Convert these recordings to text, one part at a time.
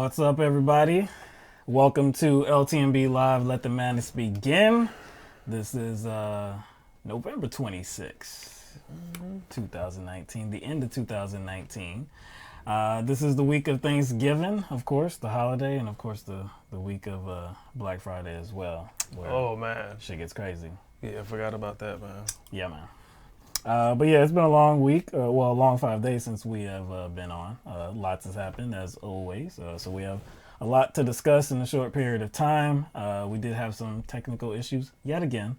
What's up, everybody? Welcome to LTMB Live, Let the Madness Begin. This is November 26th, 2019, the end of 2019. This is the week of Thanksgiving, of course, the holiday, and of course the week of Black Friday as well. Oh, man. Shit gets crazy. Yeah, I forgot about that, man. Yeah, man. But yeah, it's been a long week, a long 5 days since we have been on. Lots has happened, as always. So we have a lot to discuss in a short period of time. We did have some technical issues yet again.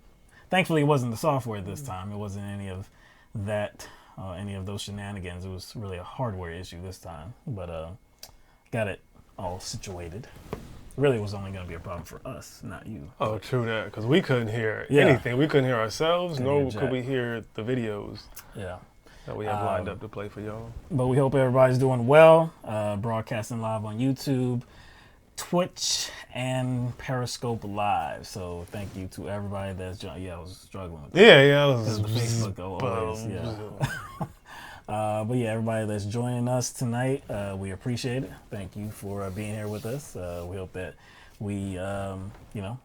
Thankfully, it wasn't the software this time. It wasn't any of that, any of those shenanigans. It was really a hardware issue this time. But got it all situated. Really, it was only going to be a problem for us, not you. Oh, true that, because we couldn't hear anything. We couldn't hear ourselves, nor could we hear the videos that we have lined up to play for y'all. But we hope everybody's doing well. Broadcasting live on YouTube, Twitch, and Periscope Live. So thank you to everybody that's joined. Yeah, I was struggling with that. Yeah, I was. The Facebook always, but yeah, everybody that's joining us tonight, we appreciate it. Thank you for being here with us. We hope that we,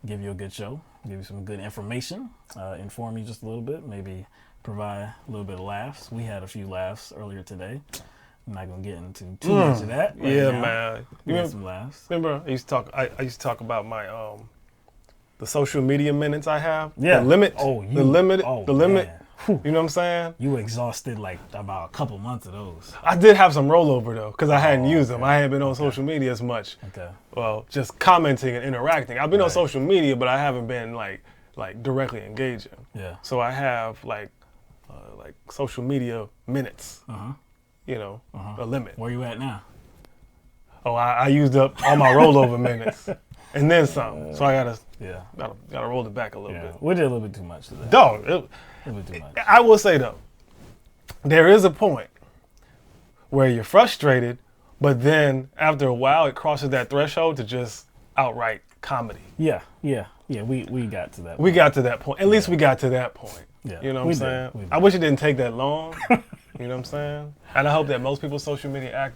give you a good show, give you some good information, inform you just a little bit, maybe provide a little bit of laughs. We had a few laughs earlier today. I'm not gonna get into too much of that. Yeah, man. We had some laughs. Remember, I used to talk about my the social media minutes I have. Yeah. The limit. The limit. Man. You know what I'm saying? You exhausted like about a couple months of those. I did have some rollover though, because I hadn't used them. I hadn't been on social media as much. Okay. Well, just commenting and interacting. I've been on social media, but I haven't been like directly engaging. Yeah. So I have like social media minutes. A limit. Where you at now? Oh, I used up all my rollover minutes, and then some. So I gotta roll it back a little bit. We did a little bit too much today. Dog, a little bit too much. I will say though, there is a point where you're frustrated, but then after a while it crosses that threshold to just outright comedy. Yeah. We got to that point. We got to that point. At least we got to that point. Yeah. You know what I'm saying? I wish it didn't take that long. You know what I'm saying? And I hope that most people's social media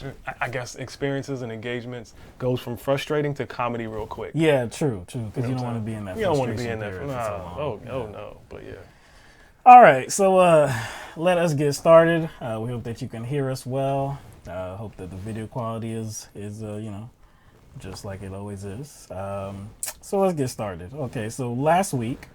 experiences and engagements goes from frustrating to comedy real quick. Yeah, true. Because you don't want to be in that. You don't want to be in that. No. No. But yeah. All right, so let us get started. We hope that you can hear us well. Hope that the video quality is just like it always is. So let's get started. Okay, so last week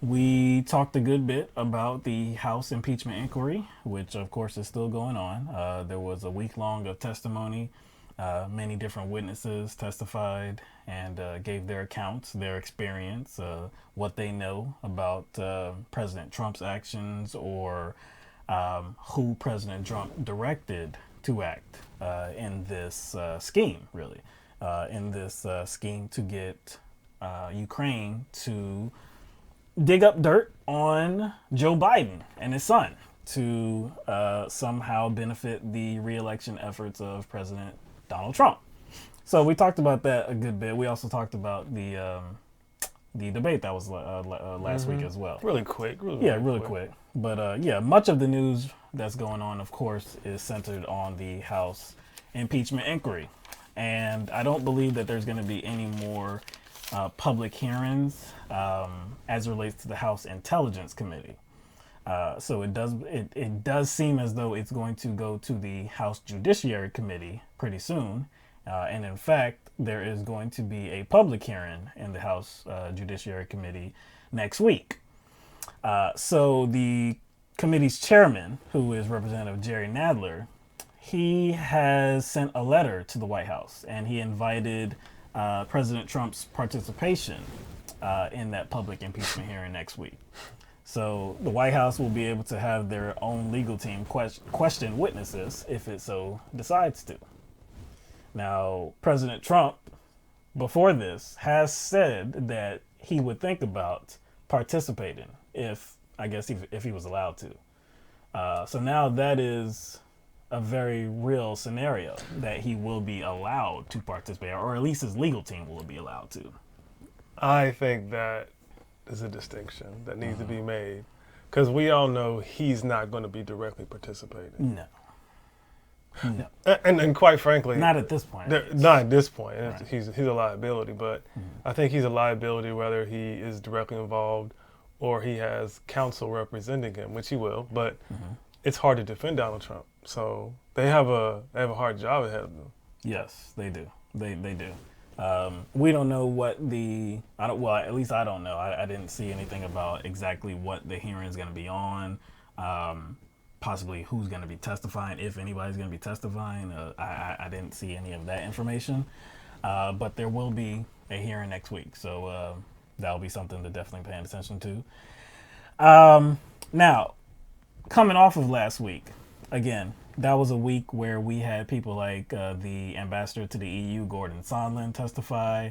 we talked a good bit about the House impeachment inquiry, which of course is still going on. There was a week long of testimony. Many different witnesses testified and gave their accounts, their experience, what they know about President Trump's actions or who President Trump directed to act in this scheme, really, in this scheme to get Ukraine to dig up dirt on Joe Biden and his son to somehow benefit the re-election efforts of President Donald Trump. So we talked about that a good bit. We also talked about the debate that was last week as well. Really quick. Really quick. But much of the news that's going on, of course, is centered on the House impeachment inquiry. And I don't believe that there's going to be any more public hearings as it relates to the House Intelligence Committee. So it does seem as though it's going to go to the House Judiciary Committee pretty soon. And in fact, there is going to be a public hearing in the House Judiciary Committee next week. So the committee's chairman, who is Representative Jerry Nadler, he has sent a letter to the White House, and he invited President Trump's participation in that public impeachment hearing next week. So the White House will be able to have their own legal team question witnesses if it so decides to. Now, President Trump, before this, has said that he would think about participating if he was allowed to. So now that is a very real scenario that he will be allowed to participate, or at least his legal team will be allowed to. I think that is a distinction that needs to be made, because we all know he's not going to be directly participating. No. And quite frankly, not at this point. Not at this point. Right. He's a liability, but I think he's a liability whether he is directly involved or he has counsel representing him, which he will. But it's hard to defend Donald Trump, so they have a hard job ahead of them. Yes, they do. They do. We don't know what at least I don't know. I didn't see anything about exactly what the hearing is going to be on. Possibly who's going to be testifying, if anybody's going to be testifying. I didn't see any of that information. But there will be a hearing next week. So that'll be something to definitely pay attention to. Now, coming off of last week, again, that was a week where we had people like the ambassador to the EU, Gordon Sondland, testify.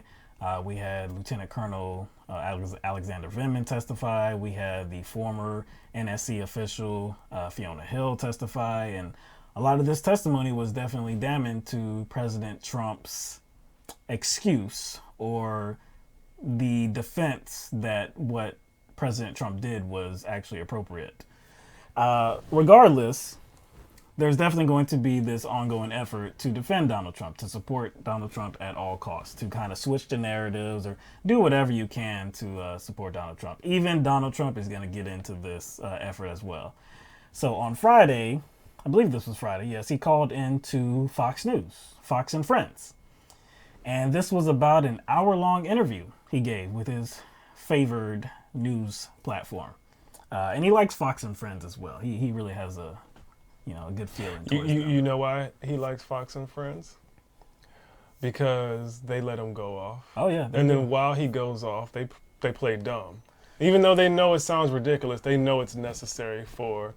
We had Lieutenant Colonel Alexander Vindman testify. We had the former NSC official Fiona Hill testify. And a lot of this testimony was definitely damning to President Trump's excuse or the defense that what President Trump did was actually appropriate. Regardless, there's definitely going to be this ongoing effort to defend Donald Trump, to support Donald Trump at all costs, to kind of switch the narratives or do whatever you can to support Donald Trump. Even Donald Trump is going to get into this effort as well. So on Friday, I believe this was Friday, yes, he called into Fox News, Fox and Friends. And this was about an hour-long interview he gave with his favored news platform. And he likes Fox and Friends as well. He really has a good feeling towards them. You know why he likes Fox and Friends? Because they let him go off. Oh, yeah. And then while he goes off, they play dumb. Even though they know it sounds ridiculous, they know it's necessary for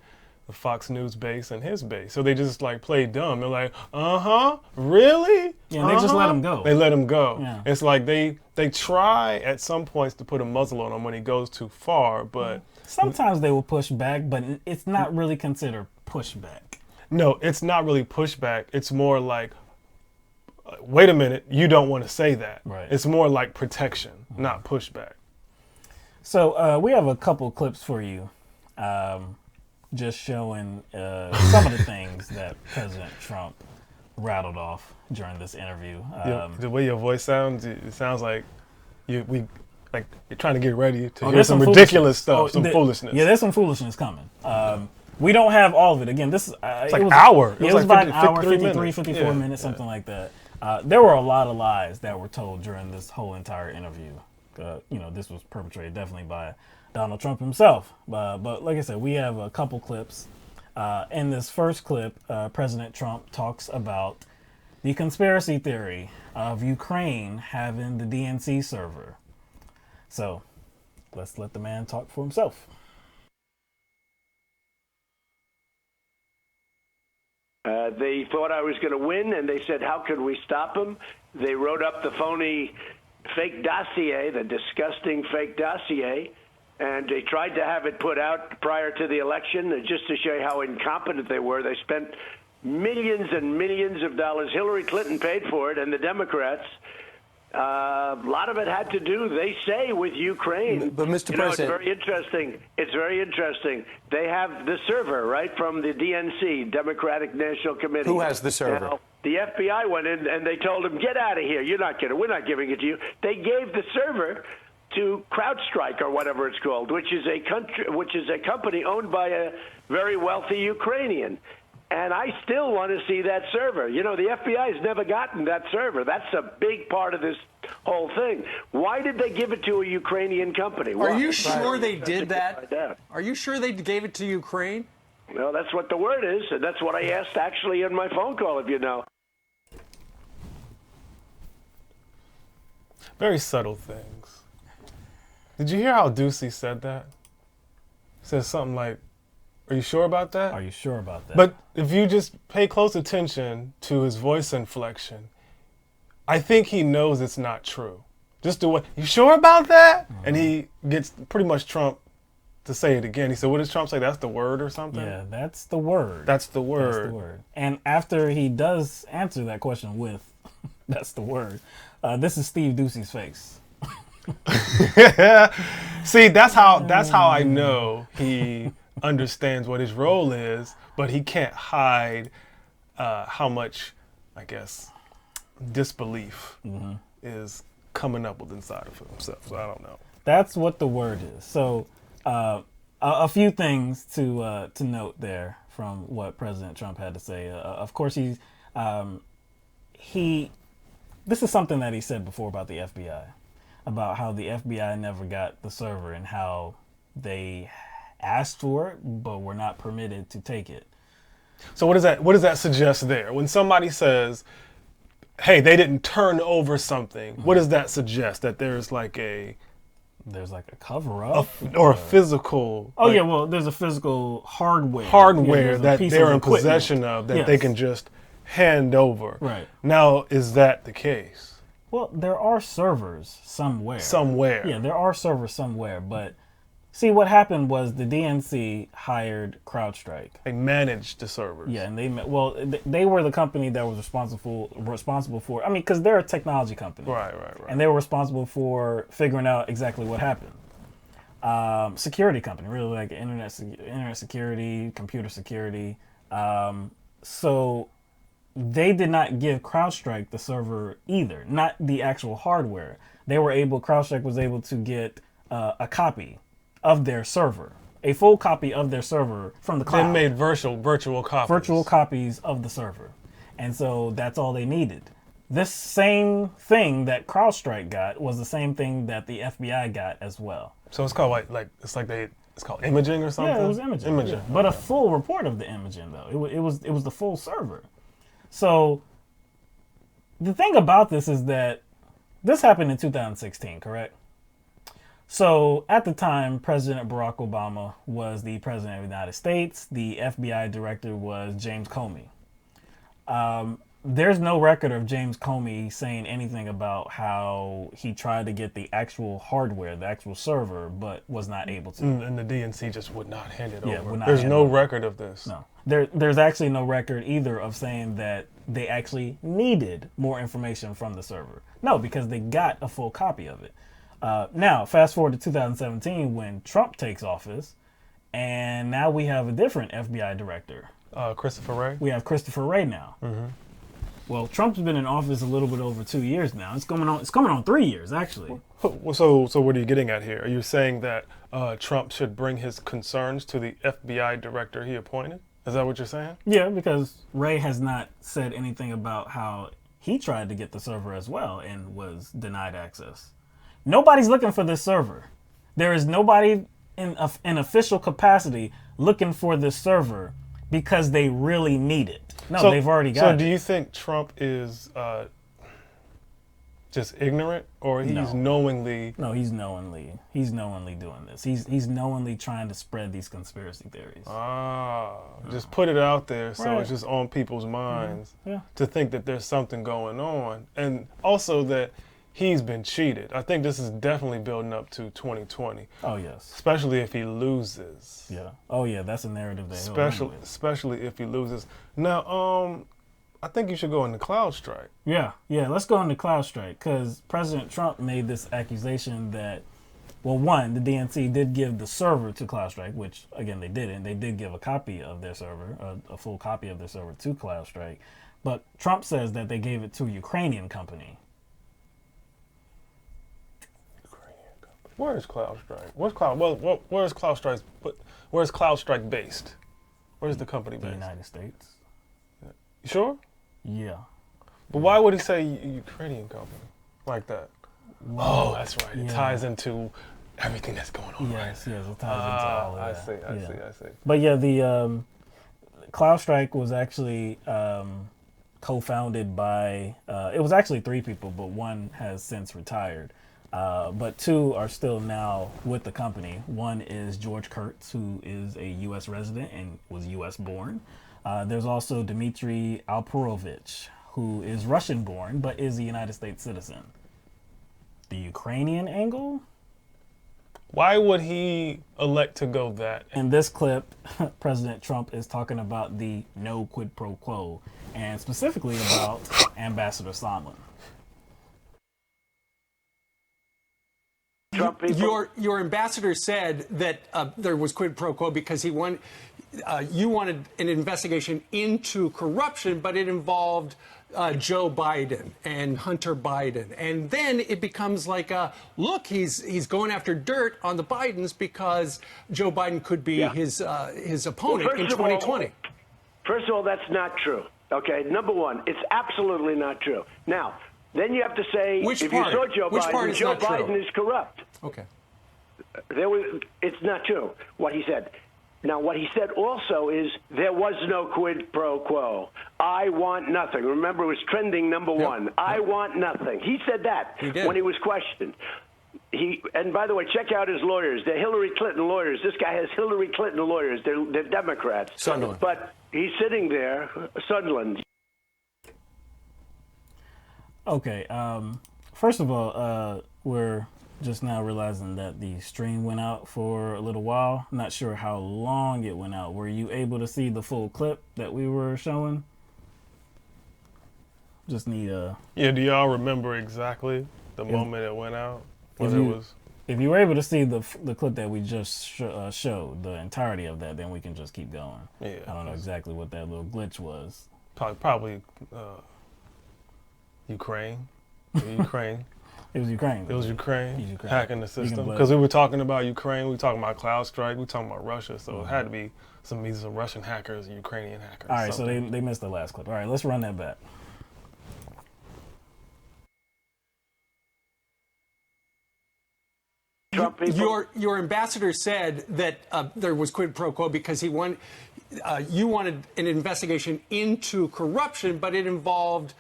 the Fox News base and his base. So they just play dumb. They're like, really? Yeah, they just let him go. They let him go. Yeah. It's like they try at some points to put a muzzle on him when he goes too far, but... Sometimes they will push back, but it's not really considered pushback. No, it's not really pushback. It's more like, wait a minute, you don't want to say that. Right. It's more like protection, not pushback. So we have a couple clips for you, just showing some of the things that President Trump rattled off during this interview. The way your voice sounds, it sounds like you're trying to get ready to hear some ridiculous stuff, foolishness. Yeah, there's some foolishness coming. We don't have all of it. Again, this is... it's like an hour. It was about an hour, 54 minutes, something like that. There were a lot of lies that were told during this whole entire interview. This was perpetrated definitely by Donald Trump himself. But like I said, we have a couple clips. In this first clip, President Trump talks about the conspiracy theory of Ukraine having the DNC server. So, let's let the man talk for himself. they thought I was going to win, and they said, how could we stop him? They wrote up the phony fake dossier, the disgusting fake dossier, and they tried to have it put out prior to the election, just to show you how incompetent they were. They spent millions and millions of dollars. Hillary Clinton paid for it, and the Democrats. A lot of it had to do, they say, with Ukraine. But Mr. President, it's very interesting. It's very interesting. They have the server, right, from the DNC, Democratic National Committee. Who has the server? Now, the FBI went in and they told him, get out of here. We're not giving it to you. They gave the server to CrowdStrike or whatever it's called, which is a company owned by a very wealthy Ukrainian. And I still want to see that server. The FBI has never gotten that server. That's a big part of this whole thing. Why did they give it to a Ukrainian company? Are you sure they did that? Are you sure they gave it to Ukraine? Well, that's what the word is, and that's what I asked actually in my phone call, if you know. Very subtle things. Did you hear how Ducey said that? He said something like, are you sure about that? Are you sure about that? But if you just pay close attention to his voice inflection, I think he knows it's not true. Just the way, you sure about that? Mm-hmm. And he gets pretty much Trump to say it again. He said, what does Trump say? That's the word or something? Yeah, that's the word. That's the word. That's the word. And after he does answer that question with, that's the word, this is Steve Ducey's face. See, that's how I know he understands what his role is, but he can't hide how much, I guess, disbelief is coming up with inside of himself. So I don't know. That's what the word is. So a few things to note there from what President Trump had to say. Of course, this is something that he said before about the FBI, about how the FBI never got the server and how they asked for it, but were not permitted to take it. So what does that suggest there? When somebody says, hey, they didn't turn over something, what does that suggest? That there's like a cover-up? Or a physical... Oh, yeah, well, there's a physical hardware. That they're in possession of, that they can just hand over. Right. Now, is that the case? Well, there are servers somewhere. Yeah, there are servers somewhere, but see, what happened was the DNC hired CrowdStrike. They managed the servers. Yeah, and they were the company that was responsible for. I mean, because they're a technology company. Right. And they were responsible for figuring out exactly what happened. Security company, really, like internet security, computer security. So they did not give CrowdStrike the server either, not the actual hardware. CrowdStrike was able to get a copy of their server, a full copy of their server from the cloud. Then made virtual copies. Virtual copies of the server. And so that's all they needed. This same thing that CrowdStrike got was the same thing that the FBI got as well. So it's called it's called imaging or something? Yeah, it was imaging. Yeah. But a full report of the imaging, though. It was the full server. So the thing about this is that this happened in 2016, correct? So at the time, President Barack Obama was the president of the United States. The FBI director was James Comey. There's no record of James Comey saying anything about how he tried to get the actual hardware, the actual server, but was not able to. And the DNC just would not hand it over. There's no record of this. No. There's actually no record either of saying that they actually needed more information from the server. No, because they got a full copy of it. Now, fast forward to 2017 when Trump takes office, and now we have a different FBI director. Christopher Wray? We have Christopher Wray now. Mm-hmm. Well, Trump's been in office a little bit over 2 years now. It's coming on 3 years, actually. So what are you getting at here? Are you saying that Trump should bring his concerns to the FBI director he appointed? Is that what you're saying? Yeah, because Wray has not said anything about how he tried to get the server as well and was denied access. Nobody's looking for this server. There is nobody in an official capacity looking for this server because they really need it. No, they've already got it. So do you think Trump is just ignorant, or he's No. knowingly? No, he's knowingly doing this. He's knowingly trying to spread these conspiracy theories. Just put it out there so Right. it's just on people's minds Yeah. to think that there's something going on, and also that he's been cheated. I think this is definitely building up to 2020, Oh yes. especially if he loses. Yeah. Oh yeah. That's a narrative that he'll run with. Especially if he loses. Now, I think you should go into CrowdStrike. Yeah. Let's go into CrowdStrike because President Trump made this accusation that, well, one, the DNC did give the server to CrowdStrike, which again they didn't. They did give a copy of their server, a full copy of their server to CrowdStrike, but Trump says that they gave it to a Ukrainian company. Where is CrowdStrike? Where's CrowdStrike? Where's CrowdStrike based? Where's the company The based? United States. You sure? Yeah. But why would he say Ukrainian company like that? Oh, that's right. It ties into everything that's going on. Yes, it ties into all of I that. see. But yeah, the CrowdStrike was actually co-founded by, it was actually 3 people, but one has since retired. But 2 are still now with the company. One is George Kurtz, who is a U.S. resident and was U.S. born. There's also Dmitry Alperovich, who is Russian born, but is a United States citizen. The Ukrainian angle? Why would he elect to go that? In this clip, President Trump is talking about the no quid pro quo, and specifically about Ambassador Sondland. Your ambassador said that there was quid pro quo because you wanted an investigation into corruption, but it involved Joe Biden and Hunter Biden, and then it becomes like, look, he's going after dirt on the Bidens because Joe Biden could be his opponent in 2020. First of all, that's not true. Okay, number one, it's absolutely not true. Now, then you have to say, Which if part? you saw Joe Which Biden, part is Joe not true? Biden is corrupt. Okay. It's not true what he said. Now, what he said also is there was no quid pro quo. I want nothing. Remember, it was trending number one. I want nothing. He said that when he was questioned. And by the way, check out his lawyers. They're Hillary Clinton lawyers. This guy has Hillary Clinton lawyers. They're Democrats. Sondland. But he's sitting there, Sondland. Okay, first of all, we're just now realizing that the stream went out for a little while. Not sure how long it went out. Were you able to see the full clip that we were showing? Just need a... Yeah, do y'all remember exactly the moment it went out? If you were able to see the clip that we just showed, the entirety of that, then we can just keep going. Yeah. I don't know exactly what that little glitch was. Probably Ukraine. Ukraine. It was Ukraine. It was Ukraine hacking the system. blame- Because we were talking about Ukraine, we were talking about CrowdStrike, we were talking about Russia, so it had to be some Russian hackers and Ukrainian hackers. All right, so they missed the last clip. All right, let's run that back. Your ambassador said that there was quid pro quo because you wanted an investigation into corruption, but it involved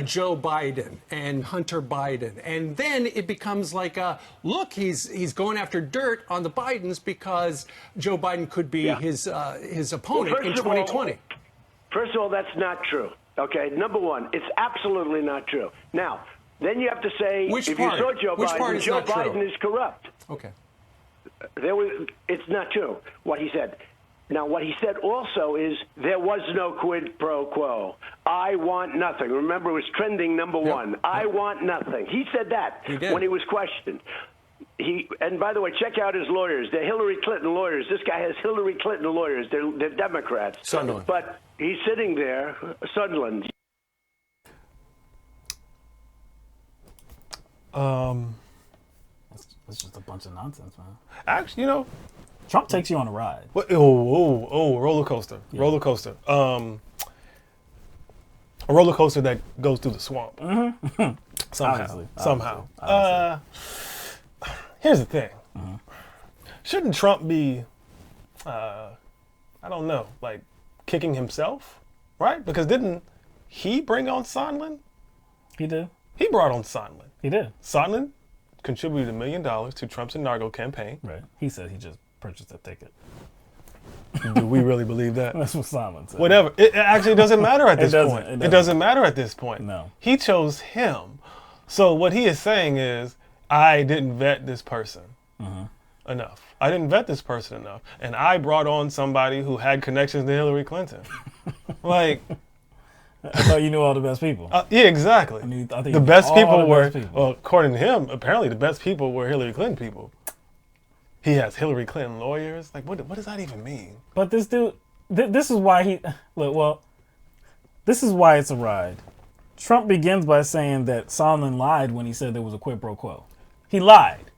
Joe Biden and Hunter Biden, and then it becomes like, look, he's going after dirt on the Bidens because Joe Biden could be his opponent in 2020. First of all, that's not true. Okay, number one, it's absolutely not true. Now, then you have to say, Which if part? you saw Joe Which Biden, part is Joe not true? Biden is corrupt. Okay. It's not true what he said. Now, what he said also is there was no quid pro quo. I want nothing. Remember, it was trending number one. I want nothing. He said that when he was questioned. And by the way, check out his lawyers. They're Hillary Clinton lawyers. This guy has Hillary Clinton lawyers. They're Democrats. Sondland. But he's sitting there, Sondland. It's just a bunch of nonsense, man. Actually, Trump takes you on a ride. roller coaster. Yeah. Roller coaster. A roller coaster that goes through the swamp. Mm-hmm. Somehow. Obviously. Here's the thing. Shouldn't Trump be, I don't know, like kicking himself, right? Because didn't he bring on Sondland? He did. He brought on Sondland. He did. Sondland contributed $1 million to Trump's inaugural campaign. Right. He said he just purchased a ticket. Do we really believe that? That's what Simon said. Whatever. It actually doesn't matter at this point. It doesn't matter at this point. No. He chose him. So what he is saying is, I didn't vet this person enough. I didn't vet this person enough. And I brought on somebody who had connections to Hillary Clinton. Like... I thought you knew all the best people. Yeah, exactly. I think the best people were, best people. well, according to him, apparently the best people were Hillary Clinton people. He has Hillary Clinton lawyers. Like, what does that even mean? But this dude, this is why this is why it's a ride. Trump begins by saying that Sondland lied when he said there was a quid pro quo. He lied.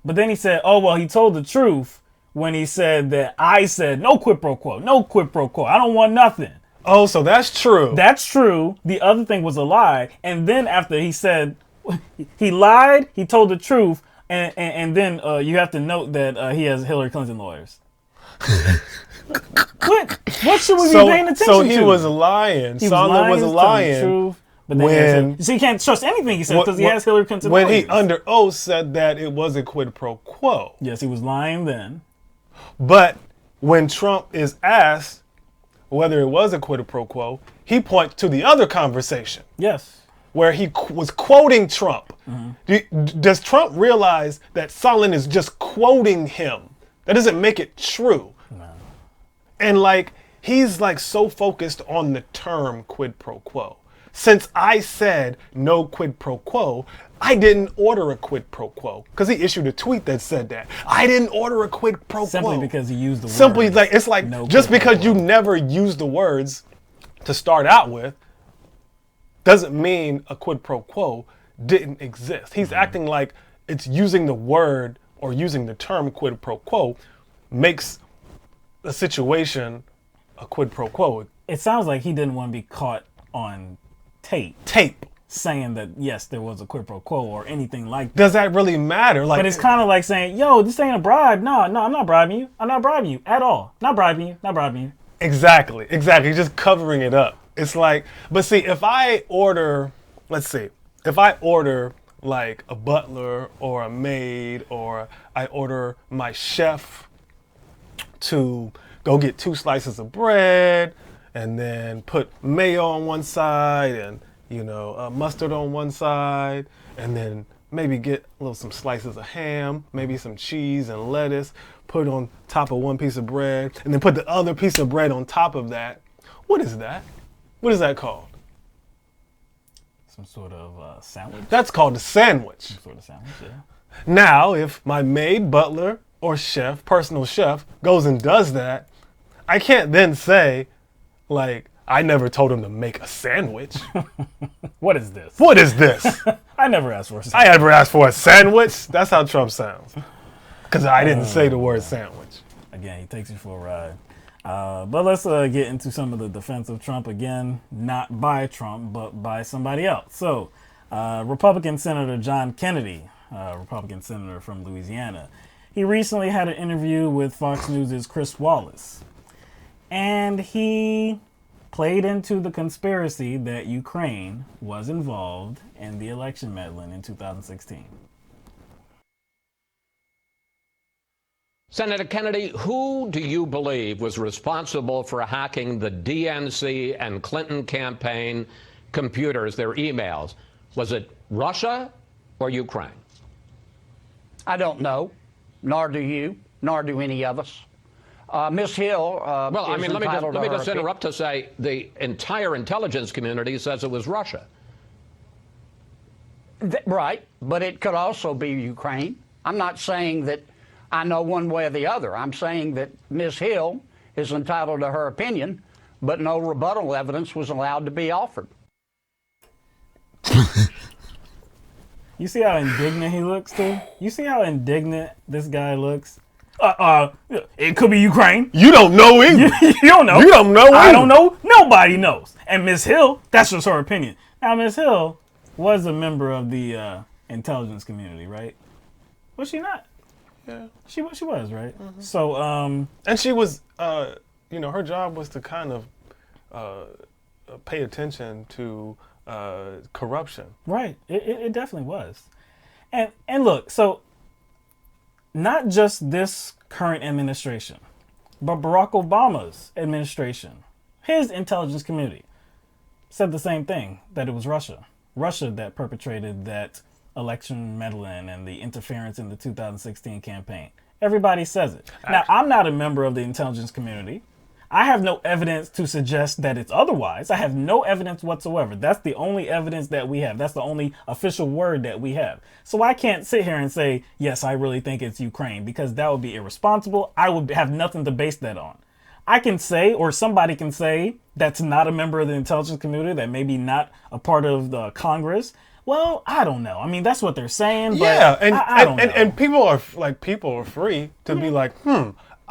But then he said, oh, well, he told the truth when he said that I said no quid pro quo, no quid pro quo. I don't want nothing. Oh, so that's true. That's true. The other thing was a lie. And then after he said he lied, he told the truth. And then you have to note that he has Hillary Clinton lawyers. What should we be paying attention to? So he was lying. Sondland was lying. Truth, but then so you can't trust anything he said because he has Hillary Clinton lawyers. When he under oath said that it was a quid pro quo. Yes, he was lying then. But when Trump is asked whether it was a quid pro quo, he points to the other conversation. Yes. Where he was quoting Trump. Does Trump realize that Sondland is just quoting him? That doesn't make it true. No. And like, he's like so focused on the term quid pro quo. Since I said no quid pro quo, I didn't order a quid pro quo. Because he issued a tweet that said that. I didn't order a quid pro quo. Simply because he used the words. Simply like, it's like, no just because you quo. never use the words to start out with, doesn't mean a quid pro quo didn't exist. He's acting like it's using the word or using the term quid pro quo makes a situation a quid pro quo. It sounds like he didn't want to be caught on tape saying that, yes, there was a quid pro quo or anything like that. Does that really matter? Like, but it's kind of like saying, yo, this ain't a bribe. No, I'm not bribing you. I'm not bribing you at all. Not bribing you. Exactly. Just covering it up. It's like, but see, if I order like a butler or a maid, or I order my chef to go get 2 slices of bread and then put mayo on one side and, mustard on one side, and then maybe get some slices of ham, maybe some cheese and lettuce, put on top of one piece of bread, and then put the other piece of bread on top of that. What is that? What is that called? Some sort of sandwich. That's called a sandwich. Some sort of sandwich, yeah. Now, if my maid, butler, or chef, personal chef, goes and does that, I can't then say, like, I never told him to make a sandwich. What is this? I never asked for a sandwich. I never asked for a sandwich? That's how Trump sounds. Because I didn't say the word sandwich. Again, he takes you for a ride. But let's get into some of the defense of Trump again, not by Trump, but by somebody else. So, Republican Senator John Kennedy, Republican senator from Louisiana, he recently had an interview with Fox News' Chris Wallace. And he played into the conspiracy that Ukraine was involved in the election meddling in 2016. Senator Kennedy, who do you believe was responsible for hacking the DNC and Clinton campaign computers, their emails? Was it Russia or Ukraine? I don't know, nor do you, nor do any of us. Ms. Hill well, I mean, let me just her interrupt to say the entire intelligence community says it was Russia. Right, but it could also be Ukraine. I'm not saying that I know one way or the other. I'm saying that Ms. Hill is entitled to her opinion, but no rebuttal evidence was allowed to be offered. You see how indignant he looks, too? You see how indignant this guy looks? It could be Ukraine. You don't know either. You don't know. You don't know either. I don't know. Nobody knows. And Ms. Hill, that's just her opinion. Now, Ms. Hill was a member of the intelligence community, right? Was she not? Yeah. She was, right? Mm-hmm. So, and she was, her job was to kind of pay attention to corruption. Right. It definitely was. And look, so not just this current administration, but Barack Obama's administration, his intelligence community said the same thing, that it was Russia that perpetrated that election meddling and the interference in the 2016 campaign. Everybody says it. Now, I'm not a member of the intelligence community. I have no evidence to suggest that it's otherwise. I have no evidence whatsoever. That's the only evidence that we have. That's the only official word that we have. So I can't sit here and say, yes, I really think it's Ukraine, because that would be irresponsible. I would have nothing to base that on. I can say, or somebody can say, that's not a member of the intelligence community, that maybe not a part of the Congress. Well, I don't know. I mean, that's what they're saying. But Yeah, I don't know. and people are free to be like,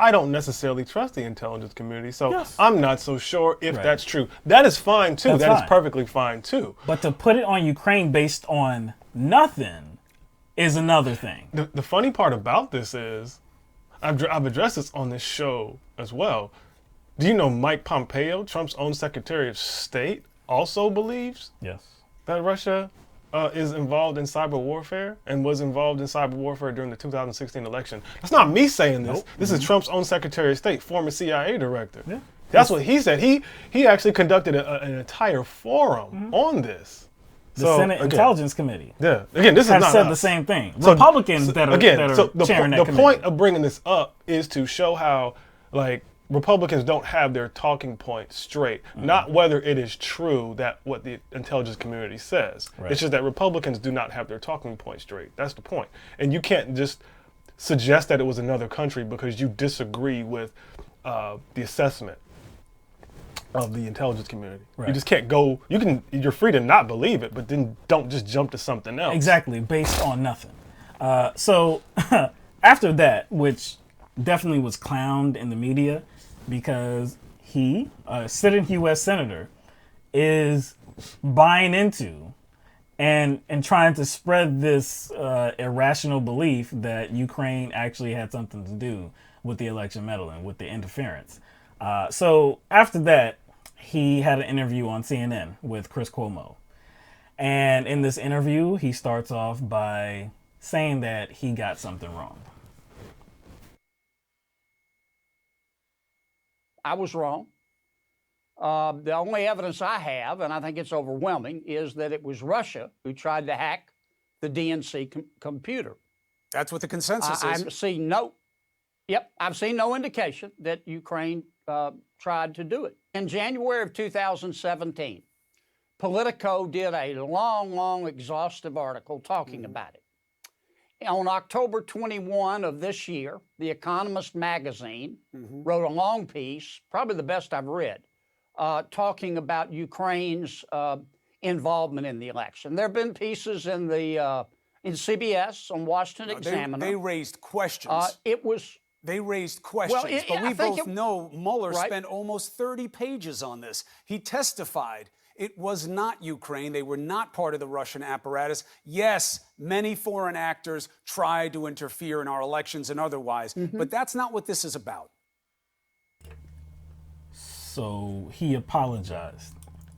I don't necessarily trust the intelligence community, so Yes. I'm not so sure if that's true. That is fine too. That's That is fine. perfectly fine too. But to put it on Ukraine based on nothing is another thing. The funny part about this is, I've addressed this on this show as well. Do you know Mike Pompeo, Trump's own Secretary of State, also believes Yes. that Russia is involved in cyber warfare and was involved in cyber warfare during the 2016 election? That's not me saying this. Nope. This is Trump's own Secretary of State, former CIA director. Yeah. That's what he said. He actually conducted an entire forum on this. The Senate Intelligence Committee Yeah. Again, this is has not said us. the same thing. So- Republicans that are the chairing that the committee. point of bringing this up is to show how, like, Republicans don't have their talking point straight. Not whether it is true that what the intelligence community says. Right. It's just that Republicans do not have their talking point straight. That's the point. And you can't just suggest that it was another country because you disagree with the assessment of the intelligence community. Right. You just can't go. You're free to not believe it, but then don't just jump to something else. Exactly, based on nothing. So after that, which definitely was clowned in the media, because he, a sitting U.S. senator, is buying into and trying to spread this irrational belief that Ukraine actually had something to do with the election meddling, with the interference. So after that, he had an interview on CNN with Chris Cuomo. And in this interview, he starts off by saying that he got something wrong. I was wrong. The only evidence I have, and I think it's overwhelming, is that it was Russia who tried to hack the DNC computer. That's what the consensus is. I've seen no indication that Ukraine tried to do it. In January of 2017, Politico did a long, exhaustive article talking about it. On October 21 of this year, The Economist magazine wrote a long piece, probably the best I've read, talking about Ukraine's involvement in the election. There have been pieces in CBS, on Washington Examiner. They raised questions. They raised questions, but we both know Mueller spent almost 30 pages on this. He testified it was not Ukraine. They were not part of the Russian apparatus. Yes, many foreign actors tried to interfere in our elections and otherwise, but that's not what this is about. So he apologized.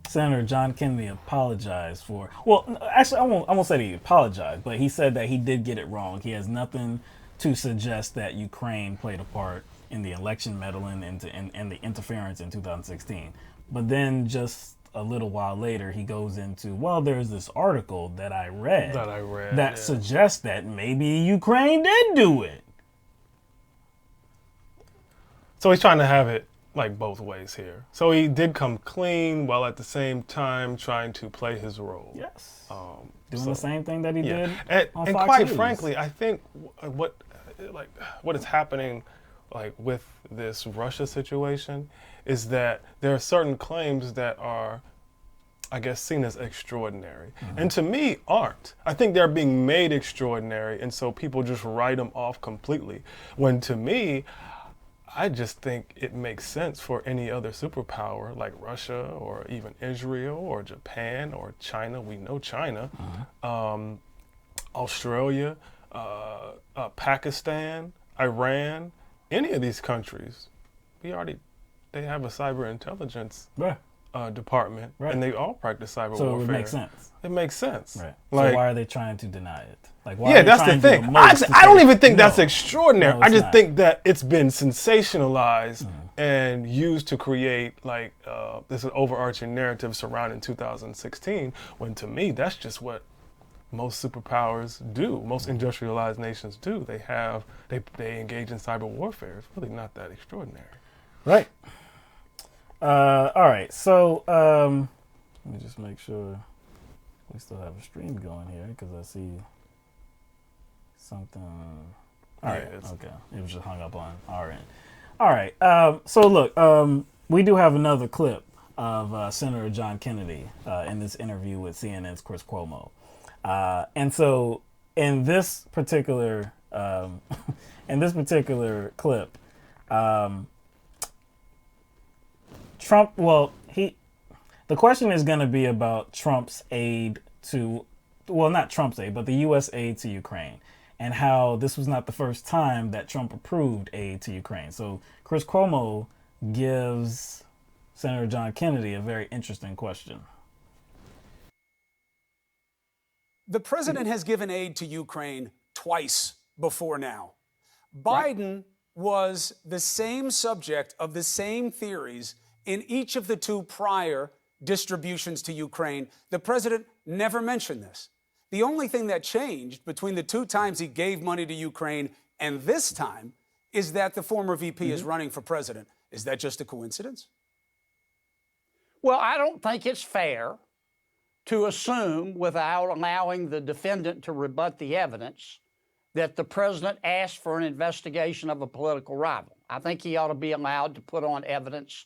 Senator John Kennedy apologized for, well, actually, I won't say that he apologized, but he said that he did get it wrong. He has nothing to suggest that Ukraine played a part in the election meddling and the interference in 2016. But then just a little while later, he goes into, well, there's this article that I read that suggests that maybe Ukraine did do it. So he's trying to have it like both ways here. So he did come clean while at the same time trying to play his role. Yes. Doing the same thing that he did on and Fox quite News. frankly, I think what is happening like with this Russia situation is that there are certain claims that are, I guess, seen as extraordinary. And to me, aren't. I think they're being made extraordinary, and so people just write them off completely. When to me, I just think it makes sense for any other superpower like Russia or even Israel or Japan or China. We know China, Australia, Pakistan, Iran, any of these countries. They have a cyber intelligence department, and they all practice cyber so warfare. So it makes sense. It makes sense. Right. Like, so why are they trying to deny it? Like, why yeah, that's the thing. I don't even think that's extraordinary. No, I just think that it's been sensationalized and used to create like this overarching narrative surrounding 2016. When to me, that's just what most superpowers do. Most industrialized nations do. They engage in cyber warfare. It's really not that extraordinary. Right. All right. So let me just make sure we still have a stream going here because I see something. All right. Okay. It was just hung up on our end. All right. So look, we do have another clip of Senator John Kennedy in this interview with CNN's Chris Cuomo. And so in this particular clip, Trump, the question is going to be about Trump's aid to, well, not Trump's aid, but the U.S. aid to Ukraine, and how this was not the first time that Trump approved aid to Ukraine. So Chris Cuomo gives Senator John Kennedy a very interesting question. The president has given aid to Ukraine twice before now. Biden was the same subject of the same theories in each of the two prior distributions to Ukraine. The president never mentioned this. The only thing that changed between the two times he gave money to Ukraine and this time is that the former VP is running for president. Is that just a coincidence? Well, I don't think it's fair to assume, without allowing the defendant to rebut the evidence, that the president asked for an investigation of a political rival. I think he ought to be allowed to put on evidence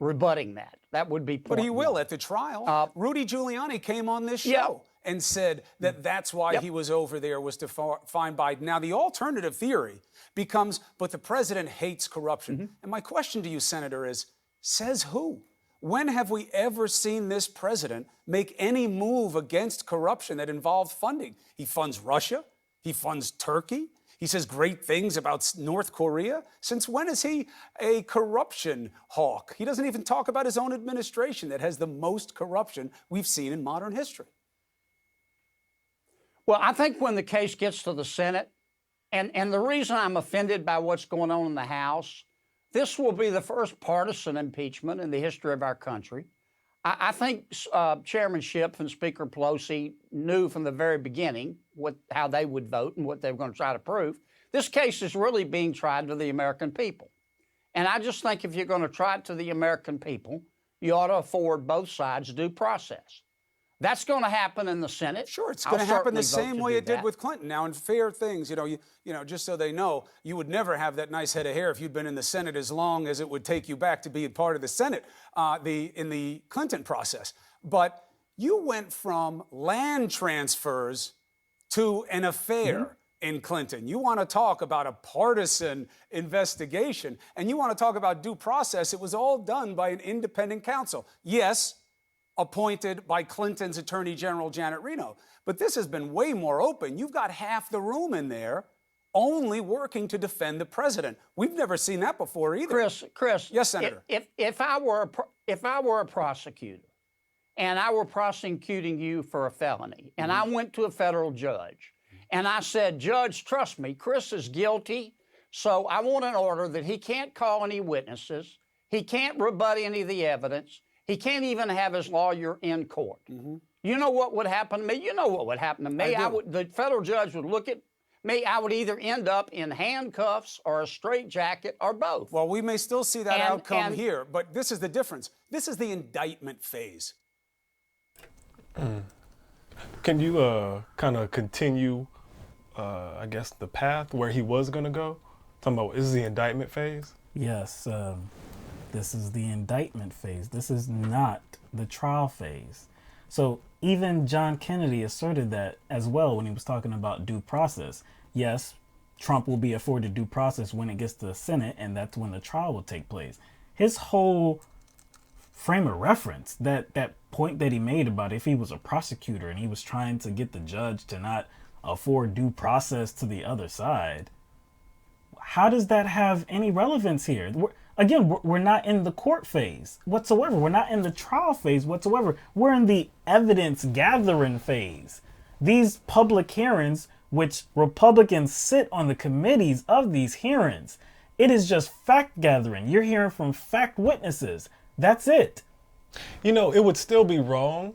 rebutting that. That would be point But he will one. at the trial. Rudy Giuliani came on this show and said that that's why he was over there, was to find Biden. Now, the alternative theory becomes, but the president hates corruption. And my question to you, Senator, is, says who? When have we ever seen this president make any move against corruption that involved funding? He funds Russia. He funds Turkey. He says great things about North Korea. Since when is he a corruption hawk? He doesn't even talk about his own administration that has the most corruption we've seen in modern history. Well, I think when the case gets to the Senate, and the reason I'm offended by what's going on in the House, this will be the first partisan impeachment in the history of our country. I think Chairman Schiff and Speaker Pelosi knew from the very beginning how they would vote and what they were going to try to prove. This case is really being tried to the American people. And I just think if you're going to try it to the American people, you ought to afford both sides due process. That's going to happen in the Senate. Sure, it's going to happen the same way it did with Clinton. Now, in fair things, you know, just so they know, you would never have that nice head of hair if you'd been in the Senate as long as it would take you back to be a part of the Senate in the Clinton process. But you went from land transfers to an affair in Clinton. You want to talk about a partisan investigation, and you want to talk about due process. It was all done by an independent counsel. Yes, appointed by Clinton's Attorney General Janet Reno. But this has been way more open. You've got half the room in there only working to defend the president. We've never seen that before either. Chris. Yes, Senator. If I were a prosecutor and I were prosecuting you for a felony and I went to a federal judge and I said, Judge, trust me, Chris is guilty, so I want an order that he can't call any witnesses, he can't rebut any of the evidence, he can't even have his lawyer in court. You know what would happen to me? You know what would happen to me. The federal judge would look at me. I would either end up in handcuffs or a straitjacket or both. Well, we may still see that outcome here, but this is the difference. This is the indictment phase. Can you kind of continue, I guess, the path where he was going to go? Talking about, is the indictment phase? Yes. This is the indictment phase. This is not the trial phase. So even John Kennedy asserted that as well when he was talking about due process. Yes, Trump will be afforded due process when it gets to the Senate, and that's when the trial will take place. His whole frame of reference, that point that he made about if he was a prosecutor and he was trying to get the judge to not afford due process to the other side, how does that have any relevance here? again, we're not in the court phase whatsoever. We're not in the trial phase whatsoever. We're in the evidence gathering phase. These public hearings, which Republicans sit on the committees of these hearings, it is just fact gathering. You're hearing from fact witnesses. That's it. You know, it would still be wrong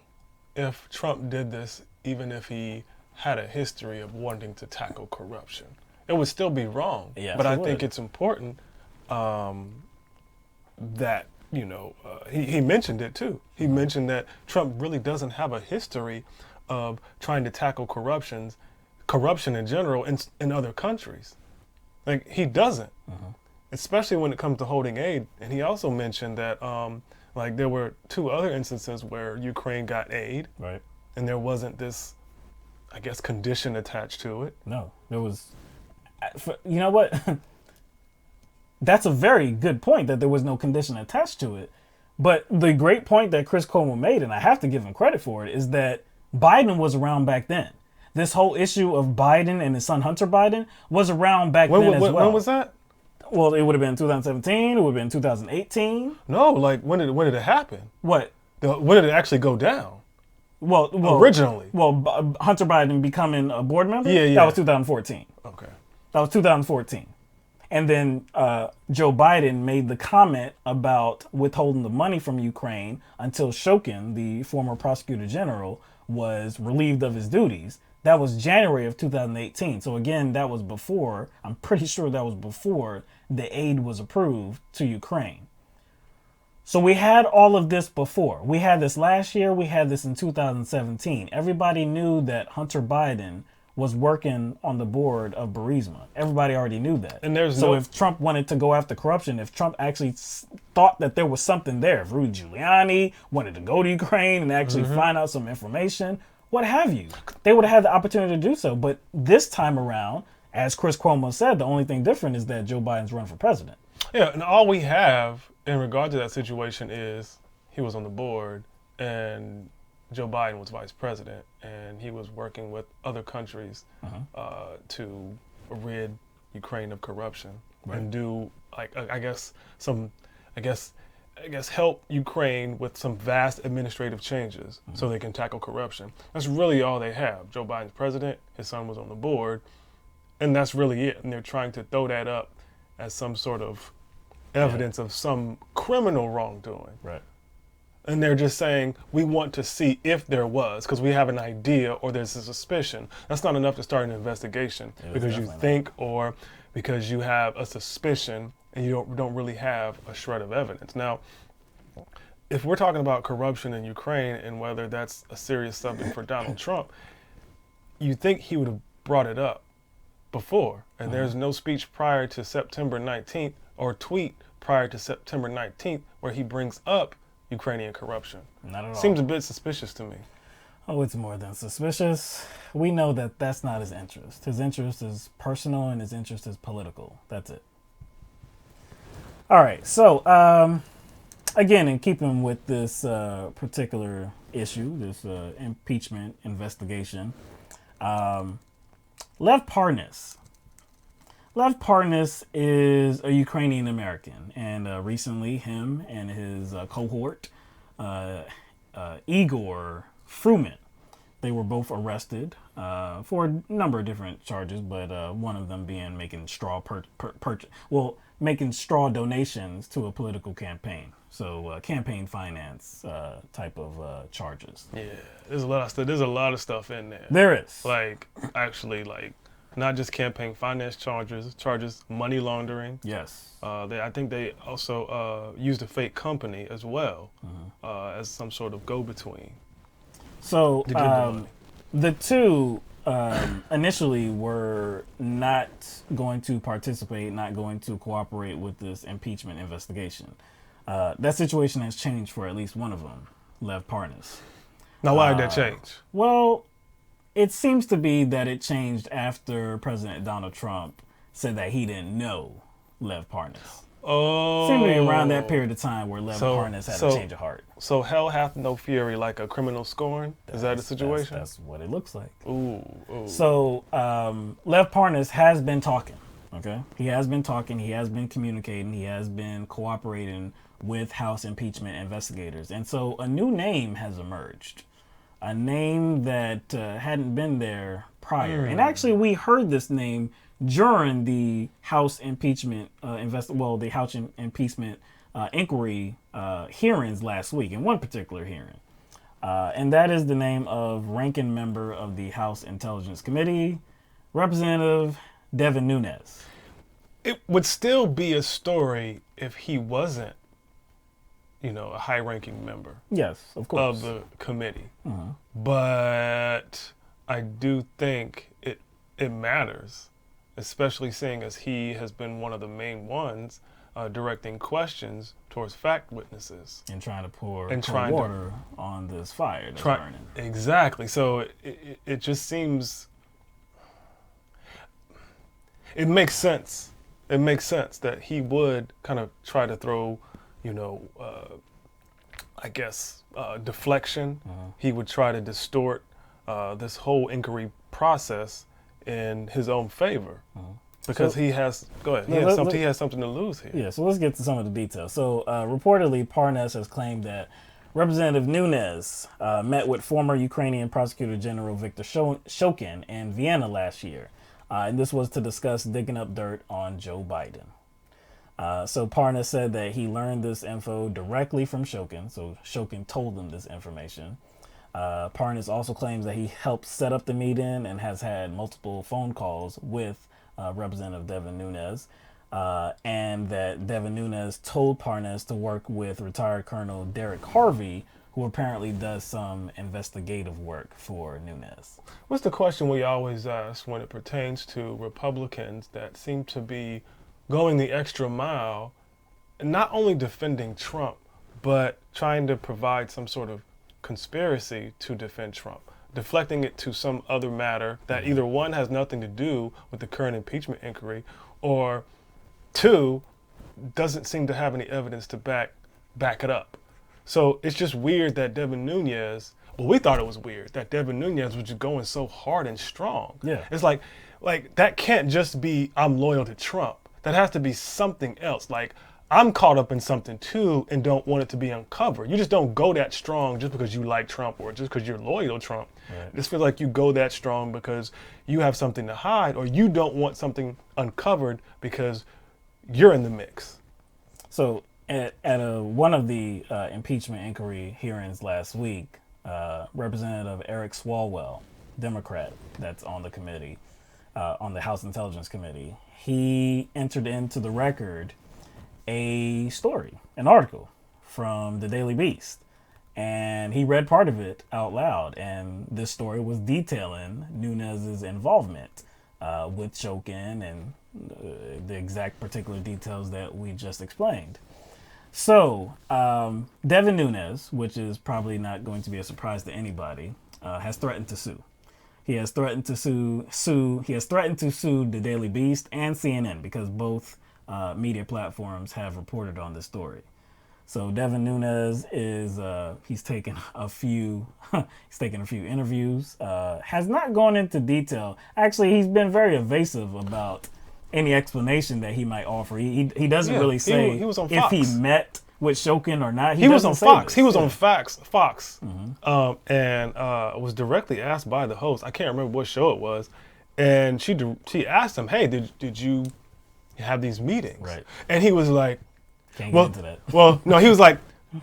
if Trump did this, even if he had a history of wanting to tackle corruption. It would still be wrong. Yes, but I would. think it's important that, you know, he mentioned it too. He mentioned that Trump really doesn't have a history of trying to tackle corruption in general in other countries. Like, he doesn't, especially when it comes to holding aid. And he also mentioned that like there were 2 other instances where Ukraine got aid, Right. and there wasn't this, I guess, condition attached to it. No, there was. You know what? That's a very good point, that there was no condition attached to it. But the great point that Chris Cuomo made, and I have to give him credit for it, is that Biden was around back then. This whole issue of Biden and his son Hunter Biden was around back then as well. When was that? Well, it would have been 2017. It would have been 2018. No, like when did it happen? What? When did it actually go down? Well, originally. Well, Hunter Biden becoming a board member? Yeah. That was 2014. Okay. That was 2014. And then Joe Biden made the comment about withholding the money from Ukraine until Shokin, the former prosecutor general, was relieved of his duties. That was January of 2018. So again, that was before, I'm pretty sure that was before the aid was approved to Ukraine. So we had all of this before. We had this last year. We had this in 2017. Everybody knew that Hunter Biden was working on the board of Burisma. Everybody already knew that. And there's so if Trump wanted to go after corruption, if Trump actually thought that there was something there, if Rudy Giuliani wanted to go to Ukraine and actually find out some information, what have you, they would have had the opportunity to do so. But this time around, as Chris Cuomo said, the only thing different is that Joe Biden's running for president. Yeah, and all we have in regard to that situation is he was on the board and Joe Biden was vice president, and he was working with other countries to rid Ukraine of corruption and do, like, I guess help Ukraine with some vast administrative changes so they can tackle corruption. That's really all they have. Joe Biden's president, his son was on the board, and that's really it. And they're trying to throw that up as some sort of evidence of some criminal wrongdoing. Right. And they're just saying, we want to see if there was, because we have an idea or there's a suspicion. That's not enough to start an investigation because you think or because you have a suspicion and you don't really have a shred of evidence. Now, if we're talking about corruption in Ukraine and whether that's a serious subject for Donald Trump, you think he would have brought it up before. And there's no speech prior to September 19th or tweet prior to September 19th where he brings up Ukrainian corruption. Not at all. Seems a bit suspicious to me. Oh, it's more than suspicious. We know that that's not his interest. His interest is personal and his interest is political. That's it. All right. So, again, in keeping with this particular issue, this impeachment investigation, Lev Parnas. Lev Parnas is a Ukrainian American, and recently him and his cohort, Igor Fruman, they were both arrested for a number of different charges, but one of them being making straw making straw donations to a political campaign. So campaign finance type of charges. Yeah, there's a lot of stuff. There's a lot of stuff in there. There is. Like, actually, like, not just campaign finance charges, money laundering. Yes. I think they also used a fake company as well as some sort of go-between. So the two initially were not going to participate, not going to cooperate with this impeachment investigation. That situation has changed for at least one of them, Lev Parnas. Now, why did that change? Well, it seems to be that it changed after President Donald Trump said that he didn't know Lev Parnas. Oh. Seemed to be around that period of time where Lev Parnas had a change of heart. So hell hath no fury like a criminal scorn? Is that the situation? That's what it looks like. Ooh. So Lev Parnas has been talking. Okay, he has been talking, he has been communicating, he has been cooperating with House impeachment investigators, and so a new name has emerged, a name that hadn't been there prior. And actually, we heard this name during the House impeachment the House impeachment inquiry hearings last week, in one particular hearing. And that is the name of ranking member of the House Intelligence Committee, Representative Devin Nunez. It would still be a story if he wasn't, a high-ranking member. Yes, of course. Of the committee. But I do think it matters, especially seeing as he has been one of the main ones directing questions towards fact witnesses. And trying to pour water on this fire that's burning. Exactly. So it just seems... It makes sense. It makes sense that he would kind of try to throw, deflection. He would try to distort this whole inquiry process in his own favor. Because he has something to lose here. Yeah, so let's get to some of the details. So reportedly, Parnas has claimed that Representative Nunez met with former Ukrainian Prosecutor General Viktor Shokin in Vienna last year. And this was to discuss digging up dirt on Joe Biden. So Parnas said that he learned this info directly from Shokin. So Shokin told him this information. Parnas also claims that he helped set up the meeting and has had multiple phone calls with Representative Devin Nunez. And that Devin Nunez told Parnas to work with retired Colonel Derek Harvey, who apparently does some investigative work for Nunez. What's the question we always ask when it pertains to Republicans that seem to be going the extra mile, and not only defending Trump, but trying to provide some sort of conspiracy to defend Trump, deflecting it to some other matter that either one has nothing to do with the current impeachment inquiry, or two, doesn't seem to have any evidence to back it up. So it's just weird that Devin Nunez, we thought it was weird that Devin Nunez was just going so hard and strong. Yeah. It's like that can't just be I'm loyal to Trump. That has to be something else. Like, I'm caught up in something too and don't want it to be uncovered. You just don't go that strong just because you like Trump or just because you're loyal to Trump. Right. It just feels like you go that strong because you have something to hide or you don't want something uncovered because you're in the mix. So at one of the impeachment inquiry hearings last week, Representative Eric Swalwell, Democrat that's on the committee, on the House Intelligence Committee, he entered into the record a story, an article from the Daily Beast. And he read part of it out loud. And this story was detailing Nunez's involvement with Shokin and the exact particular details that we just explained. So Devin Nunez, which is probably not going to be a surprise to anybody, has threatened to sue. He has threatened to sue the Daily Beast and CNN because both media platforms have reported on this story. So Devin Nunez is he's taken a few interviews. Has not gone into detail. Actually, he's been very evasive about any explanation that he might offer. He doesn't really say he was on if Fox. he met with Shokin or not. He was on Fox. He was on Fox. Mm-hmm. And was directly asked by the host. I can't remember what show it was. And she asked him, "Hey, did you have these meetings?" Right. And he was like, Can't get into that. Well, no, he was like,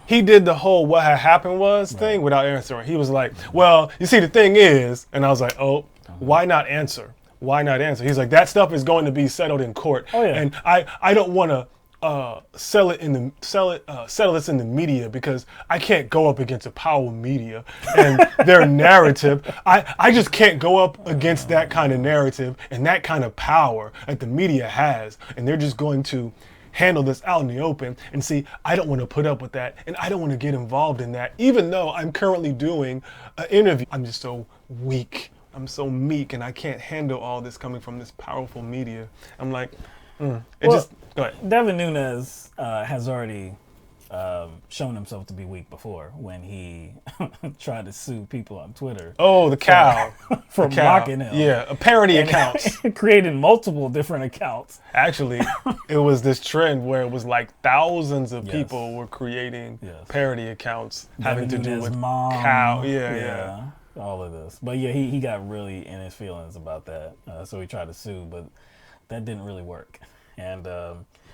he did the whole what had happened was thing without answering. He was like, well, you see, the thing is, and I was like, oh, why not answer? Why not answer? He's like, that stuff is going to be settled in court. Oh, yeah. And I don't want to settle this in the media because I can't go up against the power media and their narrative. I just can't go up against that kind of narrative and that kind of power that the media has. And they're just going to handle this out in the open. And see, I don't want to put up with that. And I don't want to get involved in that, even though I'm currently doing an interview. I'm just so weak. I'm so meek and I can't handle all this coming from this powerful media. I'm like, go ahead. Devin Nunez has already shown himself to be weak before when he tried to sue people on Twitter. Oh, the cow. For mocking him. Yeah, a parody accounts. Creating multiple different accounts. Actually, it was this trend where it was like thousands of people were creating parody accounts having to do with mom. cow. Yeah. All of this. But yeah, he got really in his feelings about that. So he tried to sue, but that didn't really work. And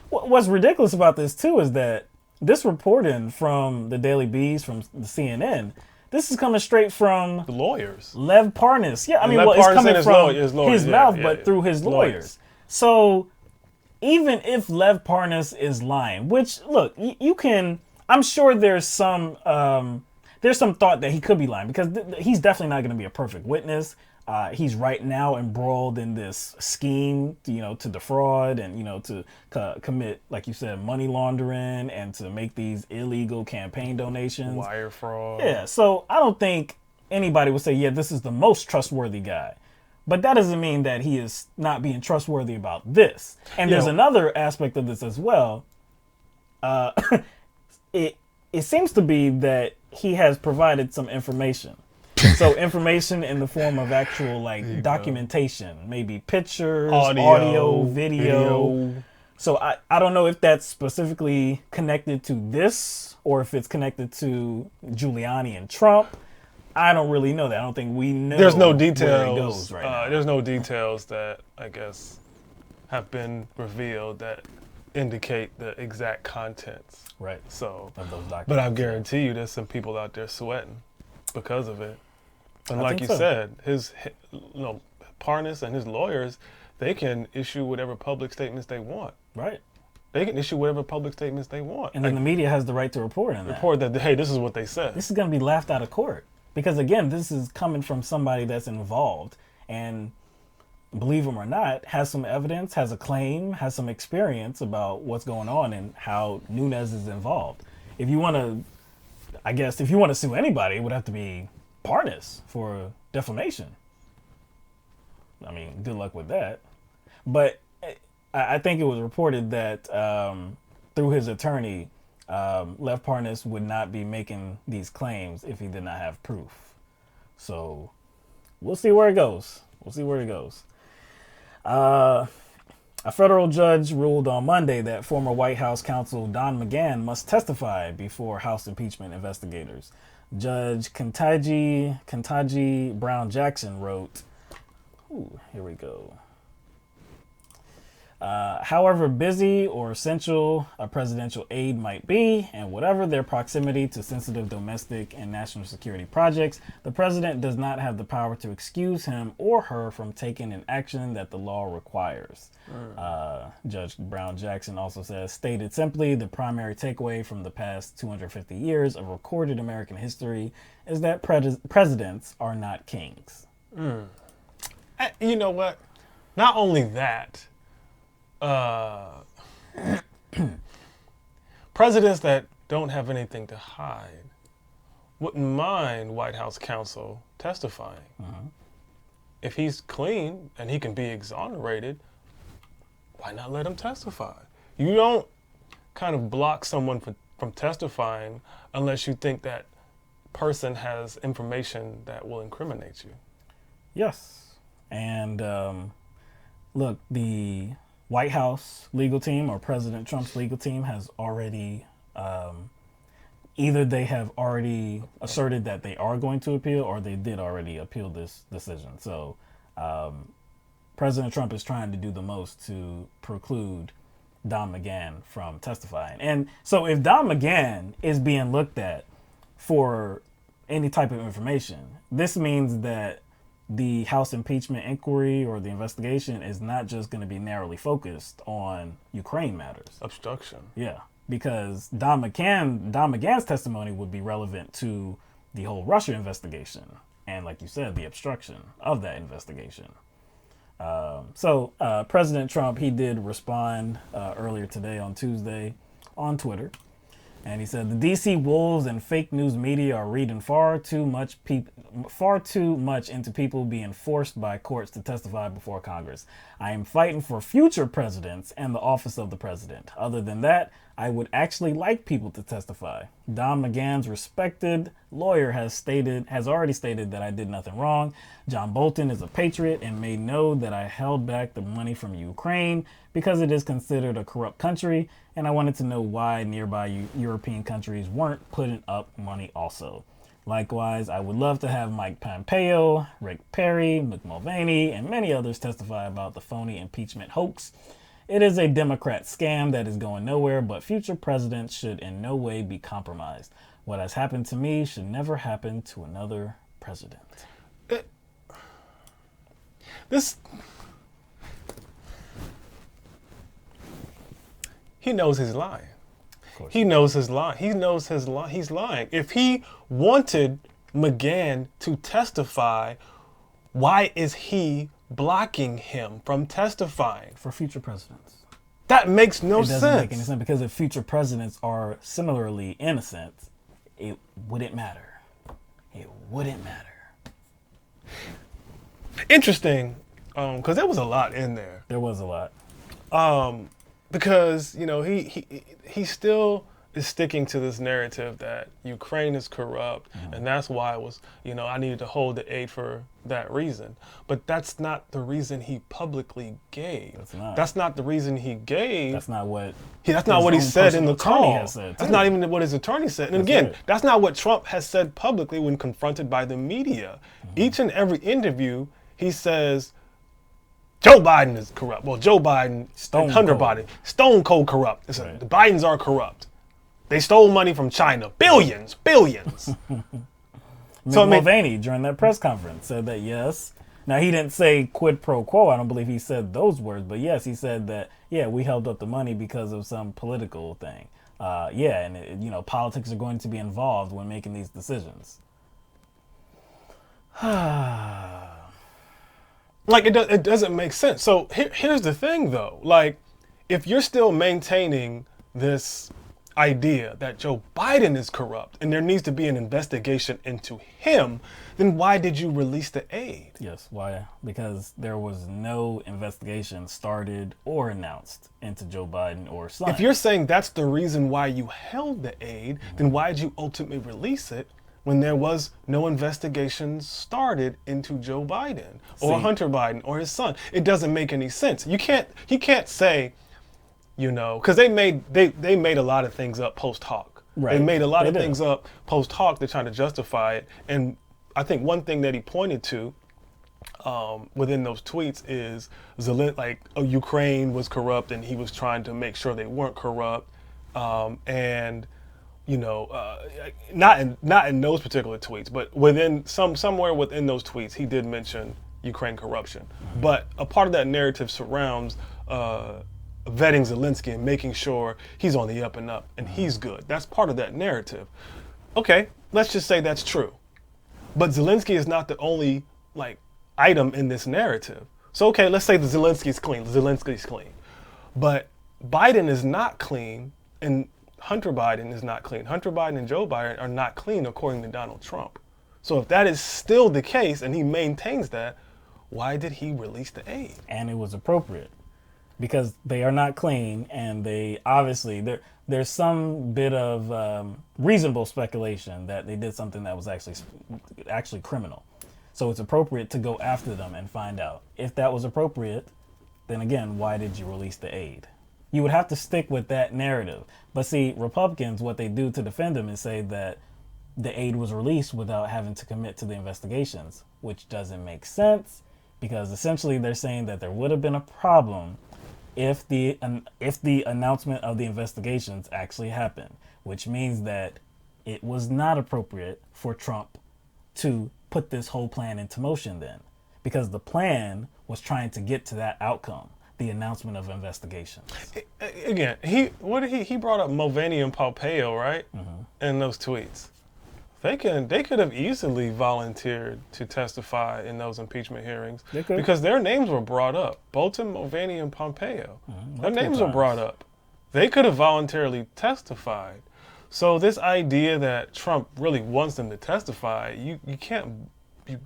what's ridiculous about this, too, is that this reporting from the Daily Beast, from the CNN, this is coming straight from the lawyers. Lev Parnas. Yeah, I mean, Lev it's Parnas coming his from lawyers. His mouth, but through his lawyers. So even if Lev Parnas is lying, which, look, you can, I'm sure there's some thought that he could be lying, because he's definitely not going to be a perfect witness. He's right now embroiled in this scheme, to defraud and, to commit, like you said, money laundering and to make these illegal campaign donations. Wire fraud. Yeah, so I don't think anybody would say, yeah, this is the most trustworthy guy. But that doesn't mean that he is not being trustworthy about this. And there's another aspect of this as well. It seems to be that he has provided some information. So information in the form of actual documentation, maybe pictures, audio, video. So I don't know if that's specifically connected to this or if it's connected to Giuliani and Trump. I don't really know that. I don't think we know. There's no details. Where it goes right now. There's no details that I guess have been revealed that indicate the exact contents. Right. So, of those documents. But I guarantee you, there's some people out there sweating because of it. And like you so. said, Parnas and his lawyers, they can issue whatever public statements they want. Right. They can issue whatever public statements they want. And then the media has the right to report on that. Report that, hey, this is what they said. This is going to be laughed out of court. Because, again, this is coming from somebody that's involved and, believe him or not, has some evidence, has a claim, has some experience about what's going on and how Nunez is involved. If you want to sue anybody, it would have to be Parnas for defamation. I mean, good luck with that. But I think it was reported that through his attorney, Lev Parnas would not be making these claims if he did not have proof. So we'll see where it goes. A federal judge ruled on Monday that former White House counsel Don McGahn must testify before House impeachment investigators. Judge Ketanji Brown Jackson wrote, here we go. However busy or essential a presidential aide might be, and whatever their proximity to sensitive domestic and national security projects, the president does not have the power to excuse him or her from taking an action that the law requires. Judge Brown Jackson also says, stated simply, the primary takeaway from the past 250 years of recorded American history is that presidents are not kings. You know what? Not only that, presidents that don't have anything to hide wouldn't mind White House counsel testifying. If he's clean and he can be exonerated, why not let him testify? You don't kind of block someone from testifying unless you think that person has information that will incriminate you. Yes. And look, the White House legal team or President Trump's legal team has already, either they have already asserted that they are going to appeal or they did already appeal this decision. So President Trump is trying to do the most to preclude Don McGahn from testifying. And so if Don McGahn is being looked at for any type of information, this means that the House impeachment inquiry or the investigation is not just going to be narrowly focused on Ukraine matters. Obstruction. Yeah, because Don McGahn's testimony would be relevant to the whole Russia investigation. And like you said, the obstruction of that investigation. So President Trump, he did respond earlier today on Tuesday on Twitter. And he said, the D.C. wolves and fake news media are reading far too much into people being forced by courts to testify before Congress. I am fighting for future presidents and the office of the president. Other than that, I would actually like people to testify. Don McGahn's respected lawyer has already stated that I did nothing wrong. John Bolton is a patriot and may know that I held back the money from Ukraine because it is considered a corrupt country, and I wanted to know why nearby European countries weren't putting up money also. Likewise, I would love to have Mike Pompeo, Rick Perry, Mick Mulvaney, and many others testify about the phony impeachment hoax. It is a Democrat scam that is going nowhere, but future presidents should in no way be compromised. What has happened to me should never happen to another president. He knows he's lying. He knows his lie. He knows his lie. He's lying. If he wanted McGahn to testify, why is he blocking him from testifying? For future presidents. That makes no sense. It doesn't make any sense, because if future presidents are similarly innocent, it wouldn't matter. It wouldn't matter. Interesting, because there was a lot in there. There was a lot. Because, you know, he still is sticking to this narrative that Ukraine is corrupt, and that's why it was, you know, I needed to hold the aid for that reason. But that's not the reason he publicly gave. That's not the reason he gave. That's not what he said in the call. That's not even what his attorney said. And again, that's not what Trump has said publicly when confronted by the media. Each and every interview, he says, Joe Biden is corrupt. Well, Joe Biden, Hunter Biden, stone cold corrupt. The Bidens are corrupt. They stole money from China. Billions. So Mulvaney, during that press conference, said that yes. Now, he didn't say quid pro quo. I don't believe he said those words. But yes, he said that, yeah, we held up the money because of some political thing. And, you know, politics are going to be involved when making these decisions. Like, it doesn't make sense. So here's the thing, though. Like, if you're still maintaining this idea that Joe Biden is corrupt and there needs to be an investigation into him, then why did you release the aid? Yes, why? Because there was no investigation started or announced into Joe Biden or son. If you're saying that's the reason why you held the aid, then why did you ultimately release it when there was no investigation started into Joe Biden or Hunter Biden or his son? It doesn't make any sense. He can't say, you know, because they made a lot of things up post hoc. Right. They made a lot of things up post hoc. They're trying to justify it. And I think one thing that he pointed to within those tweets is Ukraine was corrupt and he was trying to make sure they weren't corrupt. And you know, not in those particular tweets, but within somewhere within those tweets, he did mention Ukraine corruption. But a part of that narrative surrounds vetting Zelensky and making sure he's on the up and up and he's good. That's part of that narrative. Okay, let's just say that's true. But Zelensky is not the only item in this narrative. So okay, let's say Zelensky's clean. Zelensky's clean. But Biden is not clean, and Hunter Biden is not clean. Hunter Biden and Joe Biden are not clean according to Donald Trump. So if that is still the case and he maintains that, why did he release the aid? And it was appropriate because they are not clean, and they obviously there's some bit of reasonable speculation that they did something that was actually criminal. So it's appropriate to go after them and find out. If that was appropriate, then again, why did you release the aid? You would have to stick with that narrative. But see, Republicans, what they do to defend them is say that the aid was released without having to commit to the investigations, which doesn't make sense because essentially they're saying that there would have been a problem if the announcement of the investigations actually happened, which means that it was not appropriate for Trump to put this whole plan into motion then, because the plan was trying to get to that outcome. The announcement of investigations. Again, he brought up Mulvaney and Pompeo, right? In those tweets. They could have easily volunteered to testify in those impeachment hearings because their names were brought up. Bolton, Mulvaney, and Pompeo. Their names were brought up. They could have voluntarily testified. So this idea that Trump really wants them to testify, you can't.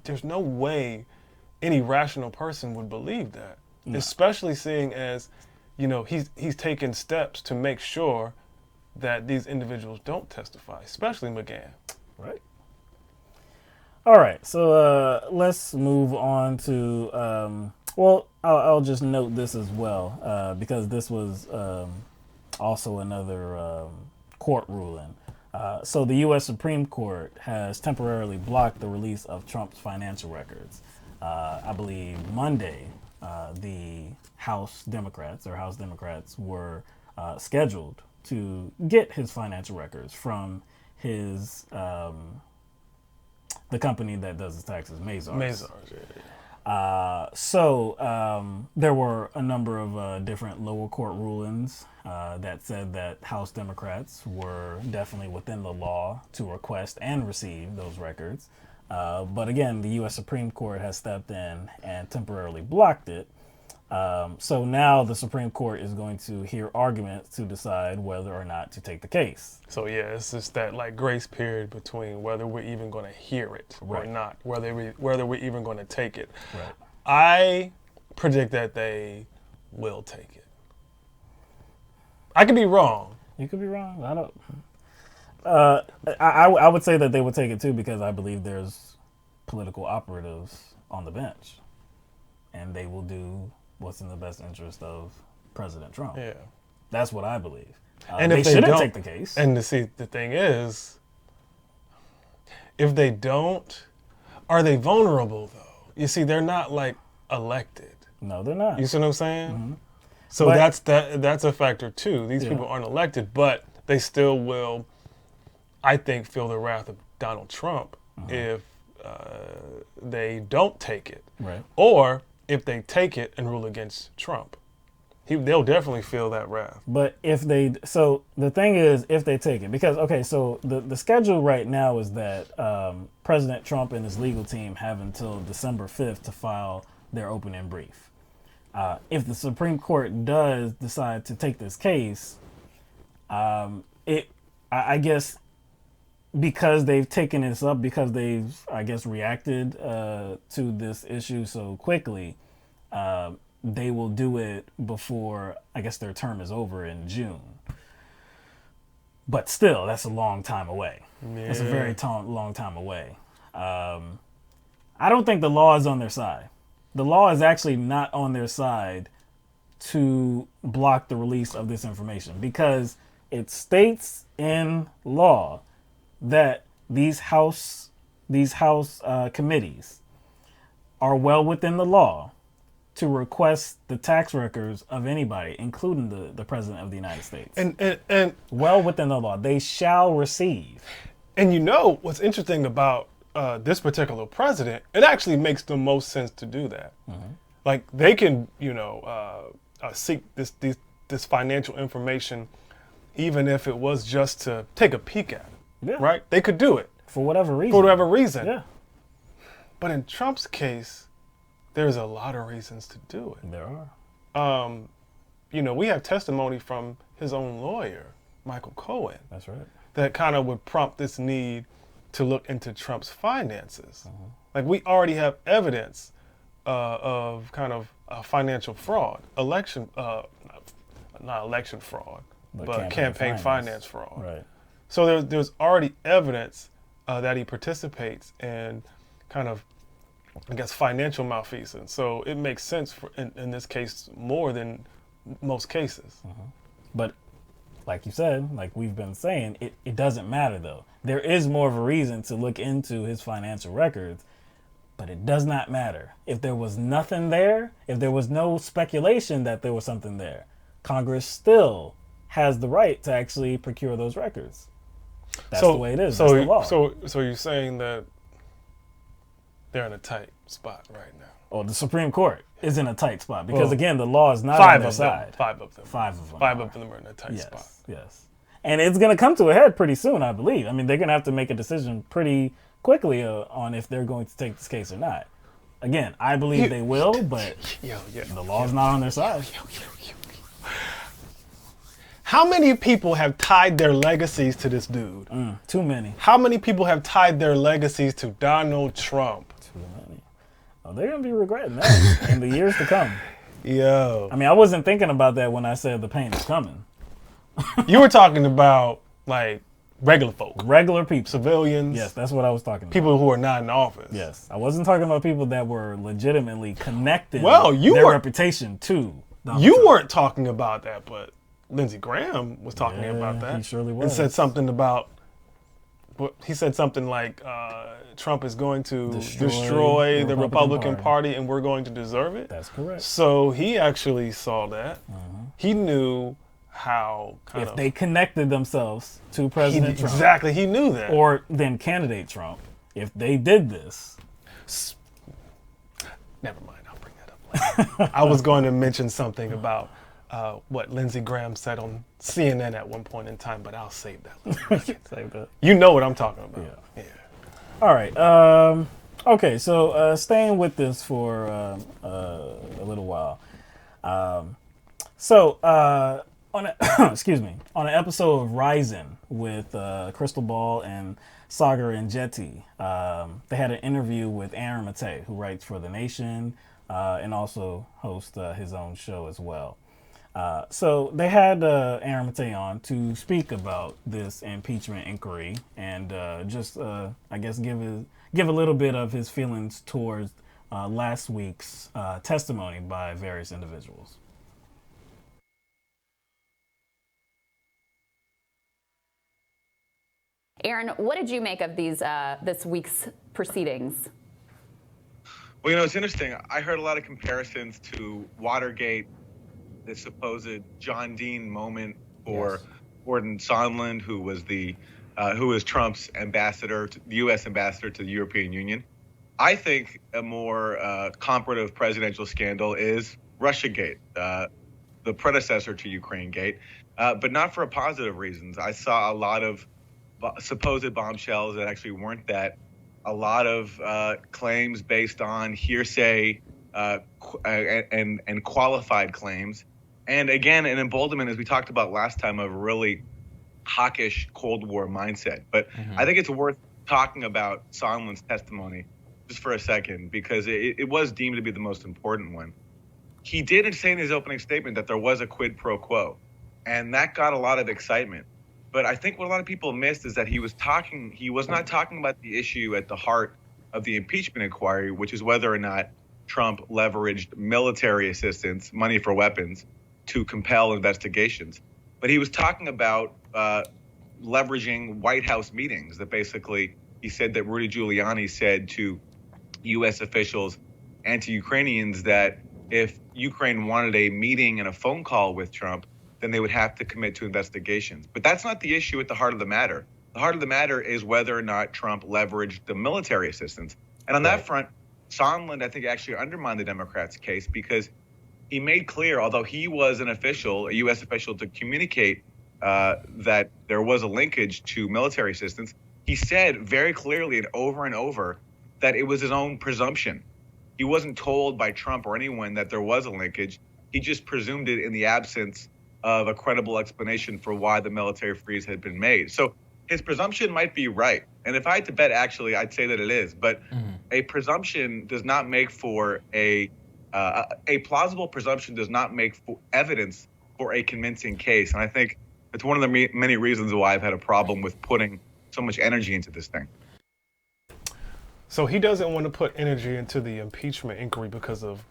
There's no way any rational person would believe that. No. Especially seeing as, you know, he's taken steps to make sure that these individuals don't testify, especially McGahn. Right. All right. So let's move on to, well, I'll just note this as well, because this was also another court ruling. So the U.S. Supreme Court has temporarily blocked the release of Trump's financial records. I believe Monday, the House Democrats were scheduled to get his financial records from his the company that does his taxes, Mazars. So there were a number of different lower court rulings that said that House Democrats were definitely within the law to request and receive those records. But again, the U.S. Supreme Court has stepped in and temporarily blocked it. So now the Supreme Court is going to hear arguments to decide whether or not to take the case. So yeah, it's just that like grace period between whether we're even going to hear it or not, whether we're even going to take it. Right. I predict that they will take it. I could be wrong. You could be wrong. I don't. I would say that they would take it too because I believe there's political operatives on the bench, and they will do what's in the best interest of President Trump. Yeah, that's what I believe. And they if they shouldn't don't take the case. And to see, the thing is, if they don't, are they vulnerable though? You see, they're not like elected. No, they're not. You see what I'm saying? Mm-hmm. So but, that's a factor too. These people aren't elected, but they still will, I think, feel the wrath of Donald Trump if they don't take it. Right. Or if they take it and rule against Trump. They'll definitely feel that wrath. But so the thing is, if they take it, because, okay, so the schedule right now is that President Trump and his legal team have until December 5th to file their opening brief. If the Supreme Court does decide to take this case, I guess because they've taken this up, because they've, I guess, reacted to this issue so quickly, they will do it before, I guess, their term is over in June. But still, that's a long time away. Yeah. That's a very long time away. I don't think the law is on their side. The law is actually not on their side to block the release of this information because it states in law that these House committees are well within the law to request the tax records of anybody, including the President of the United States. And well within the law. They shall receive. And you know what's interesting about this particular president, it actually makes the most sense to do that. Mm-hmm. Like they can, seek this financial information even if it was just to take a peek at it, right? They could do it. For whatever reason. Yeah. But in Trump's case, there's a lot of reasons to do it. There are. We have testimony from his own lawyer, Michael Cohen. That's right. That kind of would prompt this need to look into Trump's finances. Mm-hmm. Like we already have evidence of kind of financial fraud, not election fraud, but campaign finance fraud. Right. So there's already evidence that he participates in kind of, I guess, financial malfeasance. So it makes sense in this case more than most cases. Mm-hmm. But like you said, like we've been saying, it doesn't matter though. There is more of a reason to look into his financial records, but it does not matter. If there was nothing there, if there was no speculation that there was something there, Congress still has the right to actually procure those records. That's the way it is. That's the law. So you're saying that they're in a tight spot right now. Oh, the Supreme Court is in a tight spot because, again, the law is not on their side. Five of them. Five of them are in a tight spot. Yes. And it's going to come to a head pretty soon, I believe. I mean, they're going to have to make a decision pretty quickly on if they're going to take this case or not. Again, I believe they will, but the law's not on their side. How many people have tied their legacies to this dude? Too many. How many people have tied their legacies to Donald Trump? Too many. Oh, they're going to be regretting that in the years to come. Yo. I mean, I wasn't thinking about that when I said the pain is coming. You were talking about like regular folk, Regular people. civilians. Yes, that's what I was talking about. People who are not in office. Yes. I wasn't talking about people that were legitimately connecting you their were- reputation to Donald You Trump. weren't talking about that, but Lindsey Graham was talking about that. he surely And was. said something about, he said something like, Trump is going to destroy the Republican Party and we're going to deserve it. That's correct. So he actually saw that. He knew how If they connected themselves to President Trump. Exactly, he knew that. Or then candidate Trump, if they did this. Never mind, I'll bring that up later. I was going to mention something about what Lindsey Graham said on CNN at one point in time, but I'll save that later. Save that. You know what I'm talking about. Yeah. All right. Okay, so staying with this for a little while. On excuse me, on an episode of Rising with Crystal Ball and Sagar and Jetty, they had an interview with Aaron Matei, who writes for The Nation and also hosts his own show as well. So they had Aaron Matei on to speak about this impeachment inquiry and just, I guess, give a little bit of his feelings towards last week's testimony by various individuals. Aaron, what did you make of these this week's proceedings? Well, you know, it's interesting. I heard a lot of comparisons to Watergate, the supposed John Dean moment for Gordon Sondland, who was Trump's ambassador, the U.S. ambassador to the European Union. I think a more comparative presidential scandal is Russiagate, the predecessor to Ukrainegate, but not for positive reasons. I saw a lot of supposed bombshells that actually weren't that. A lot of claims based on hearsay and qualified claims. And again, an emboldenment, as we talked about last time, of a really hawkish Cold War mindset. But I think it's worth talking about Sondland's testimony just for a second, because it was deemed to be the most important one. He did say in his opening statement that there was a quid pro quo, and that got a lot of excitement. But I think what a lot of people missed is that he was not talking about the issue at the heart of the impeachment inquiry, which is whether or not Trump leveraged military assistance, money for weapons, to compel investigations. But he was talking about leveraging White House meetings, that basically he said that Rudy Giuliani said to U.S. officials and to Ukrainians that if Ukraine wanted a meeting and a phone call with Trump, then they would have to commit to investigations. But that's not the issue at the heart of the matter. The heart of the matter is whether or not Trump leveraged the military assistance. And on that front, Sondland, I think, actually undermined the Democrats' case, because he made clear, although he was an official, a U.S. official, to communicate that there was a linkage to military assistance, he said very clearly and over that it was his own presumption. He wasn't told by Trump or anyone that there was a linkage. He just presumed it in the absence of a credible explanation for why the military freeze had been made. So his presumption might be right. And if I had to bet, actually, I'd say that it is. But a presumption does not make for a plausible presumption does not make for evidence for a convincing case. And I think it's one of the many reasons why I've had a problem with putting so much energy into this thing. So he doesn't want to put energy into the impeachment inquiry because of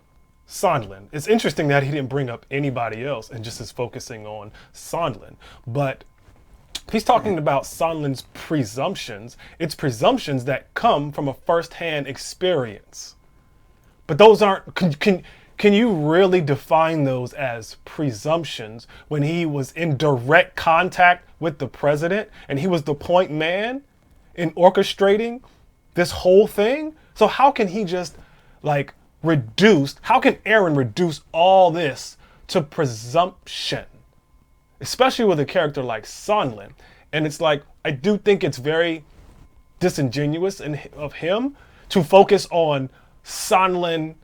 Sondland. It's interesting that he didn't bring up anybody else and just is focusing on Sondland. But he's talking about Sondland's presumptions. It's presumptions that come from a firsthand experience. But those aren't, can you really define those as presumptions when he was in direct contact with the president and he was the point man in orchestrating this whole thing? So how can he just how can Aaron reduce all this to presumption, especially with a character like Sondland? And it's like, I do think it's very disingenuous of him to focus on Sondland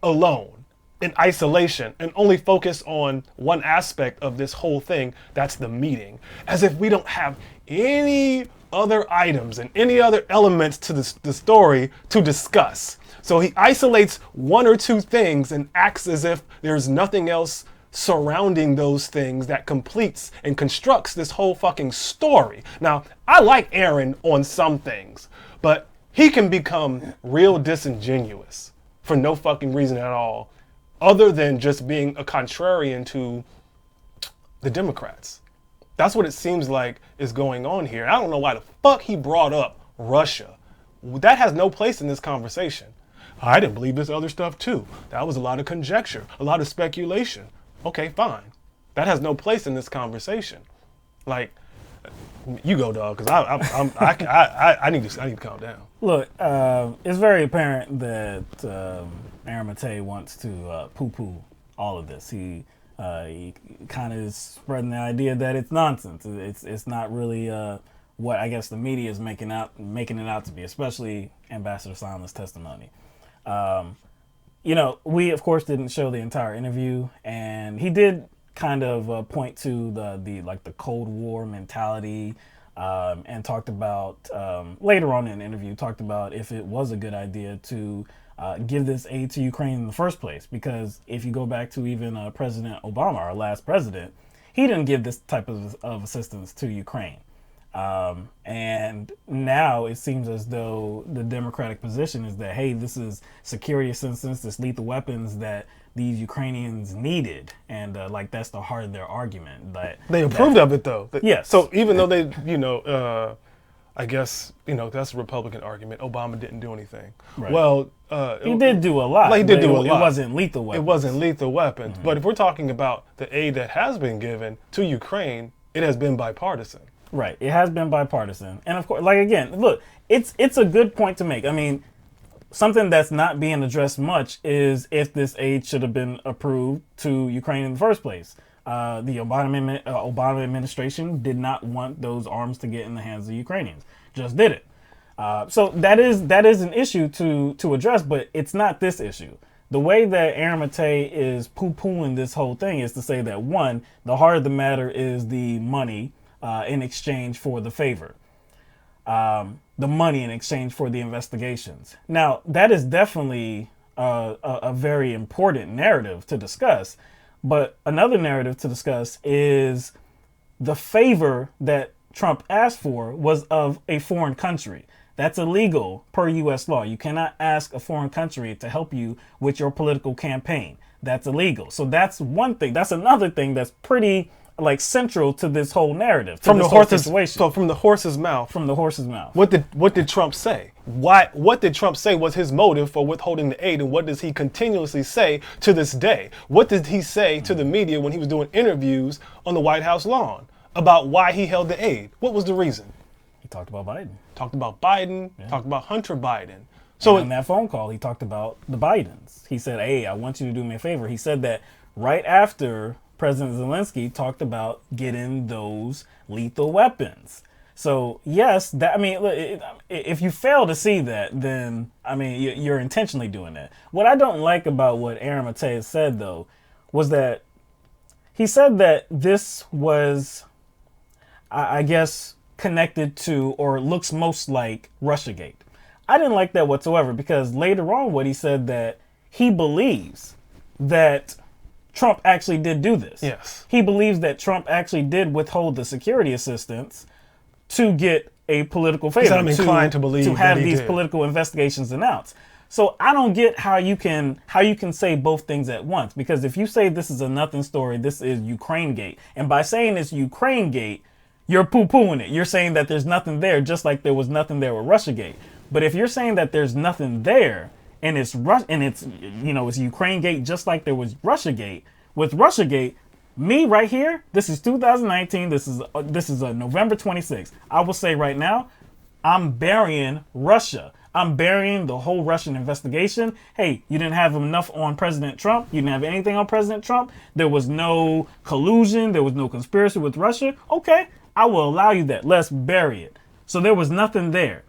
alone, in isolation, and only focus on one aspect of this whole thing, that's the meeting, as if we don't have any other items and any other elements to the story to discuss. So he isolates one or two things and acts as if there's nothing else surrounding those things that completes and constructs this whole fucking story. Now, I like Aaron on some things, but he can become real disingenuous for no fucking reason at all, other than just being a contrarian to the Democrats. That's what it seems like is going on here. I don't know why the fuck he brought up Russia. That has no place in this conversation. I didn't believe this other stuff too. That was a lot of conjecture, a lot of speculation. Okay, fine. That has no place in this conversation. Like, you go, dog, because I need to calm down. Look, it's very apparent that Aaron Matei wants to poo-poo all of this. He kind of is spreading the idea that it's nonsense. It's not really what I guess the media is making it out to be, especially Ambassador Sondland's testimony. We of course didn't show the entire interview, and he did kind of point to the Cold War mentality, and talked about later on in the interview talked about if it was a good idea to give this aid to Ukraine in the first place, because if you go back to even President Obama, our last president, he didn't give this type of assistance to Ukraine. And now it seems as though the Democratic position is that, hey, this is security assistance, this lethal weapons that these Ukrainians needed, and that's the heart of their argument. They approved of it though. Yes. So even though they, I guess, that's a Republican argument. Obama didn't do anything. Right. Well, he did do a lot. He did do a lot. It wasn't lethal weapons. It wasn't lethal weapons. Mm-hmm. But if we're talking about the aid that has been given to Ukraine, it has been bipartisan. Right. It has been bipartisan. And of course, again, look, it's a good point to make. I mean, something that's not being addressed much is if this aid should have been approved to Ukraine in the first place. The Obama administration did not want those arms to get in the hands of Ukrainians. Just did it. So that is an issue to address, but it's not this issue. The way that Aaron Matei is poo-pooing this whole thing is to say that, one, the heart of the matter is the money in exchange for the favor. The money in exchange for the investigations. Now, that is definitely a very important narrative to discuss. But another narrative to discuss is the favor that Trump asked for was of a foreign country. That's illegal per U.S. law. You cannot ask a foreign country to help you with your political campaign. That's illegal. So that's one thing. That's another thing that's pretty central to this whole narrative. From the horse's situation. So from the horse's mouth. From the horse's mouth. What did Trump say? What did Trump say was his motive for withholding the aid, and what does he continuously say to this day? What did he say to the media when he was doing interviews on the White House lawn about why he held the aid? What was the reason? He talked about Biden. Talked about Biden. Yeah. Talked about Hunter Biden. So in that phone call, he talked about the Bidens. He said, "Hey, I want you to do me a favor." He said that right after President Zelensky talked about getting those lethal weapons. So yes, if you fail to see that, then you're intentionally doing that. What I don't like about what Aaron Matei said, though, was that he said that this was, I guess, connected to or looks most like Russiagate. I didn't like that whatsoever, because later on what he said that he believes that Trump actually did do this. Yes. He believes that Trump actually did withhold the security assistance to get a political favor. I'm inclined to believe to have that he these did. Political investigations announced. So I don't get how you can say both things at once, because if you say this is a nothing story, this is Ukraine Gate, and by saying it's Ukraine Gate, you're poo-pooing it. You're saying that there's nothing there, just like there was nothing there with Russiagate. But if you're saying that there's nothing there, and it's Ukraine Gate, just like there was Russiagate. With Russiagate, me right here, this is 2019. This is November 26th. I will say right now, I'm burying Russia. I'm burying the whole Russian investigation. Hey, you didn't have enough on President Trump. You didn't have anything on President Trump. There was no collusion. There was no conspiracy with Russia. Okay, I will allow you that. Let's bury it. So there was nothing there.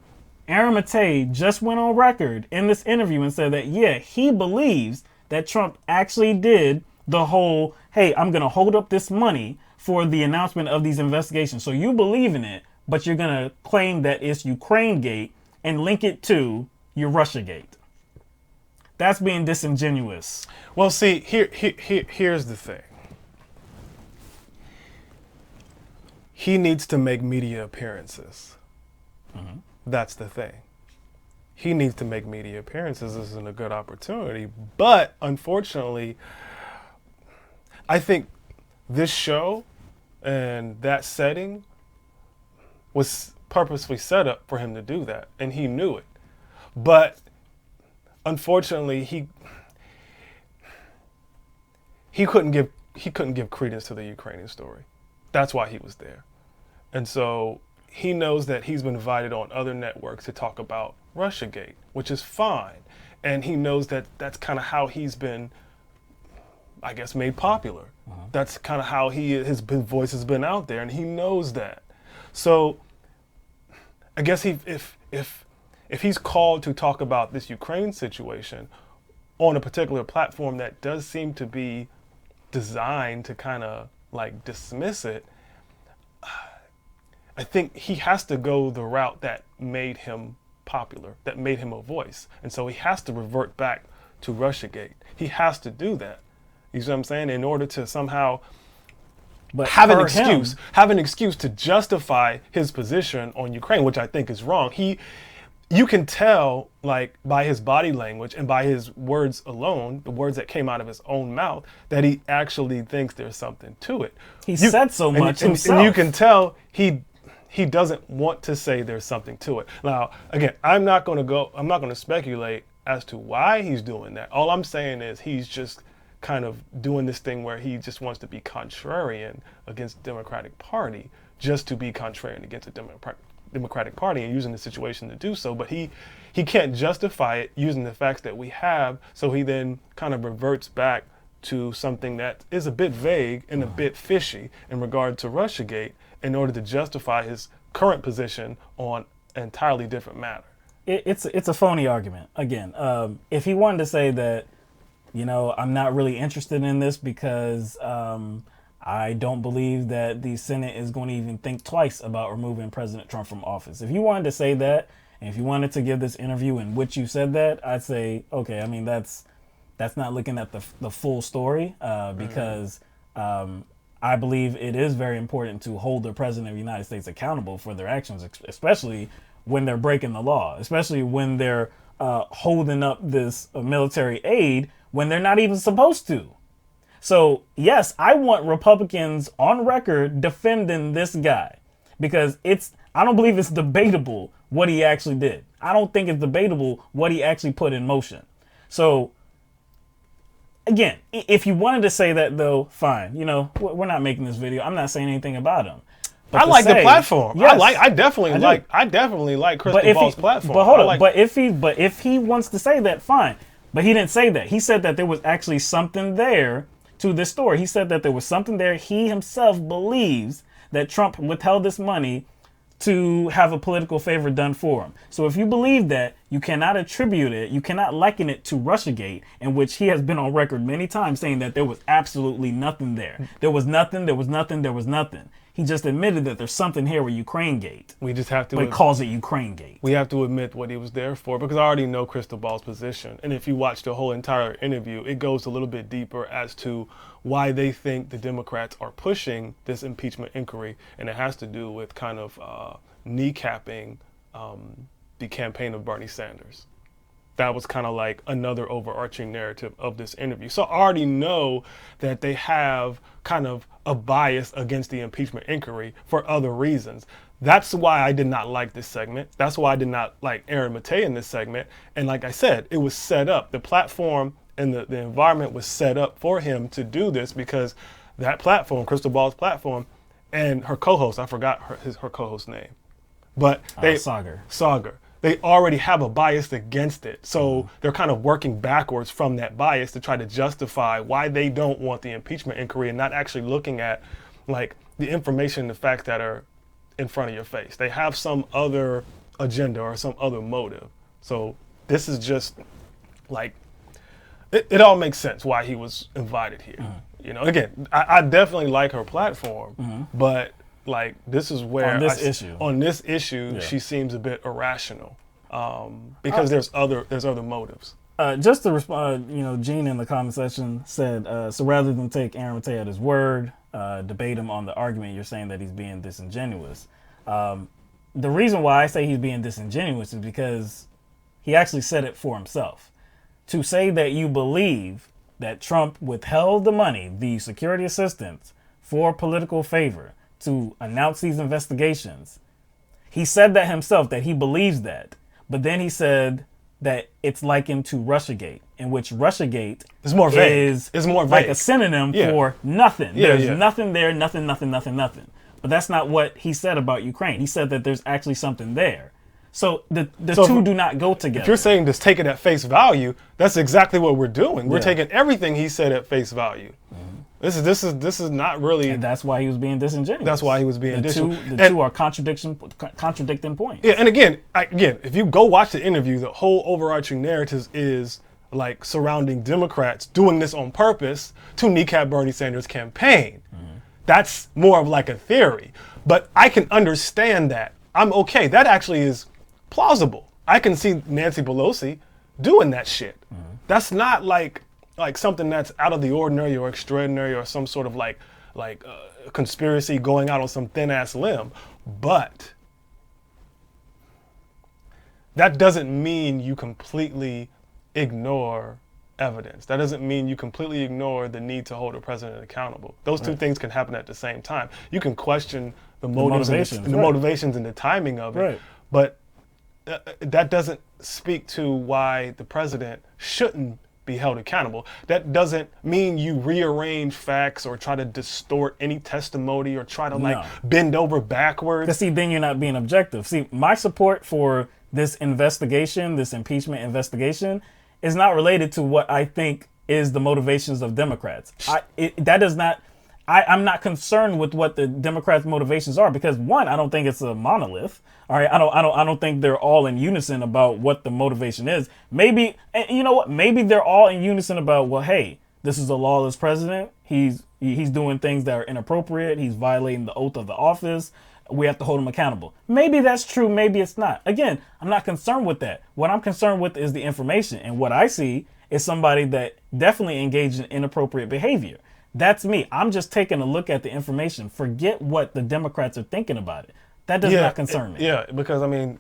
Aaron Matei just went on record in this interview and said that, yeah, he believes that Trump actually did the whole, hey, I'm going to hold up this money for the announcement of these investigations. So you believe in it, but you're going to claim that it's Ukraine Gate and link it to your Russiagate. That's being disingenuous. Well, see, here's the thing. he needs to make media appearances. That's the thing. He needs to make media appearances. This isn't a good opportunity. But unfortunately, I think this show and that setting was purposely set up for him to do that, and he knew it. But unfortunately, he couldn't give credence to the Ukrainian story. That's why he was there. And so he knows that he's been invited on other networks to talk about Russiagate, which is fine. And he knows that that's kind of how he's been, I guess, made popular. That's kind of how his voice has been out there, and he knows that. So I guess if he's called to talk about this Ukraine situation on a particular platform that does seem to be designed to kind of like dismiss it, I think he has to go the route that made him popular, that made him a voice. And so he has to revert back to Russiagate. He has to do that. You see what I'm saying? In order to somehow have an excuse to justify his position on Ukraine, which I think is wrong. You can tell, like, by his body language and by his words alone, the words that came out of his own mouth, that he actually thinks there's something to it. He said so much himself. And you can tell he doesn't want to say there's something to it. Now, again, I'm not going to speculate as to why he's doing that. All I'm saying is he's just kind of doing this thing where he just wants to be contrarian against the Democratic Party, just to be contrarian against the Democratic Party, and using the situation to do so. But he can't justify it using the facts that we have, so he then kind of reverts back to something that is a bit vague and a bit fishy in regard to Russiagate, in order to justify his current position on an entirely different matter. It's a phony argument. Again, if he wanted to say that, I'm not really interested in this because I don't believe that the Senate is going to even think twice about removing President Trump from office. If you wanted to say that, and if you wanted to give this interview in which you said that, I'd say, okay, I mean, that's not looking at the full story, because I believe it is very important to hold the President of the United States accountable for their actions, especially when they're breaking the law, especially when they're holding up this military aid when they're not even supposed to. So, yes, I want Republicans on record defending this guy, because I don't believe it's debatable what he actually did. I don't think it's debatable what he actually put in motion. So, again, if you wanted to say that, though, fine. We're not making this video. I'm not saying anything about him. But I like the platform. Yes, I definitely like Crystal Ball's platform. But hold on. But if he wants to say that, fine. But he didn't say that. He said that there was actually something there to this story. He said that there was something there. He himself believes that Trump withheld this money to have a political favor done for him. So if you believe that, you cannot attribute it, you cannot liken it to Russiagate, in which he has been on record many times saying that there was absolutely nothing there. There was nothing. He just admitted that there's something here with Ukraine-gate. We just have to. But he calls it Ukraine-gate. We have to admit what he was there for, because I already know Crystal Ball's position. And if you watch the whole entire interview, it goes a little bit deeper as to why they think the Democrats are pushing this impeachment inquiry. And it has to do with kind of kneecapping the campaign of Bernie Sanders. That was kind of like another overarching narrative of this interview. So I already know that they have kind of a bias against the impeachment inquiry for other reasons. That's why I did not like this segment. That's why I did not like Aaron Matei in this segment. And like I said, it was set up. The platform and the environment was set up for him to do this, because that platform, Crystal Ball's platform, and her co-host, I forgot her co-host's name, but Sagar. They already have a bias against it. So they're kind of working backwards from that bias to try to justify why they don't want the impeachment inquiry, and not actually looking at like the information and the facts that are in front of your face. They have some other agenda or some other motive. So this is just like, it all makes sense why he was invited here. Again, I definitely like her platform, but like, this is where on this issue, she seems a bit irrational, because there's other motives. Just to respond, Gene in the comment section said, so rather than take Aaron Matei at his word, debate him on the argument, you're saying that he's being disingenuous. The reason why I say he's being disingenuous is because he actually said it for himself. To say that you believe that Trump withheld the money, the security assistance, for political favor to announce these investigations, he said that himself, that he believes that. But then he said that it's likened to Russiagate, in which Russiagate is more vague. Is more like vague. a synonym for nothing. There's nothing there, nothing. But that's not what he said about Ukraine. He said that there's actually something there. So the two do not go together. If you're saying just take it at face value, that's exactly what we're doing. We're taking everything he said at face value. Mm-hmm. This is not really. And that's why he was being disingenuous. That's why he was being disingenuous. The two are contradicting points. Yeah, and again, if you go watch the interview, the whole overarching narrative is like surrounding Democrats doing this on purpose to kneecap Bernie Sanders' campaign. Mm-hmm. That's more of like a theory. But I can understand that. I'm okay. That actually is plausible. I can see Nancy Pelosi doing that shit. Mm-hmm. That's not like something that's out of the ordinary or extraordinary or some sort of like conspiracy going out on some thin ass limb. But that doesn't mean you completely ignore evidence. That doesn't mean you completely ignore the need to hold a president accountable. Those two things can happen at the same time. You can question the motivations and the timing of it, but that doesn't speak to why the president shouldn't be held accountable. That doesn't mean you rearrange facts or try to distort any testimony or try to bend over backwards. Because see, then you're not being objective. See, my support for this investigation, this impeachment investigation, is not related to what I think is the motivations of Democrats. I'm not concerned with what the Democrats' motivations are because one, I don't think it's a monolith. All right, I don't think they're all in unison about what the motivation is. Maybe, and you know what? Maybe they're all in unison about, well, hey, this is a lawless president. He's doing things that are inappropriate. He's violating the oath of the office. We have to hold him accountable. Maybe that's true. Maybe it's not. Again, I'm not concerned with that. What I'm concerned with is the information. And what I see is somebody that definitely engaged in inappropriate behavior. That's me. I'm just taking a look at the information. Forget what the Democrats are thinking about it. That does not concern me. Yeah, because I mean,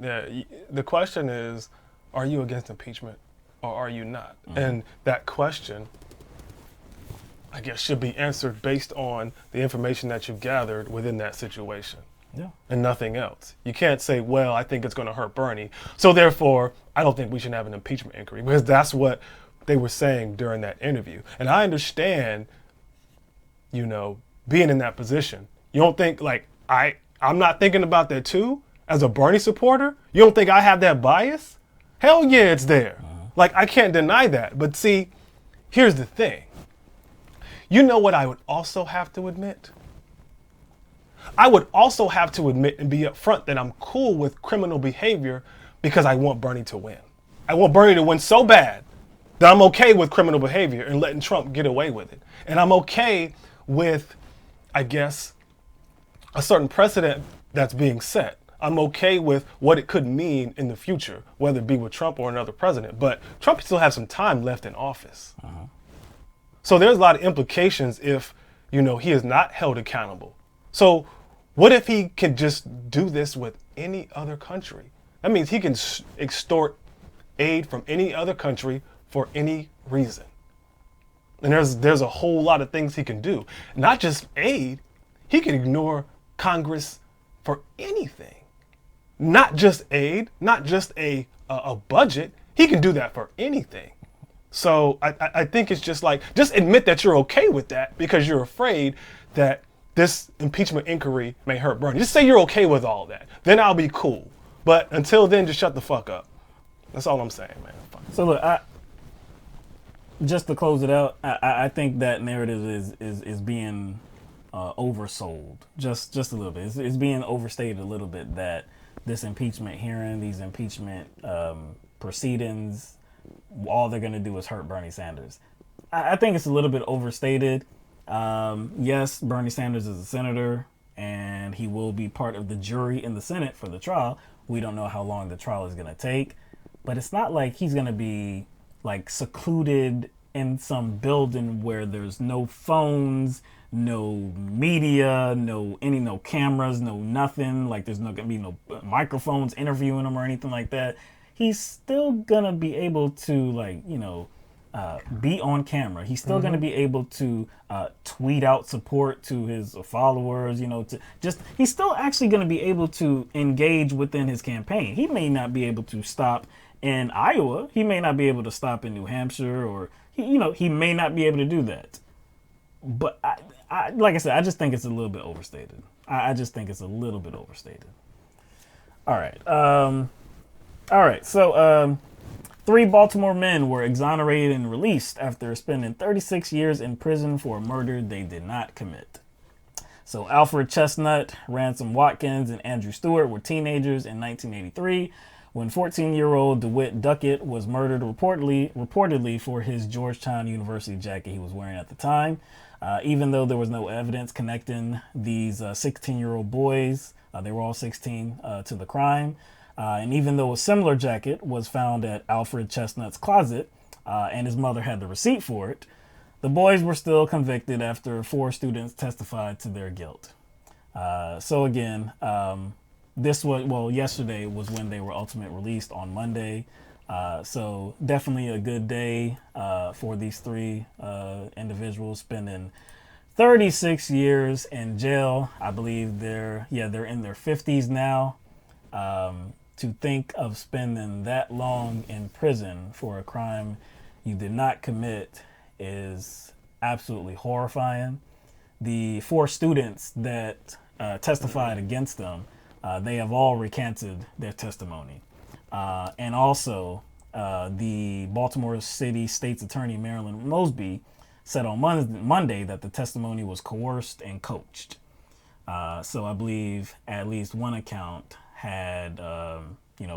the question is, are you against impeachment or are you not? Mm-hmm. And that question, I guess, should be answered based on the information that you've gathered within that situation. Yeah. And nothing else. You can't say, well, I think it's going to hurt Bernie, so therefore, I don't think we should have an impeachment inquiry, because that's what they were saying during that interview. And I understand, being in that position. You don't think, I'm not thinking about that too? As a Bernie supporter? You don't think I have that bias? Hell yeah, it's there. Uh-huh. I can't deny that. But see, here's the thing. You know what I would also have to admit? I would also have to admit and be upfront that I'm cool with criminal behavior because I want Bernie to win. I want Bernie to win so bad that I'm okay with criminal behavior and letting Trump get away with it. And I'm okay with, I guess, a certain precedent that's being set. I'm okay with what it could mean in the future, whether it be with Trump or another president. But Trump still has some time left in office. Uh-huh. So there's a lot of implications if, he is not held accountable. So what if he can just do this with any other country? That means he can extort aid from any other country for any reason. And there's a whole lot of things he can do. Not just aid, he can ignore Congress for anything. Not just aid, not just a budget. He can do that for anything. So I think it's just admit that you're okay with that because you're afraid that this impeachment inquiry may hurt Bernie. Just say you're okay with all that. Then I'll be cool. But until then, just shut the fuck up. That's all I'm saying, man. So look, just to close it out, I think that narrative is being oversold just a little bit. It's being overstated a little bit that this impeachment hearing, these impeachment proceedings, all they're going to do is hurt Bernie Sanders. I think it's a little bit overstated. Yes, Bernie Sanders is a senator and he will be part of the jury in the Senate for the trial. We don't know how long the trial is going to take, but it's not like he's going to be secluded in some building where there's no phones, no media, no cameras, no nothing. Like there's not gonna be no microphones interviewing him or anything like that. He's still gonna be able to be on camera. He's still gonna be able to tweet out support to his followers. He's still actually gonna be able to engage within his campaign. He may not be able to stop in Iowa. He may not be able to stop in New Hampshire, or he may not be able to do that. But I like I said, I just think it's a little bit overstated. I just think it's a little bit overstated. All right. So 3 Baltimore men were exonerated and released after spending 36 years in prison for a murder they did not commit. So Alfred Chestnut, Ransom Watkins, and Andrew Stewart were teenagers in 1983 when 14-year-old DeWitt Duckett was murdered reportedly for his Georgetown University jacket he was wearing at the time. Even though there was no evidence connecting these 16-year-old boys, they were all 16, to the crime. And even though a similar jacket was found at Alfred Chestnut's closet, and his mother had the receipt for it, the boys were still convicted after 4 students testified to their guilt. So again, yesterday was when they were ultimately released on Monday. So definitely a good day for these 3 individuals spending 36 years in jail. I believe they're in their 50s now. To think of spending that long in prison for a crime you did not commit is absolutely horrifying. The 4 students that testified against them, they have all recanted their testimony. And also, the Baltimore City State's Attorney Marilyn Mosby said on Monday that the testimony was coerced and coached. So I believe at least one account had,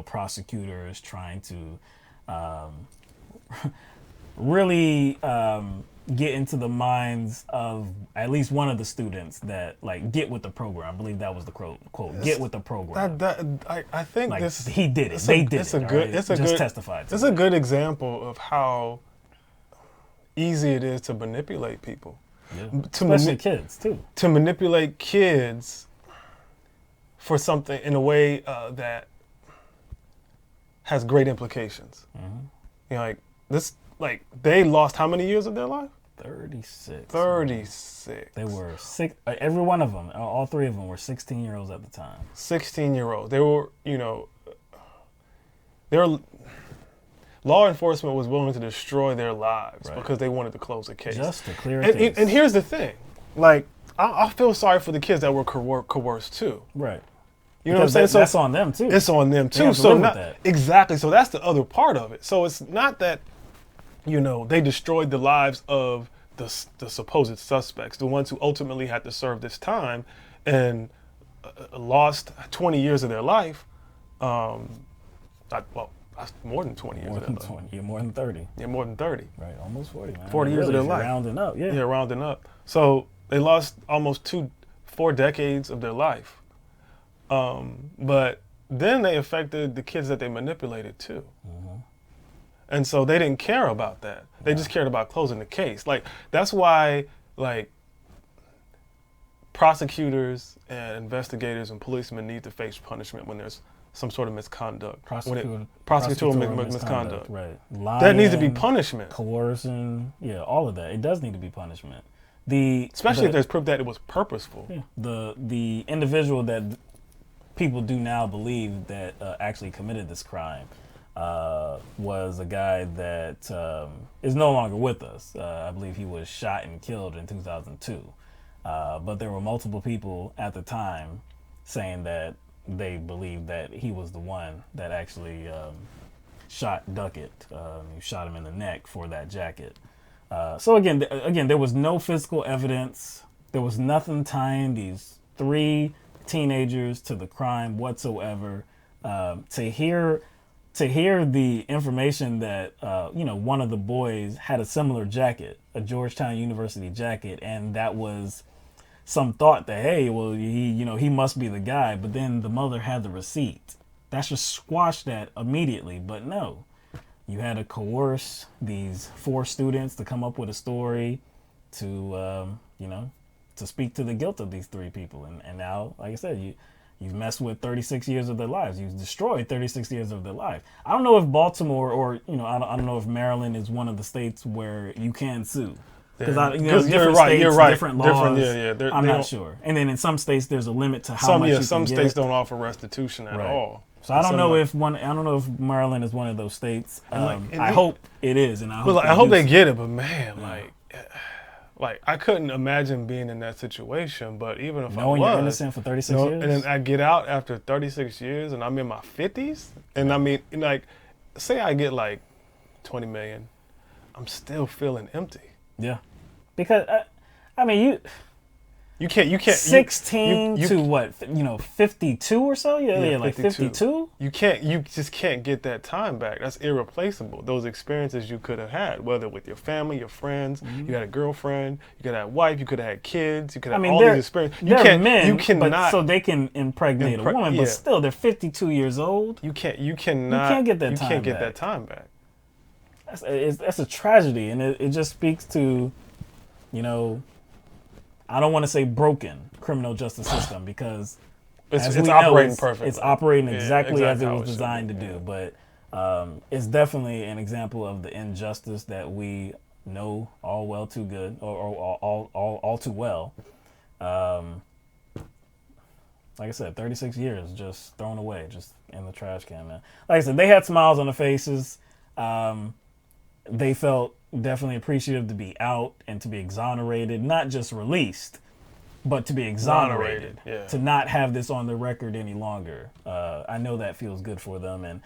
prosecutors trying to really get into the minds of at least one of the students that get with the program. I believe that was the quote. Get with the program. I think he did it. They did it. Just testified. It's a good example of how easy it is to manipulate people. Yeah. Especially kids too. To manipulate kids for something in a way that has great implications. They lost how many years of their life? 36. 36. They were 6. Every one of them, all 3 of them, were 16-year-olds at the time. 16-year-olds. They were, law enforcement was willing to destroy their lives because they wanted to close the case. Just to clear a case. And here's the thing, I feel sorry for the kids that were coerced too. Right. You know what I'm saying? So that's on them too. It's on them too. Exactly. So that's the other part of it. So it's not that, they destroyed the lives of the supposed suspects, the ones who ultimately had to serve this time and lost 20 years of their life. That's more than 20 years. More than 20. You're more than 30. Yeah, more than 30. Right, almost 40, man. 40 years of their life. Rounding up, yeah. Yeah, rounding up. So they lost almost 4 decades of their life. But then they affected the kids that they manipulated too. Mm-hmm. And so they didn't care about that. They just cared about closing the case. That's why, prosecutors and investigators and policemen need to face punishment when there's some sort of misconduct. Prosecutorial misconduct. Right. Lying, that needs to be punishment. Coercion. Yeah, all of that. It does need to be punishment. Especially if there's proof that it was purposeful. Yeah. The individual that people do now believe that actually committed this crime was a guy that is no longer with us. I believe he was shot and killed in 2002. But there were multiple people at the time saying that they believed that he was the one that actually shot Duckett. He shot him in the neck for that jacket. So again, there was no physical evidence. There was nothing tying these 3 teenagers to the crime whatsoever. To hear the information that one of the boys had a similar jacket, a Georgetown University jacket, and that was some thought that, hey, well, he must be the guy. But then the mother had the receipt. That should squash that immediately. But no, you had to coerce these 4 students to come up with a story to to speak to the guilt of these 3 people. And now, like I said, you've messed with 36 years of their lives. You've destroyed 36 years of their life. I don't know if Baltimore or, I don't know if Maryland is one of the states where you can sue. Because you're right. Different laws. I'm they not sure. And then in some states, there's a limit to how much you can some get. states don't offer restitution at all. So I don't know if Maryland is one of those states. I hope it is, and I hope they get it. But man, like I couldn't imagine being in that situation. But even if knowing I was you're innocent for 36 years, and then I get out after 36 years, and I'm in my 50s, and I mean, like, say I get like 20 million, I'm still feeling empty. Yeah, because I mean you can't 16 to what 52 or so. Yeah, like 52. You just can't get that time back. That's irreplaceable. Those experiences you could have had, whether with your family, your friends, you had a girlfriend, you could have a wife, you could have had kids, you could have all these experiences. They're men, you cannot, but so they can impregnate a woman, but still they're 52 years old. You can't get that time back. That's a tragedy, and it just speaks to, I don't want to say broken criminal justice system, because it's operating perfectly. It's operating exactly as it was designed to do. But it's definitely an example of the injustice that we know all well too good, or all too well. Like I said, 36 years just thrown away, just in the trash can, man. Like I said, they had smiles on their faces. They felt definitely appreciative to be out and to be exonerated, not just released, but to be exonerated, to not have this on the record any longer. I know that feels good for them. And,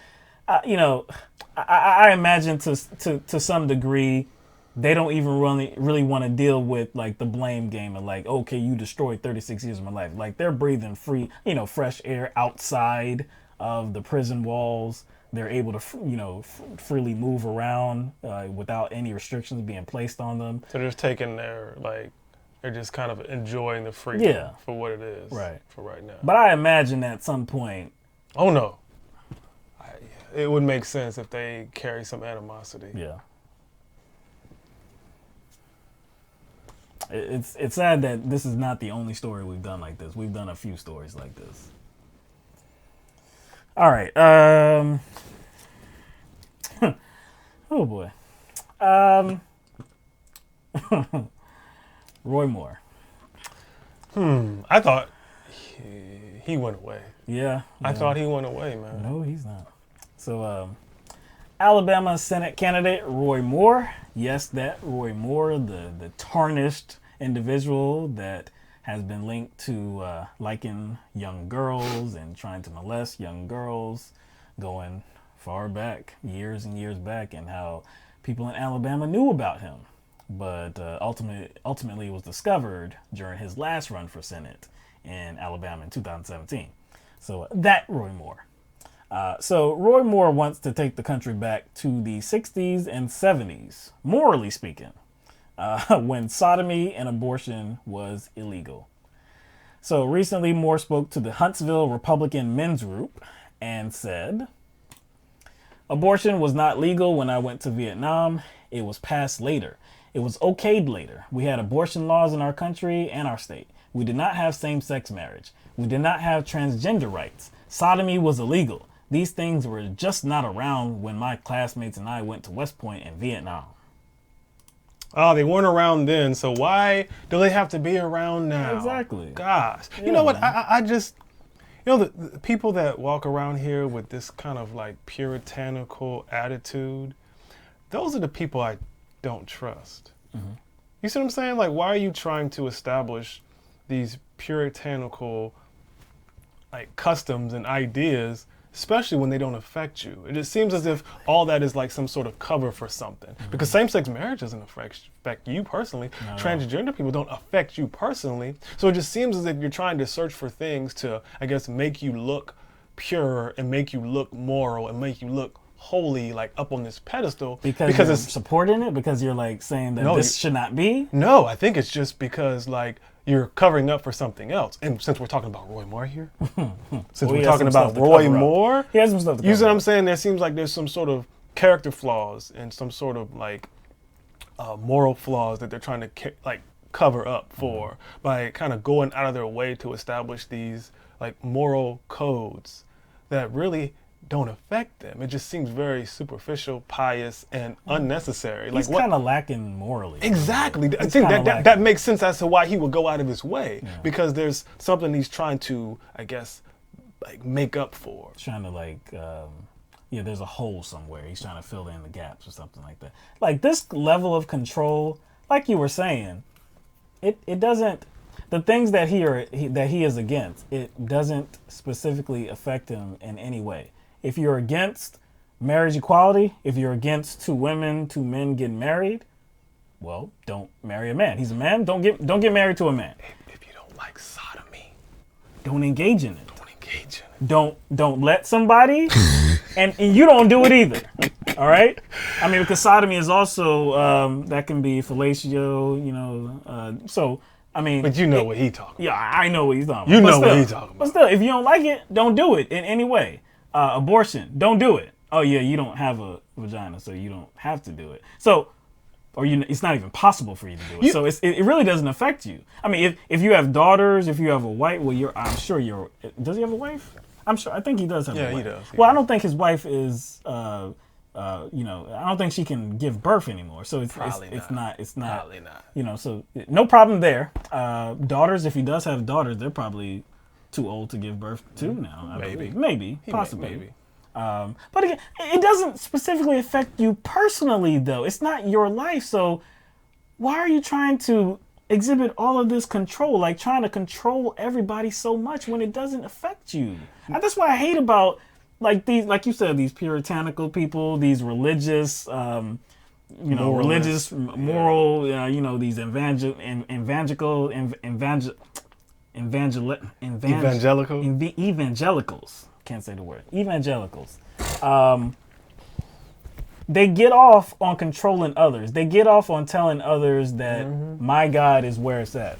I imagine to some degree, they don't even really want to deal with like the blame game of like, okay, you destroyed 36 years of my life. Like, they're breathing free, fresh air outside of the prison walls. They're able to, freely move around without any restrictions being placed on them. So they're just taking they're just kind of enjoying the freedom for what it is for right now. But I imagine at some point. Oh, no. It would make sense if they carry some animosity. Yeah. It's sad that this is not the only story we've done like this. We've done a few stories like this. All right. Oh boy. Roy Moore. I thought he went away. Yeah. I thought he went away, man. No, he's not. So, Alabama Senate candidate Roy Moore. Yes, that Roy Moore, the tarnished individual that has been linked to liking young girls and trying to molest young girls, going far back, years and years back, and how people in Alabama knew about him. But ultimately it was discovered during his last run for Senate in Alabama in 2017. So that Roy Moore. So Roy Moore wants to take the country back to the 60s and 70s, morally speaking, when sodomy and abortion was illegal. So recently, Moore spoke to the Huntsville Republican Men's Group and said, "Abortion was not legal when I went to Vietnam. It was passed later. It was okayed later. We had abortion laws in our country and our state. We did not have same-sex marriage. We did not have transgender rights. Sodomy was illegal. These things were just not around when my classmates and I went to West Point in Vietnam." Oh, they weren't around then, so why do they have to be around now? Exactly. Gosh. Yeah, you know what? I just, the people that walk around here with this kind of like puritanical attitude, those are the people I don't trust. Mm-hmm. You see what I'm saying? Like, why are you trying to establish these puritanical like customs and ideas, especially when they don't affect you? It just seems as if all that is like some sort of cover for something. Mm-hmm. Because same-sex marriage doesn't affect you personally. No. Transgender people don't affect you personally. So it just seems as if you're trying to search for things to, I guess, make you look pure and make you look moral and make you look holy, like up on this pedestal. Because you're supporting it? Because you're like saying that this should not be? No, I think it's just because like you're covering up for something else. And since we're talking about Roy Moore here, since we're talking about Roy Moore, he has some stuff to you see what I'm saying? There seems like there's some sort of character flaws and some sort of like moral flaws that they're trying to cover up for by kind of going out of their way to establish these like moral codes that really don't affect them. It just seems very superficial, pious, and unnecessary. He's kind of lacking morally. Exactly. I think that makes sense as to why he would go out of his way, because there's something he's trying to, I guess, like make up for. Trying to like, there's a hole somewhere. He's trying to fill in the gaps or something like that. Like this level of control, like you were saying, it doesn't. The things that he is against, it doesn't specifically affect him in any way. If you're against marriage equality, if you're against two men getting married, well, don't marry a man. He's a man. Don't get married to a man. If you don't like sodomy, don't engage in it. Don't let somebody, and you don't do it either. All right. I mean, because sodomy is also that can be fellatio. So. I mean, but you know what he's talking about. Yeah, I know what he's talking about. You know what he's talking about. But still, if you don't like it, don't do it in any way. Abortion, don't do it. Oh yeah, you don't have a vagina, so you don't have to do it. So, it's not even possible for you to do it. So it really doesn't affect you. I mean, if you have daughters, if you have a wife, well, I'm sure does he have a wife? I think he does have a wife. Yeah, he does. Well, I don't think his wife is, I don't think she can give birth anymore. So it's not. Probably not. So no problem there. Daughters, if he does have daughters, they're probably too old to give birth to now. Maybe, possibly. Maybe. But again, it doesn't specifically affect you personally, though. It's not your life. So why are you trying to exhibit all of this control, like trying to control everybody so much when it doesn't affect you? And that's why I hate about like these, like you said, these puritanical people, these religious, moral, these evangelicals. Can't say the word. Evangelicals. They get off on controlling others. They get off on telling others that my God is where it's at.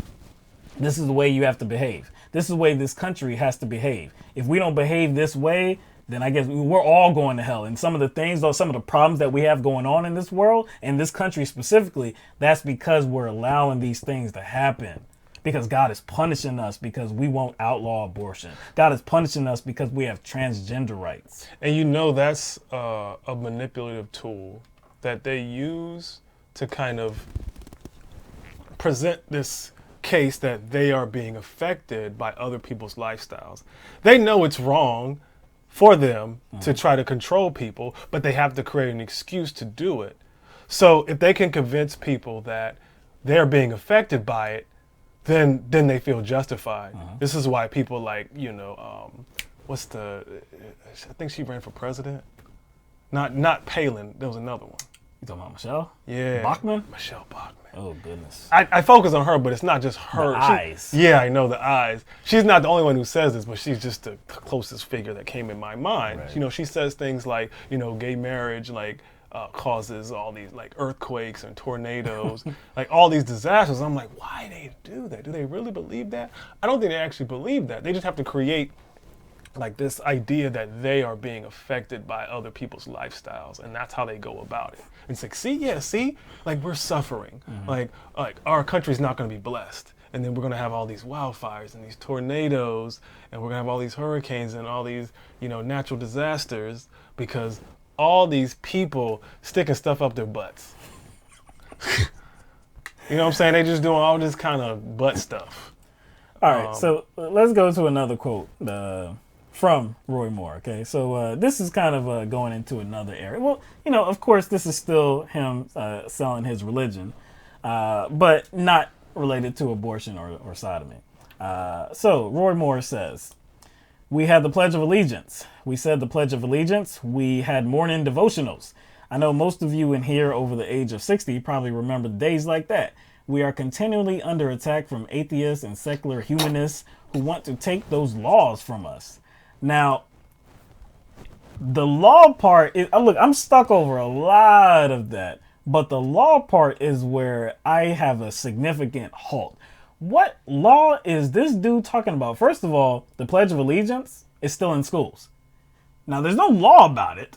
This is the way you have to behave. This is the way this country has to behave. If we don't behave this way, then I guess we're all going to hell. And some of the things, some of the problems that we have going on in this world, in this country specifically, that's because we're allowing these things to happen. Because God is punishing us because we won't outlaw abortion. God is punishing us because we have transgender rights. And that's a manipulative tool that they use to kind of present this case that they are being affected by other people's lifestyles. They know it's wrong for them to try to control people, but they have to create an excuse to do it. So if they can convince people that they're being affected by it, then they feel justified. This is why people like, I think she ran for president. Not Palin, there was another one. You talking about Michelle? Yeah. Bachmann? Michelle Bachmann. Oh, goodness. I focus on her, but it's not just her. The eyes. Yeah, I know, the eyes. She's not the only one who says this, but she's just the closest figure that came in my mind. Right. She says things like, gay marriage, causes all these earthquakes and tornadoes, all these disasters. I'm like, why do they do that? Do they really believe that? I don't think they actually believe that. They just have to create this idea that they are being affected by other people's lifestyles, and that's how they go about it. And it's see, we're suffering. Our country's not going to be blessed. And then we're going to have all these wildfires and these tornadoes, and we're going to have all these hurricanes and all these, natural disasters because all these people sticking stuff up their butts. You know what I'm saying? They just doing all this kind of butt stuff. All right, so let's go to another quote from Roy Moore, okay? So this is kind of going into another area. Well, of course, this is still him selling his religion, but not related to abortion or sodomy. So Roy Moore says, we had the Pledge of Allegiance. We said the Pledge of Allegiance. We had morning devotionals. I know most of you in here over the age of 60 probably remember days like that. We are continually under attack from atheists and secular humanists who want to take those laws from us. Now, the law part is, look, I'm stuck over a lot of that, but the law part is where I have a significant halt. What law is this dude talking about? First of all, the Pledge of Allegiance is still in schools. Now, there's no law about it.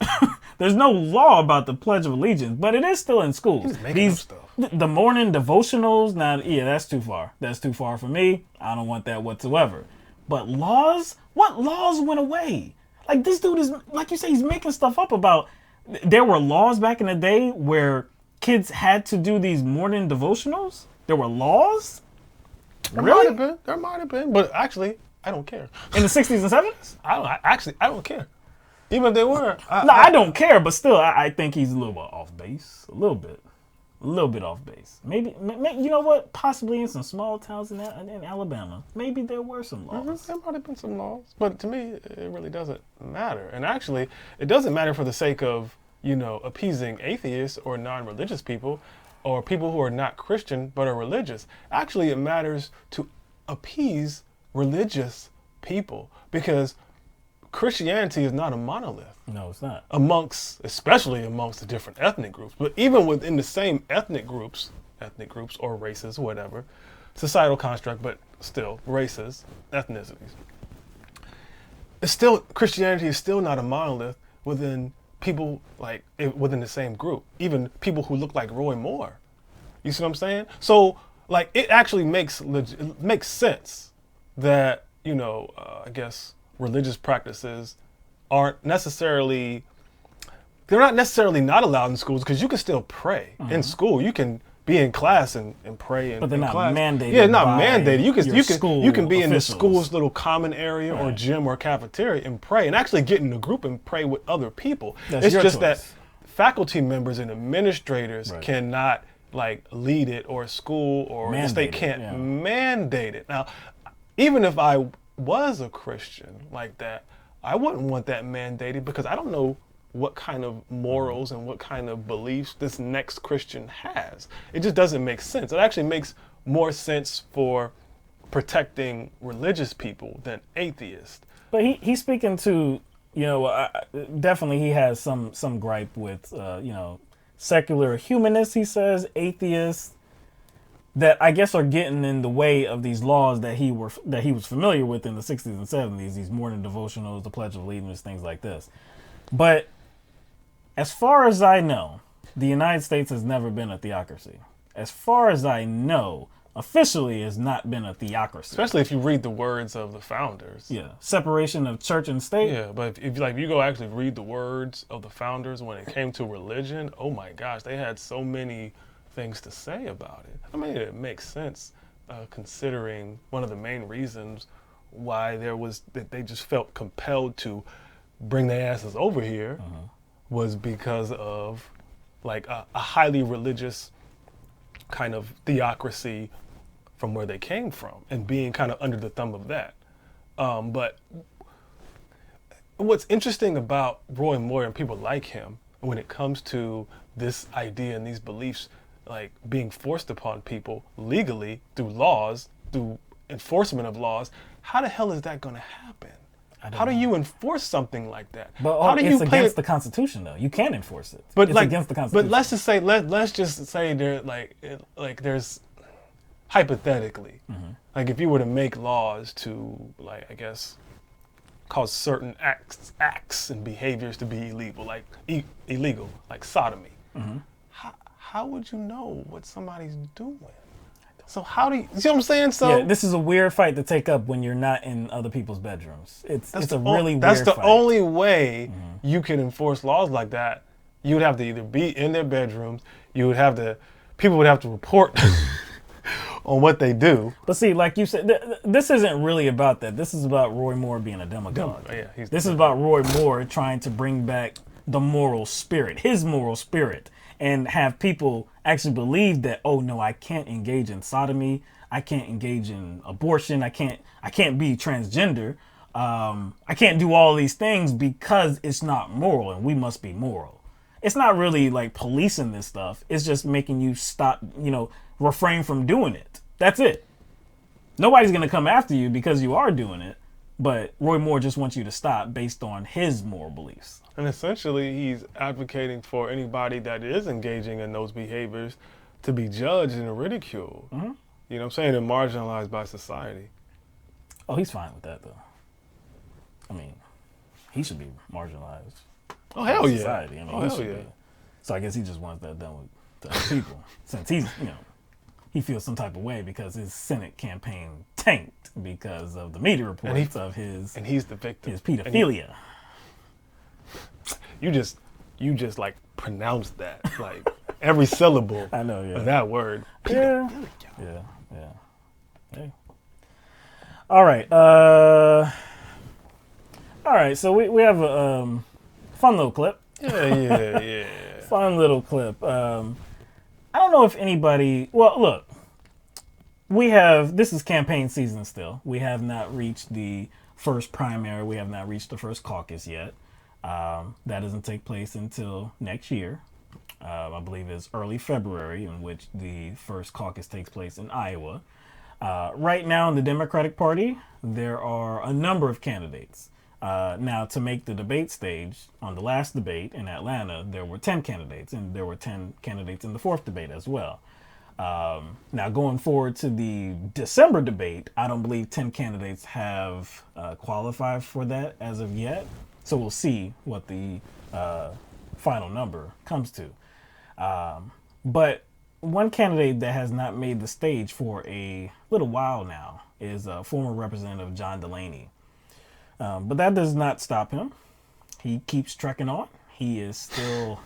There's no law about the Pledge of Allegiance, but it is still in schools. He's making up stuff. The morning devotionals, now, yeah, that's too far. That's too far for me. I don't want that whatsoever. But laws? What laws went away? Like, this dude is, like you say, he's making stuff up about, there were laws back in the day where kids had to do these morning devotionals? There were laws? There might have been, but actually, I don't care. In the 60s and 70s? I don't care. Even if they were. I don't care, but still, I think he's a little bit off base. A little bit off base. Maybe, you know what? Possibly in some small towns in Alabama, maybe there were some laws. There might have been some laws, but to me, it really doesn't matter. And actually, it doesn't matter for the sake of, appeasing atheists or non-religious people or people who are not Christian but are religious. Actually, it matters to appease religious people because Christianity is not a monolith. No, it's not. Especially amongst the different ethnic groups, but even within the same ethnic groups or races, whatever, societal construct, but still races, ethnicities. Christianity is still not a monolith within people within the same group, even people who look like Roy Moore. You see what I'm saying? So it actually makes sense that, I guess, religious practices they're not necessarily not allowed in schools because you can still pray in school. You can be in class and pray but they're not class. Mandated. Yeah, not mandated. You can be in the officials. school's little common area or gym or cafeteria and pray and actually get in a group and pray with other people. That's it's your just choice. that faculty members and administrators cannot lead it, or school or the state can't mandate it. Now, even if I was a Christian like that, I wouldn't want that mandated because I don't know what kind of morals and what kind of beliefs this next Christian has. It just doesn't make sense. It actually makes more sense for protecting religious people than atheists. But he's speaking to, definitely he has some gripe with, secular humanists, he says, atheists, that I guess are getting in the way of these laws that he was familiar with in the 60s and 70s, these morning devotionals, the Pledge of Allegiance, things like this. But as far as I know, the United States has never been a theocracy. As far as I know, officially has not been a theocracy. Especially if you read the words of the founders. Yeah, separation of church and state. Yeah, but if you go actually read the words of the founders when it came to religion, oh my gosh, they had so many things to say about it. I mean, it makes sense considering one of the main reasons why that they just felt compelled to bring their asses over here was because of a highly religious kind of theocracy from where they came from and being kind of under the thumb of that. But what's interesting about Roy Moore and people like him when it comes to this idea and these beliefs being forced upon people legally through laws, through enforcement of laws, how the hell is that going to happen? How do you enforce something like that? But how do it's you against the Constitution, though. You can't enforce it. But it's against the Constitution. But let's just say there there's hypothetically, if you were to make laws to I guess cause certain acts and behaviors to be illegal, illegal, like sodomy. How would you know what somebody's doing? So how do you see what I'm saying? So yeah, this is a weird fight to take up when you're not in other people's bedrooms. It's a really weird That's the fight. only way you can enforce laws like that. You would have to either be in their bedrooms, people would have to report on what they do. But see, like you said, this isn't really about that. This is about Roy Moore being a demagogue. Yeah, this is about Roy Moore trying to bring back the moral spirit, his moral spirit, and have people actually believe that, oh no, I can't engage in sodomy, I can't engage in abortion, I can't be transgender, I can't do all these things because it's not moral and we must be moral. It's not really policing this stuff. It's just making you stop, refrain from doing it. That's it. Nobody's going to come after you because you are doing it, but Roy Moore just wants you to stop based on his moral beliefs. And essentially, he's advocating for anybody that is engaging in those behaviors to be judged and ridiculed. You know what I'm saying? And marginalized by society. Oh, he's fine with that, though. I mean, he should be marginalized. Oh, hell yeah. Society. I mean, hell yeah. So I guess he just wants that done with to other people, since he's, he feels some type of way because his Senate campaign tanked because of the media reports of his, and he's the victim, his pedophilia. You just like pronounced that like every syllable. I know, yeah. Of that word. Yeah. Hey. All right. So we have a fun little clip. Yeah. Fun little clip. I don't know if anybody. Well, look. This is campaign season still. We have not reached the first primary. We have not reached the first caucus yet. That doesn't take place until next year. I believe it's early February, in which the first caucus takes place in Iowa. Right now in the Democratic Party, there are a number of candidates. Now, to make the debate stage, on the last debate in Atlanta, there were 10 candidates, and there were 10 candidates in the fourth debate as well. Now, going forward to the December debate, I don't believe 10 candidates have qualified for that as of yet. So we'll see what the final number comes to. But one candidate that has not made the stage for a little while now is former Representative John Delaney. But that does not stop him. He keeps trekking on. He is still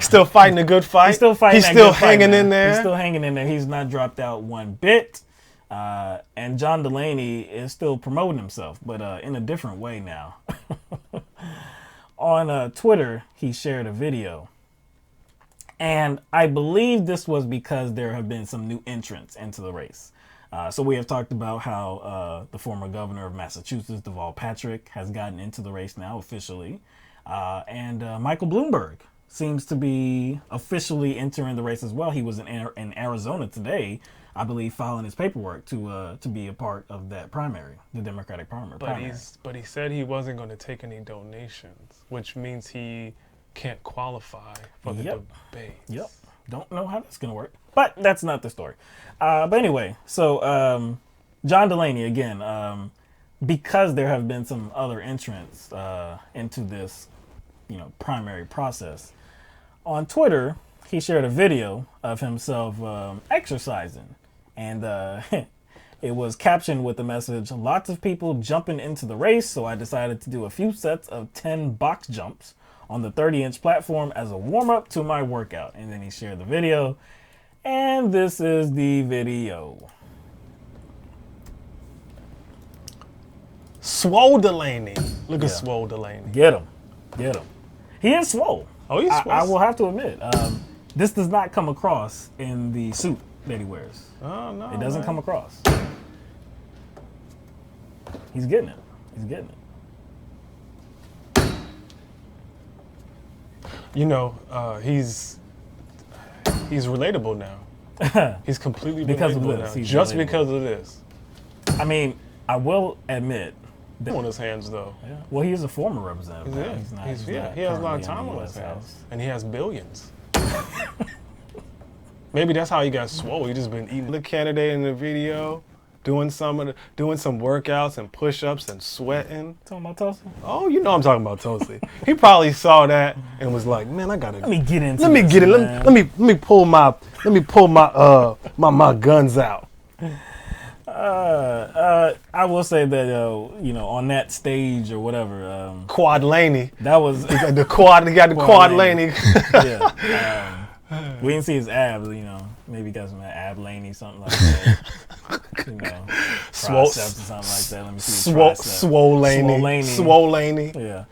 still fighting a good fight. He's still fighting. He's still hanging in there. He's still hanging in there. He's not dropped out one bit. And John Delaney is still promoting himself, but in a different way now. On Twitter, he shared a video. And I believe this was because there have been some new entrants into the race. So we have talked about how the former governor of Massachusetts, Deval Patrick, has gotten into the race now officially. And Michael Bloomberg seems to be officially entering the race as well. He was in Arizona today, I believe, filing his paperwork to be a part of that primary, the Democratic primary. But he said he wasn't going to take any donations, which means he can't qualify for the debate. Yep. Don't know how that's going to work. But that's not the story. But anyway, so John Delaney, again, because there have been some other entrants into this, primary process, on Twitter, he shared a video of himself exercising. And it was captioned with the message, "Lots of people jumping into the race, so I decided to do a few sets of 10 box jumps on the 30-inch platform as a warm-up to my workout." And then he shared the video. And this is the video. Swole Delaney. Look at Swole Delaney. Get him. He is swole. Oh, he's swole. I will have to admit. This does not come across in the suit that he wears. Oh, no. It doesn't come across. He's getting it. He's relatable now. He's completely because relatable of this. now. Just because of this. I mean, I will admit that on his hands though. Yeah. Well, he is a former representative. He has a lot of time on his hands, and he has billions. Maybe that's how he got swole. He just been eating. The candidate in the video, doing some workouts and push-ups and sweating. Talking about Tulsi? Oh, you know I'm talking about Tulsi. He probably saw that and was like, "Man, I gotta. Let me get into. Let me get it. Let me pull my my guns out." I will say that on that stage or whatever, Quad Laney. That was the quad. He got the Quad Laney. Yeah. We didn't see his abs, maybe got some ab Laney, something like that. Triceps or something like that. Let me see his triceps. Swole Laney. Yeah.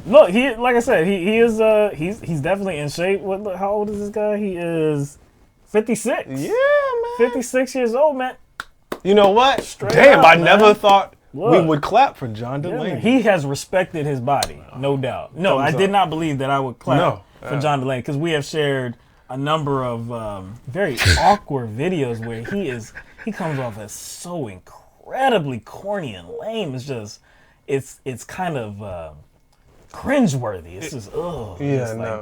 Look, like I said, he is he's definitely in shape. How old is this guy? He is 56. Yeah, man. 56 years old, man. You know what? Straight up, I never thought we would clap for John Delaney. Yeah, he has respected his body, no doubt. No, I did not believe that I would clap for John Delaney, because we have shared a number of very awkward videos where he comes off as so incredibly corny and lame. It's just, it's kind of cringeworthy. It's just, ugh. Yeah, no.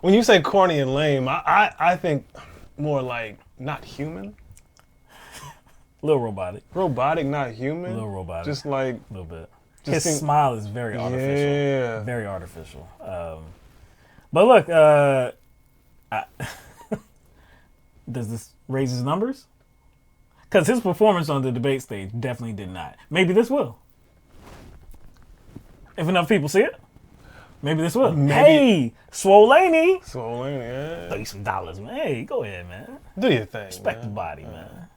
When you say corny and lame, I think more like not human. A little robotic. Robotic, not human. A little robotic. Just like a little bit. His smile is very artificial. Yeah. Very artificial. But look, does this raise his numbers? Because his performance on the debate stage definitely did not. Maybe this will. If enough people see it, maybe this will. Maybe. Hey, Swolaney. Swolaney, yeah. Throw you some dollars, man. Hey, go ahead, man. Do your thing, Respect man. the body, man.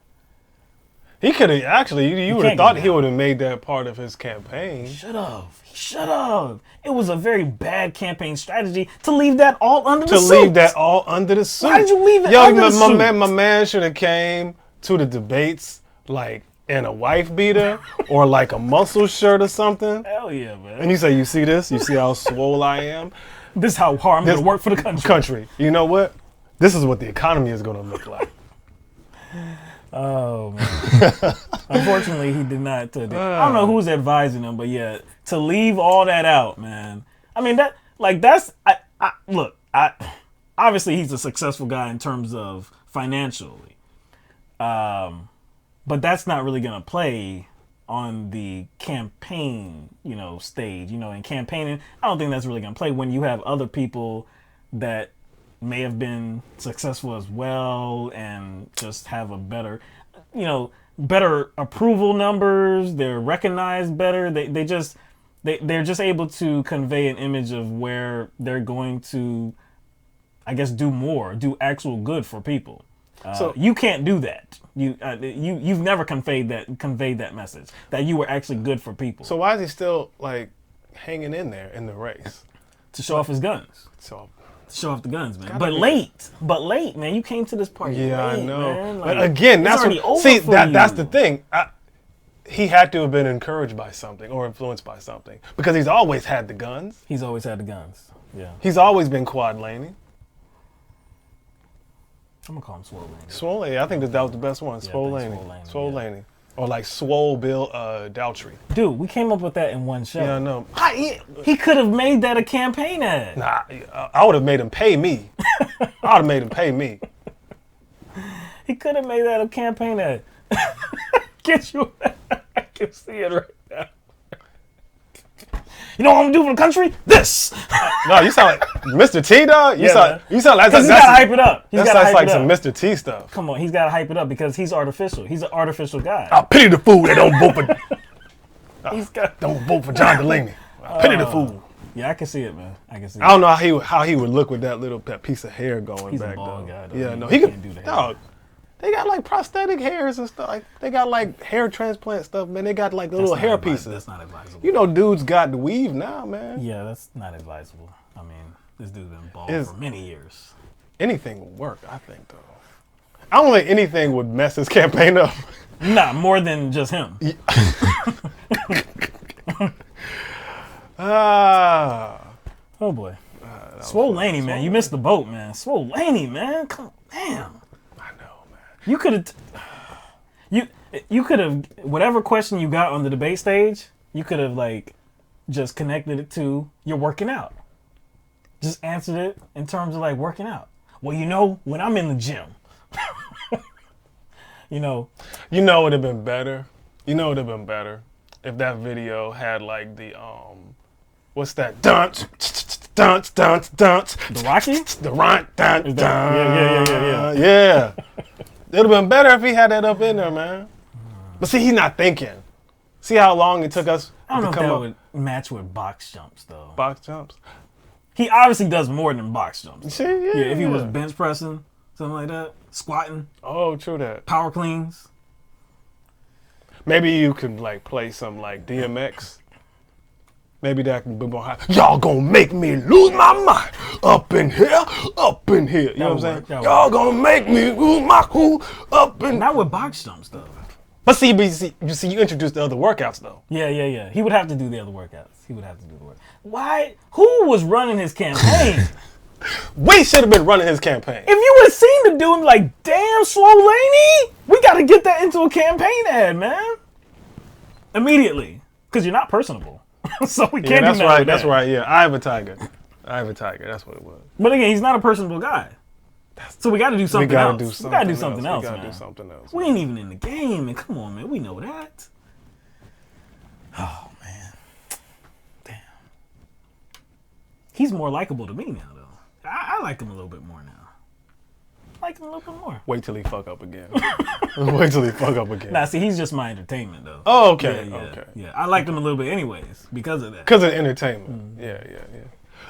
He could have, actually, you would have thought he would have made that part of his campaign. Should have. It was a very bad campaign strategy to leave that all under the suit. To leave that all under the suit. Why did you leave it under the suit? My man should have came to the debates like in a wife beater or like a muscle shirt or something. Hell yeah, man. And you say, you see this? You see how swole I am? This is how hard I'm going to work for the country. You know what? This is what the economy is going to look like. Oh, man. Unfortunately, he did not. I don't know who's advising him, but yeah, to leave all that out, man. I mean, obviously he's a successful guy in terms of financially. But that's not really going to play on the campaign, stage. In campaigning, I don't think that's really going to play when you have other people that may have been successful as well and just have a better, better approval numbers. They're recognized better. They're just able to convey an image of where they're going to, I guess, do actual good for people. So you can't do that. You've never conveyed that message that you were actually good for people. So why is he still like hanging in there in the race? To show off his guns. Show off the guns, man. But late, man. You came to this party. Yeah, late, I know. Man. But again, that's that's the thing. He had to have been encouraged by something or influenced by something because he's always had the guns. He's always had the guns. Yeah. He's always been quad laning. I'm gonna call him Swole Laney. Swole Laney. I think that was the best one. Yeah, Swole Laney. Swole Laney. Or like Swole Bill Daltrey. Dude, we came up with that in one show. Yeah, I know. He could have made that a campaign ad. Nah, I would have made him pay me. I would have made him pay me. He could have made that a campaign ad. Get you. I can see it right now. You know what I'm gonna do for the country? This. No, you sound like Mr. T, dog. You sound like because he's gotta hype it up. That sounds like some Mr. T stuff. Come on, he's gotta hype it up because he's artificial. He's an artificial guy. I pity the fool that don't vote for. Don't vote for John Delaney. I pity the fool. Yeah, I can see it, man. I can see it. I don't know how he would look with that little piece of hair going he's back. He's a bald guy, though. Yeah, no, he can do that. Dog, they got like prosthetic hairs and stuff. Like they got like hair transplant stuff, man. They got like the little hair pieces. That's not advisable. You know, dudes got the weave now, man. Yeah, that's not advisable. I mean, this dude's been bald for many years. Anything would work, I think, though. I don't think anything would mess his campaign up. Nah, more than just him. Oh boy. Swole Laney, man. You missed the boat, man. Swole Laney, man. Come on, damn. I know, man. You could have, you could have, whatever question you got on the debate stage, you could have like just connected it to you're working out. Just answered it in terms of like working out. Well, when I'm in the gym, You know it would have been better. You know it would have been better if that video had like the what's that? Dunce. The Rocky? The run. Yeah. Yeah. It would have been better if he had that up in there, man. But see, he's not thinking. See how long it took us I don't to know if come that up. would match with box jumps though. Box jumps. He obviously does more than box jumps. See, yeah. If he was bench pressing, something like that, squatting. Oh, true that. Power cleans. Maybe you could like play some like DMX. Maybe that can be more high. Y'all gonna make me lose my mind up in here. You know what I'm saying? Y'all gonna make me lose my cool up in. Not with box jumps though. But you introduced the other workouts though. Yeah. He would have to do the other workouts. Why? Who was running his campaign? We should have been running his campaign. If you would have seen the dude, like, damn, Swolaney, we got to get that into a campaign ad, man. Immediately. Because you're not personable. So we can't do that's nothing right. with That's that. right. Yeah, I have a tiger. That's what it was. But again, he's not a personable guy. So we got to do something else. We got to do something else, We man. gotta do something else. We ain't even in the game, and come on, man. We know that. Oh, man. He's more likable to me now, though. I like him a little bit more now. I like him a little bit more. Wait till he fuck up again. Wait till he fuck up again. Nah, see, he's just my entertainment, though. Oh, okay. Yeah, Okay. Yeah, I liked him a little bit anyways because of that. Because of entertainment. Yeah.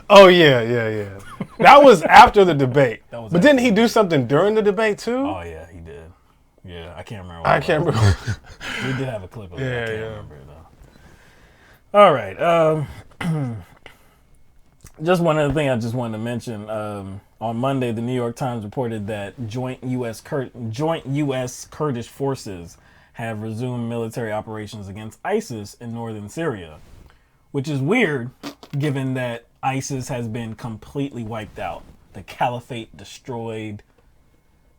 Oh, yeah. That was after the debate. But didn't he do something during the debate, too? Oh, yeah, he did. Yeah, I can't remember. I can't remember. We did have a clip of it. I can't remember it, though. All right. Just one other thing I just wanted to mention. On Monday, the New York Times reported that joint U.S. Kurdish forces have resumed military operations against ISIS in northern Syria, which is weird given that ISIS has been completely wiped out. The caliphate destroyed.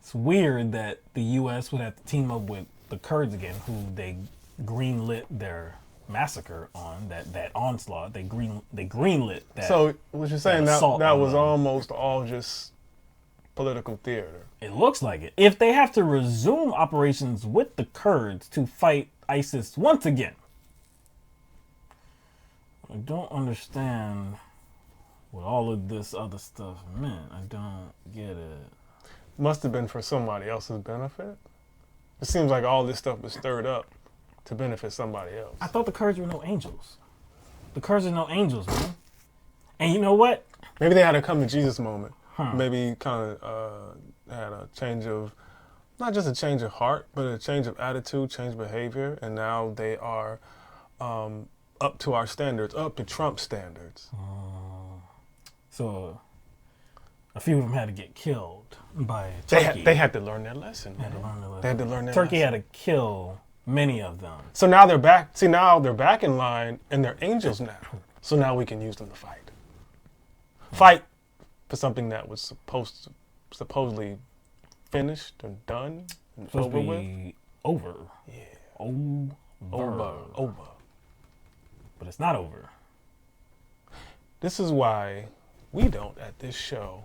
It's weird that the U.S. would have to team up with the Kurds again, who they greenlit their massacre on, that onslaught. They greenlit that. So what you're saying, that was almost all just political theater. It looks like it. If they have to resume operations with the Kurds to fight ISIS once again, I don't understand what all of this other stuff meant. I don't get it. Must have been for somebody else's benefit. It seems like all this stuff was stirred up to benefit somebody else. I thought the Kurds were no angels. The Kurds are no angels, man. And you know what? Maybe they had a come to Jesus moment. Maybe kind of had a change of, not just a change of heart, but a change of attitude, change of behavior, and now they are up to our standards, up to Trump standards. So a few of them had to get killed by Turkey. They had to learn their lesson. They had to learn their lesson. They had to learn their Turkey lesson. had to kill many of them. So now they're back. See, now they're back in line, and they're angels now. So now we can use them to fight. Fight for something that was supposedly finished and done and Supposed over to with. be over. Yeah. Over. But it's not over. This is why we don't, at this show,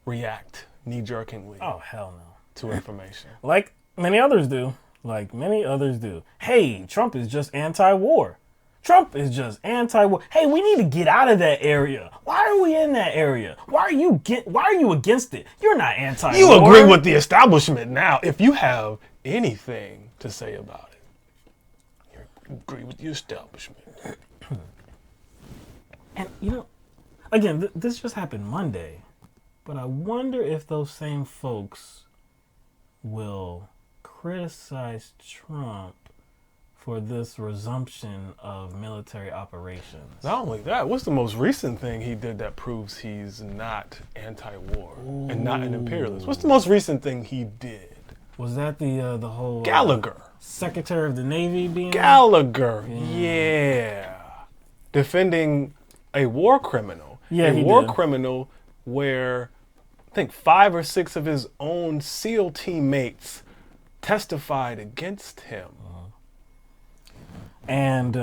react knee-jerkingly Oh, hell no. to information. Like many others do. Hey, Trump is just anti-war. Trump is just anti-war. Hey, we need to get out of that area. Why are we in that area? Why are you against it? You're not anti-war. You agree with the establishment now. If you have anything to say about it, you agree with the establishment. And, again, this just happened Monday. But I wonder if those same folks will criticize Trump for this resumption of military operations. Not only that, what's the most recent thing he did that proves he's not anti-war and not an imperialist? What's the most recent thing he did? Was that the whole Gaillard, Secretary of the Navy being Gaillard? Yeah. Defending a war criminal. Yeah, a war criminal where I think 5 or 6 of his own SEAL teammates testified against him. And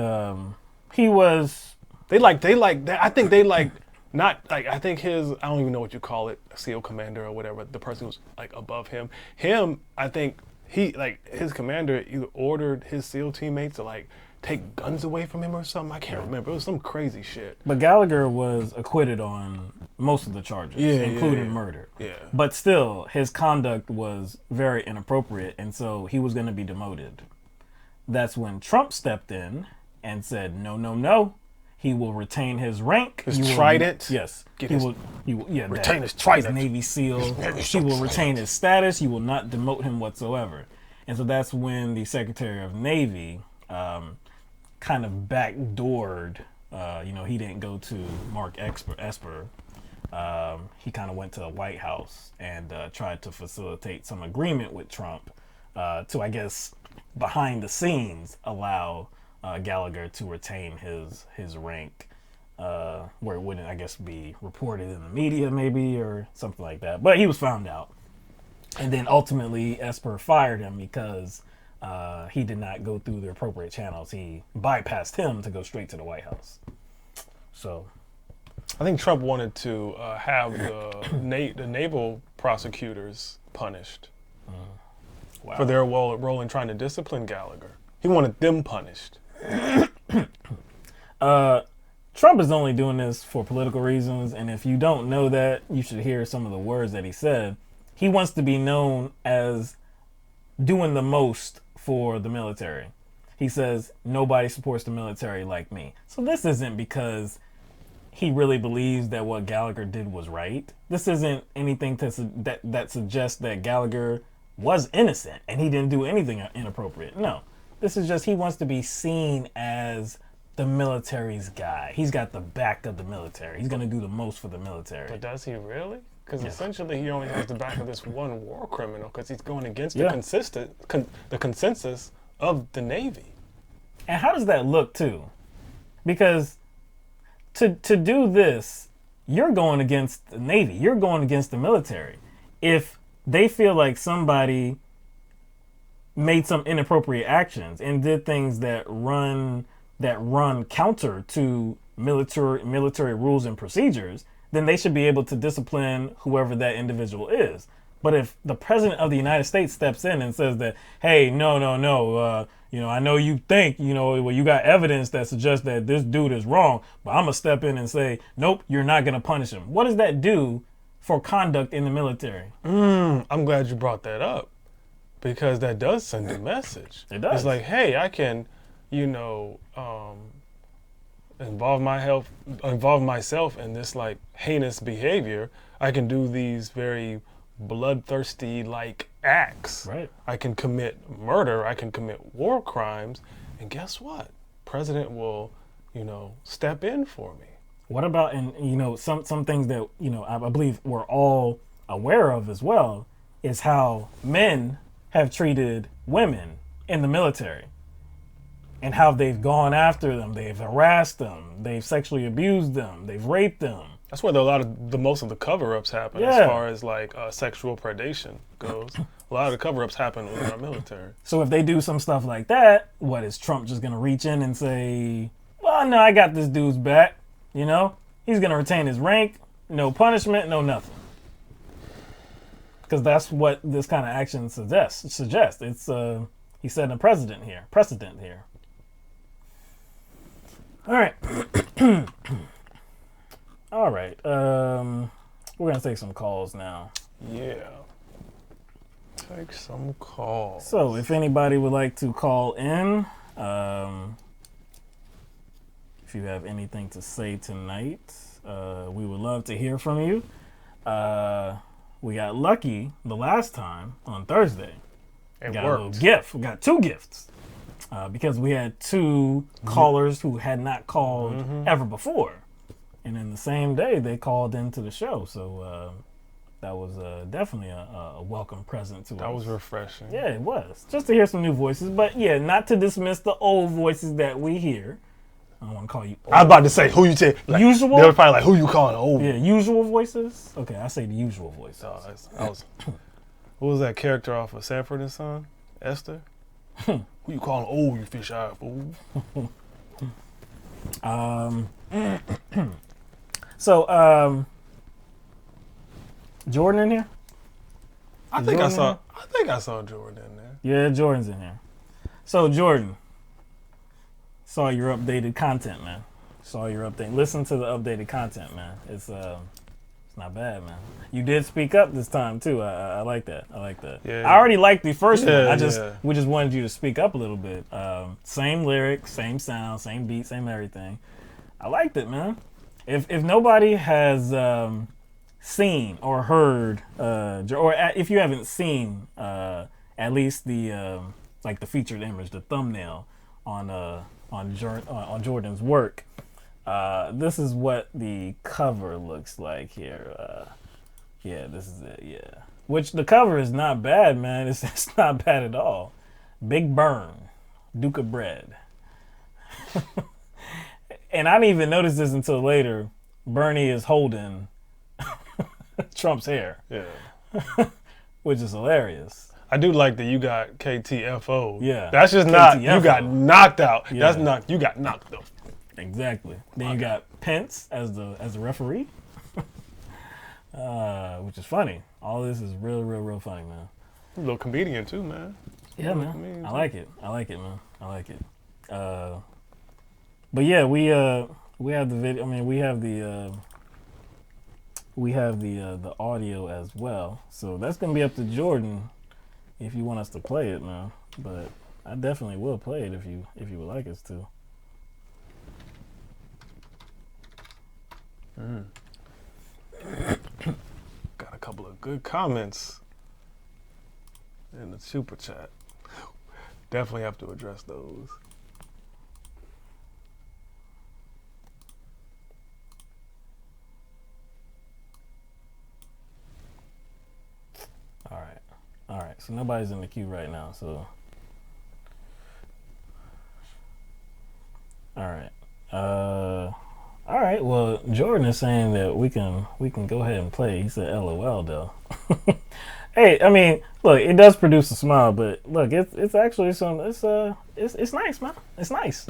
he was. I think his, I don't even know what you call it, a SEAL commander or whatever, the person who's like above him. I think his commander either ordered his SEAL teammates to like take guns away from him or something. I can't remember. It was some crazy shit. But Gaillard was acquitted on most of the charges, including murder. Yeah. But still, his conduct was very inappropriate, and so he was going to be demoted. That's when Trump stepped in and said, no. He will retain his rank. His trident? Yes. Retain his trident. His Navy SEAL. He will retain his status. He will not demote him whatsoever. And so that's when the Secretary of Navy kind of backdoored. He didn't go to Mark Esper. He kind of went to the White House and tried to facilitate some agreement with Trump to, I guess, behind the scenes, allow Gaillard to retain his rank, where it wouldn't, I guess, be reported in the media, maybe, or something like that. But he was found out. And then ultimately, Esper fired him because he did not go through the appropriate channels. He bypassed him to go straight to the White House. So I think Trump wanted to have the naval prosecutors punished for their role in trying to discipline Gaillard. He wanted them punished. Trump is only doing this for political reasons, and if you don't know that, you should hear some of the words that he said. He wants to be known as doing the most for the military. He says, nobody supports the military like me. So this isn't because he really believes that what Gallagher did was right. This isn't anything that suggests that Gallagher was innocent and he didn't do anything inappropriate. No, this is just he wants to be seen as the military's guy. He's got the back of the military. He's going to do the most for the military. But does he really? Because essentially he only has the back of this one war criminal because he's going against the consensus of the Navy. And how does that look too? Because to do this, you're going against the Navy. You're going against the military. If they feel like somebody made some inappropriate actions and did things that run counter to military rules and procedures, then they should be able to discipline whoever that individual is. But if the president of the United States steps in and says that, hey, no, I know you think, well, you got evidence that suggests that this dude is wrong, but I'm going to step in and say, nope, you're not going to punish him. What does that do for conduct in the military? I'm glad you brought that up because that does send a message. It does. It's like, hey, I can, involve myself in this like heinous behavior. I can do these very bloodthirsty like acts. Right. I can commit murder. I can commit war crimes. And guess what? President will, step in for me. What about, some things that, I believe we're all aware of as well, is how men have treated women in the military and how they've gone after them. They've harassed them. They've sexually abused them. They've raped them. That's where most of the cover-ups happen as far as like sexual predation goes. A lot of the cover-ups happen within our military. So if they do some stuff like that, what is Trump just going to reach in and say, well, no, I got this dude's back. He's going to retain his rank, no punishment, no nothing. Because that's what this kind of action suggests. It's he's setting a precedent here. All right. All right. We're going to take some calls now. Yeah. Take some calls. So if anybody would like to call in, if you have anything to say tonight, we would love to hear from you. We got lucky the last time on Thursday. It got worked. A little gift. We got two gifts because we had two callers who had not called ever before. And in the same day, they called into the show. So that was definitely a welcome present to us. That was refreshing. Yeah, it was. Just to hear some new voices. But yeah, not to dismiss the old voices that we hear. I don't want to call you old. I was about to say, who you say? Like, usual? They were probably like, who you calling old? Yeah, usual voices? Okay, I say the usual voices. What was that character off of Sanford and Son? Esther? Who you calling old, you fish-eyed fool? So, Jordan in here? I think I saw Jordan in there. Yeah, Jordan's in here. So, Jordan, saw your updated content, man. Listen to the updated content, man. It's not bad, man. You did speak up this time too. I like that. Yeah, I already liked the first one. Yeah. We just wanted you to speak up a little bit. Same lyrics, same sound, same beat, same everything. I liked it, man. If nobody has seen or heard, or if you haven't seen at least the like the featured image, the thumbnail on Jordan's work, this is what the cover looks like here. Yeah, this is it. Yeah, which the cover is not bad, man. It's not bad at all. Big Burn, Duke of Bread. And I didn't even notice this until later. Bernie is holding Trump's hair. Yeah. Which is hilarious. I do like that you got KTFO. Yeah. That's just KTFO. Not, you got knocked out. Yeah. You got knocked out. Exactly. Then you got Pence as the referee. Which is funny. All this is real funny, man. A little comedian too, man. Yeah, man. I like it, man. I like it. But yeah, we We have the video. I mean, we have the audio as well. So that's gonna be up to Jordan if you want us to play it, man. But I definitely will play it if you would like us to. Got a couple of good comments in the super chat. Definitely have to address those. All right. So nobody's in the queue right now. So, all right. All right. Well, Jordan is saying that we can go ahead and play. He said, "LOL," though. Hey, I mean, look, it does produce a smile, but look, it's actually it's nice, man. It's nice.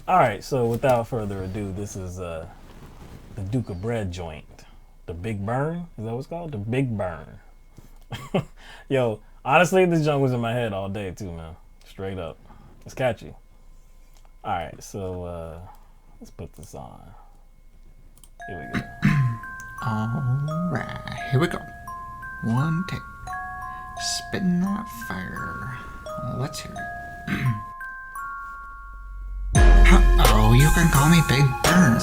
All right. So without further ado, this is the Duke of Bread joint, the Big Burn. Is that what it's called? The Big Burn. Yo, honestly, this junk was in my head all day too, man. Straight up. It's catchy. Alright, so let's put this on. Here we go. Alright, here we go. One take. Spitting that fire. Let's hear it. Uh-oh, you can call me Big Burn,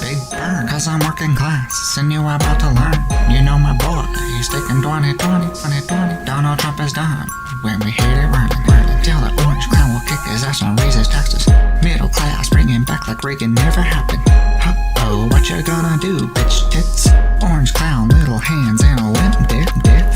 cause I'm working class, and you about to learn. You know my boy, he's taking 2020. Donald Trump is done, when we hit it running. Till the orange clown will kick his ass and raise his taxes. Middle class, bringing back like Reagan never happened. Uh-oh, what you gonna do, bitch tits? Orange clown, little hands, and a limp dick.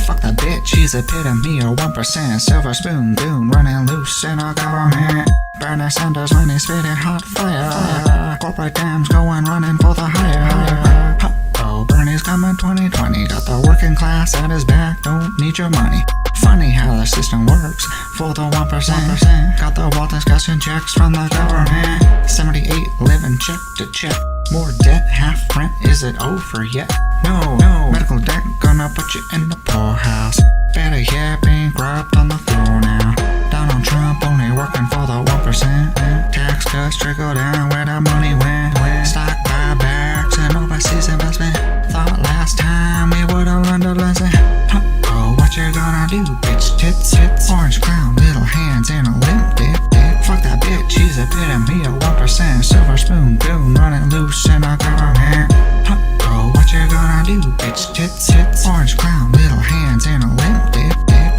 Fuck the bitch, she's epitome of 1%. Silver spoon goon running loose in our government. Bernie Sanders when he's spitting hot fire. Corporate dams going running for the hire. Uh-oh, Bernie's coming 2020. Got the working class at his back, don't need your money. Funny how the system works for the 1%. Got the wealth discussion checks from the government. 78 living check to check. More debt, half rent, is it over yet? No, medical debt gonna put you in the poorhouse. Better yet, bankrupt on the floor now. Donald Trump only working for the 1%. Tax cuts trickle down where the money went. Stock buybacks and overseas investment. Thought last time we would've learned a lesson. Uh-oh, what you gonna do, bitch tits? Orange clown, little hands, and a limp dick. Fuck that bitch, she's epitome of 1%. Silver spoon goon running loose in our government. Uh-oh, what you gonna do, bitch tits? Orange clown, little hands, and a limp dick.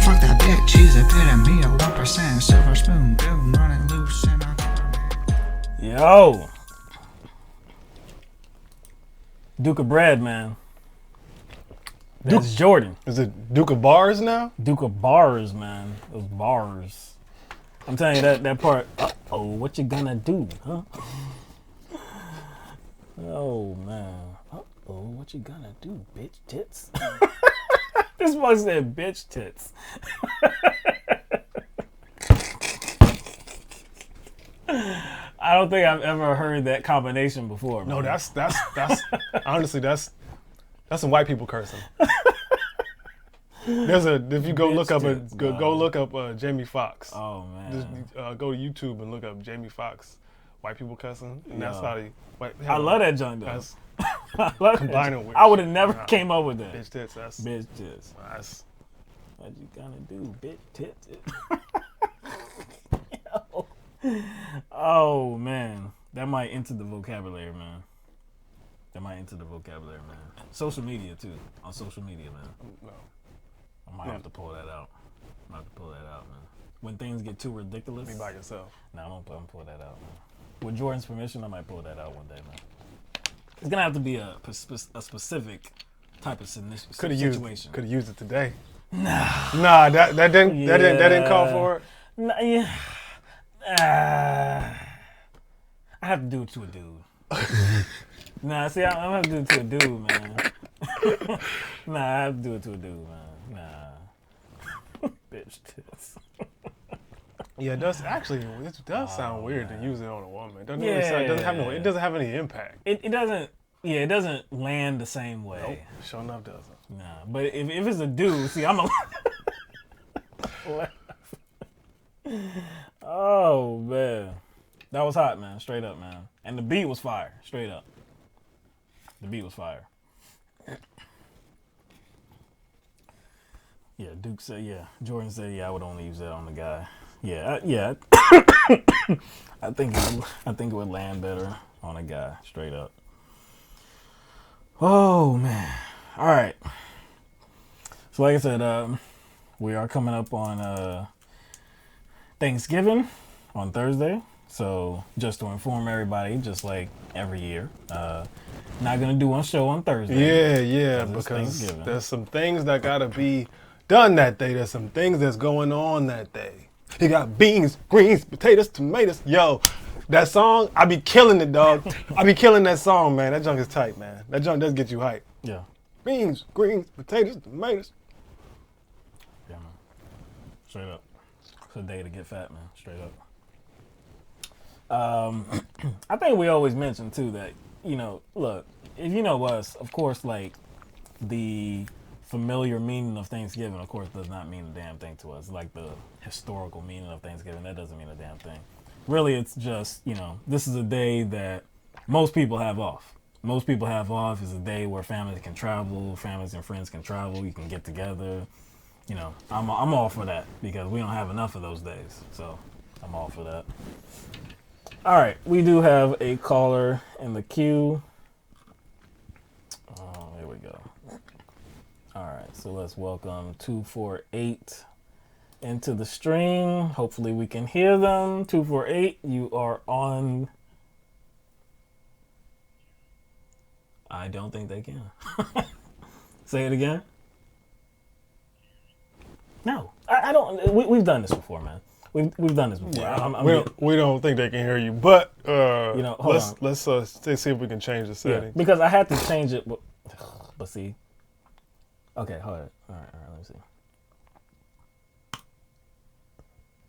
Fuck that bitch, she's epitome of 1%. Silver spoon goon running loose in our government. Yo, Duke of Bread, man. That's Jordan. Is it Duke of Bars now? Duke of Bars, man. Those bars. I'm telling you that part. Uh-oh, what you gonna do, huh? Oh, man. Uh-oh, what you gonna do, bitch tits? This one said bitch tits. I don't think I've ever heard that combination before. No, man. that's honestly that's some white people cursing. If you go look up Jamie Foxx. Oh man. Just go to YouTube and look up Jamie Foxx, white people cussing, and that's how they. I love that junk though. I love combining with. I would have never came up with that. Bitch tits. That's bitch tits. That's. What you gonna do, bitch tits? Oh man, that might enter the vocabulary, man. Social media too. On social media, man. No. I might have to pull that out. Man. When things get too ridiculous. Be by yourself. Nah, I'm gonna pull that out, man. With Jordan's permission, I might pull that out one day, man. It's gonna have to be a specific type of situation. Could have used it today. Nah, that didn't call for it. Nah, yeah. I have to do it to a dude. Nah, see, I'm gonna have to do it to a dude, man. Nah, I have to do it to a dude, man. Nah. Bitch tits. Yeah, it does sound weird to use it on a woman. It doesn't have any impact. It doesn't. Yeah, it doesn't land the same way. Nope, sure enough doesn't. Nah, but if it's a dude, see, I'm a. Oh man, that was hot, man. Straight up, man. And the beat was fire. Straight up. The beat was fire. Yeah, Duke said, yeah. Jordan said, yeah, I would only use that on the guy. Yeah, yeah. I think it would land better on a guy, straight up. Oh, man. All right. So like I said, we are coming up on Thanksgiving on Thursday. So just to inform everybody, just like every year, not going to do one show on Thursday. Yeah, because there's some things that got to be done that day. There's some things that's going on that day. You got beans, greens, potatoes, tomatoes. Yo, that song, I be killing it, dog. I be killing that song, man. That junk is tight, man. That junk does get you hype. Yeah. Beans, greens, potatoes, tomatoes. Yeah, man. Straight up. It's a day to get fat, man. Straight up. I think we always mention, too, that, you know, look, if you know us, of course, like, the familiar meaning of Thanksgiving, of course, does not mean a damn thing to us. Like the historical meaning of Thanksgiving, that doesn't mean a damn thing. Really, it's just, you know, this is a day that most people have off. Most people have off. It's a day where families can travel, families and friends can travel, you can get together. You know, I'm all for that because we don't have enough of those days. So I'm all for that. All right, we do have a caller in the queue. Oh, here we go. All right, so let's welcome 248 into the stream. Hopefully we can hear them. 248, you are on. I don't think they can. Say it again. No, I don't. We've done this before, man. We've done this before. Yeah, we don't think they can hear you, but you know, let's see if we can change the setting. Yeah, because I had to change it, but see. Okay, hold it. All right, let me see.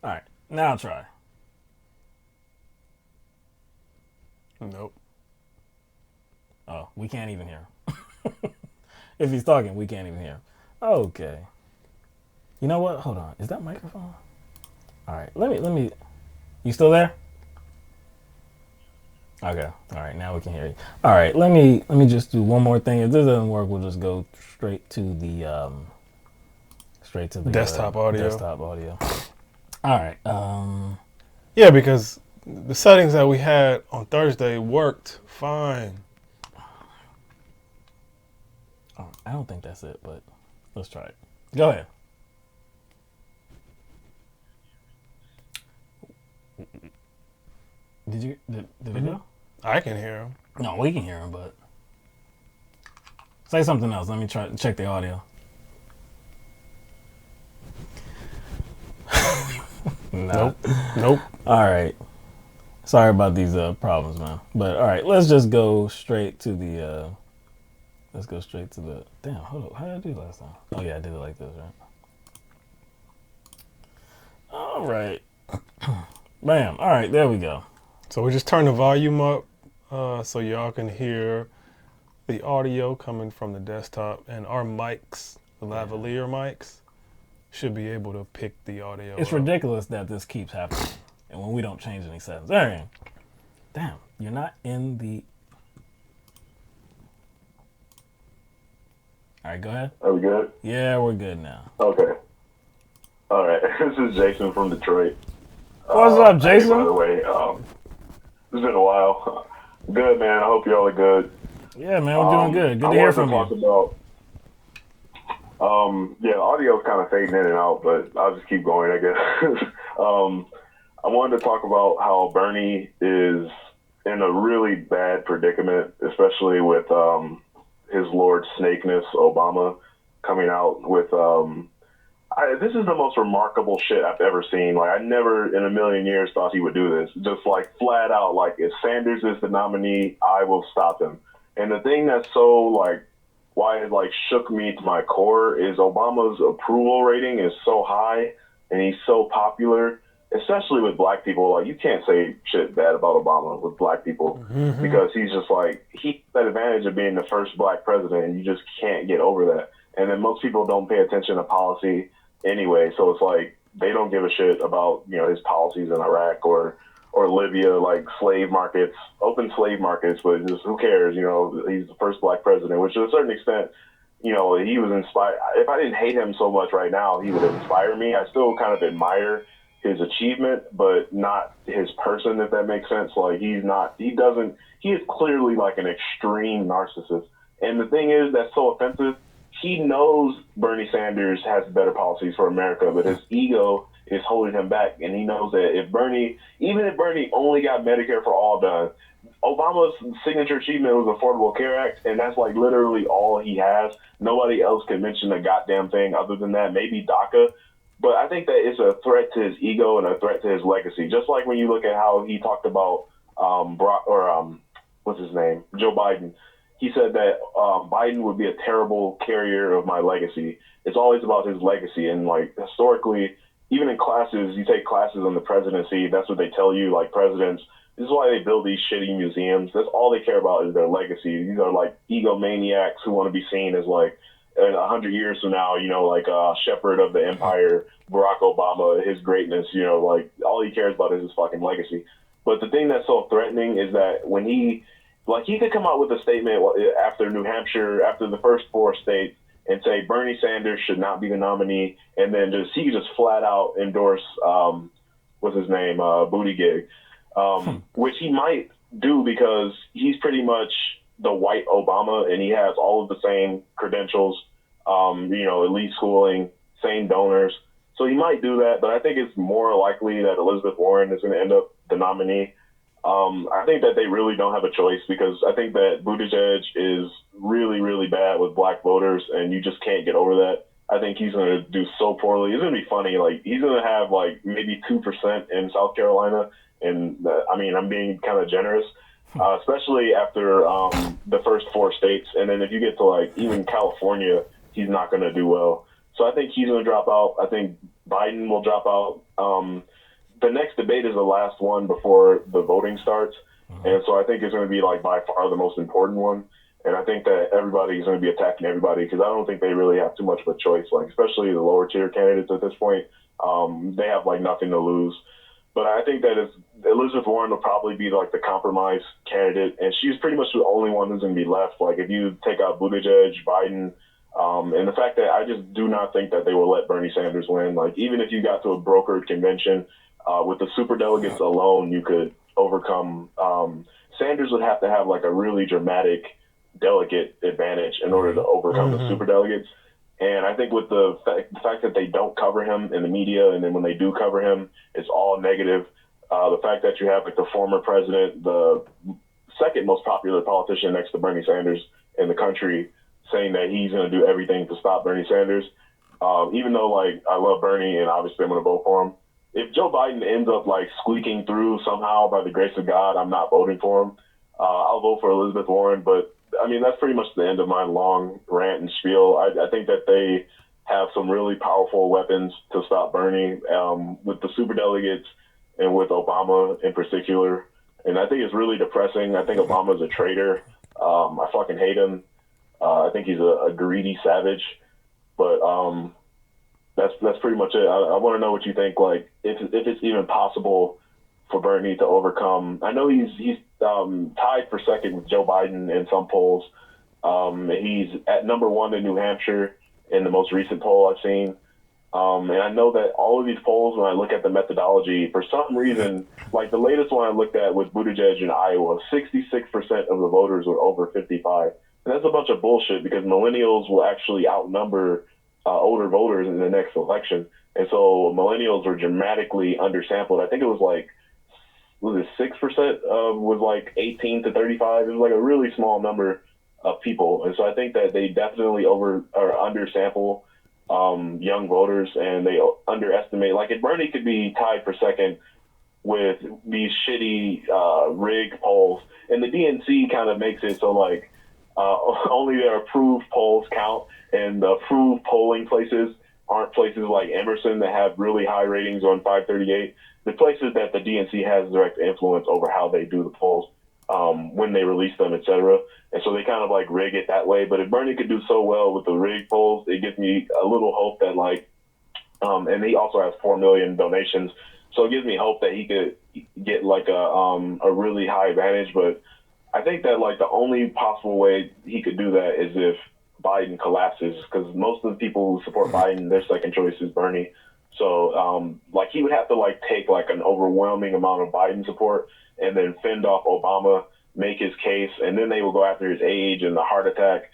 All right, now I'll try. Nope. Oh, we can't even hear him. If he's talking, we can't even hear him. Okay. You know what? Hold on. Is that microphone? All right. Let me. You still there? Okay. All right. Now we can hear you. All right. Let me just do one more thing. If this doesn't work, we'll just go straight to the desktop audio. Desktop audio. All right. Yeah, because the settings that we had on Thursday worked fine. Oh, I don't think that's it, but let's try it. Go ahead. Did it go? I can hear him. No, we can hear him, but say something else. Let me try check the audio. Nope. All right. Sorry about these problems, man. But all right, let's just go straight to the. Let's go straight to the. Damn, hold up. How did I do last time? Oh yeah, I did it like this, right? All right. Bam. All right, there we go. So we just turn the volume up so y'all can hear the audio coming from the desktop, and our mics, the lavalier mics, should be able to pick the audio. It's ridiculous that this keeps happening, and when we don't change any settings. All right. Damn, you're not in the. All right, go ahead. Are we good? Yeah, we're good now. Okay. All right. This is Jason from Detroit. What's up, Jason? Hey, by the way, it's been a while. Good, man. I hope y'all are good. Yeah, man, we're doing good. Good to hear from you. Yeah, audio's kind of fading in and out, but I'll just keep going, I guess. I wanted to talk about how Bernie is in a really bad predicament, especially with his Lord Snakeness, Obama, coming out with this is the most remarkable shit I've ever seen. Like, I never in a million years thought he would do this. Just like flat out, like, if Sanders is the nominee, I will stop him. And the thing that's so like, why it like shook me to my core is Obama's approval rating is so high and he's so popular, especially with black people. Like, you can't say shit bad about Obama with black people because he's just like, he had that advantage of being the first black president, and you just can't get over that. And then most people don't pay attention to policy anyway, so it's like they don't give a shit about, you know, his policies in Iraq or or Libya, like slave markets, open slave markets, but just who cares? You know, he's the first black president, which to a certain extent, you know, he was inspired. If I didn't hate him so much right now, he would inspire me. I still kind of admire his achievement, but not his person, if that makes sense. Like he is clearly like an extreme narcissist. And the thing is that's so offensive. He knows Bernie Sanders has better policies for America, but his ego is holding him back. And he knows that even if Bernie only got Medicare for all done, Obama's signature achievement was the Affordable Care Act, and that's like literally all he has. Nobody else can mention a goddamn thing other than that, maybe DACA. But I think that it's a threat to his ego and a threat to his legacy. Just like when you look at how he talked about what's his name, Joe Biden. He said that Biden would be a terrible carrier of my legacy. It's always about his legacy. And like historically, even in classes, you take classes on the presidency, that's what they tell you, like presidents. This is why they build these shitty museums. That's all they care about is their legacy. These are like egomaniacs who want to be seen as like, in 100 years from now, you know, like a shepherd of the empire, Barack Obama, his greatness, you know, like all he cares about is his fucking legacy. But the thing that's so threatening is that when he could come out with a statement after New Hampshire, after the first 4 states, and say Bernie Sanders should not be the nominee, and then he could just flat out endorse, Buttigieg, which he might do because he's pretty much the white Obama, and he has all of the same credentials, you know, elite schooling, same donors. So he might do that, but I think it's more likely that Elizabeth Warren is going to end up the nominee. I think that they really don't have a choice because I think that Buttigieg is really, really bad with black voters, and you just can't get over that. I think he's going to do so poorly. It's going to be funny. Like, he's going to have, like, maybe 2% in South Carolina, and, I'm being kind of generous. Especially after the first 4 states. And then if you get to like even California, he's not going to do well. So I think he's going to drop out. I think Biden will drop out. The next debate is the last one before the voting starts. And so I think it's going to be like by far the most important one. And I think that everybody's going to be attacking everybody because I don't think they really have too much of a choice. Like, especially the lower tier candidates at this point, they have like nothing to lose. But I think that Elizabeth Warren will probably be like the compromise candidate, and she's pretty much the only one who's going to be left. Like if you take out Buttigieg, Biden, and the fact that I just do not think that they will let Bernie Sanders win. Like even if you got to a brokered convention with the superdelegates alone, you could overcome. Sanders would have to have like a really dramatic delegate advantage in order to overcome the superdelegates. And I think with the fact that they don't cover him in the media, and then when they do cover him, it's all negative. The fact that you have like the former president, the second most popular politician next to Bernie Sanders in the country, saying that he's going to do everything to stop Bernie Sanders. Even though like I love Bernie and obviously I'm going to vote for him. If Joe Biden ends up like squeaking through somehow by the grace of God, I'm not voting for him. I'll vote for Elizabeth Warren, but I mean, that's pretty much the end of my long rant and spiel. I think that they have some really powerful weapons to stop Bernie with the superdelegates and with Obama in particular. And I think it's really depressing. I think Obama's a traitor. I fucking hate him. I think he's a greedy savage. But that's pretty much it. I want to know what you think, like, if it's even possible for Bernie to overcome. I know he's tied for second with Joe Biden in some polls. He's at number 1 in New Hampshire in the most recent poll I've seen. And I know that all of these polls, when I look at the methodology, for some reason, like the latest one I looked at with Buttigieg in Iowa, 66% of the voters were over 55. And that's a bunch of bullshit because millennials will actually outnumber older voters in the next election. And so millennials were dramatically undersampled. I think it was like, 6% was like 18 to 35. It was like a really small number of people. And so I think that they definitely undersample young voters, and they underestimate. Like if Bernie could be tied for second with these shitty rigged polls, and the DNC kind of makes it so like only their approved polls count, and the approved polling places aren't places like Emerson that have really high ratings on 538. The places that the DNC has direct influence over how they do the polls, when they release them, et cetera. And so they kind of like rig it that way. But if Bernie could do so well with the rigged polls, it gives me a little hope that like, and he also has 4 million donations. So it gives me hope that he could get like a really high advantage. But I think that like the only possible way he could do that is if Biden collapses, because most of the people who support Biden, their second choice is Bernie. So like he would have to like take like an overwhelming amount of Biden support and then fend off Obama, make his case, and then they will go after his age and the heart attack.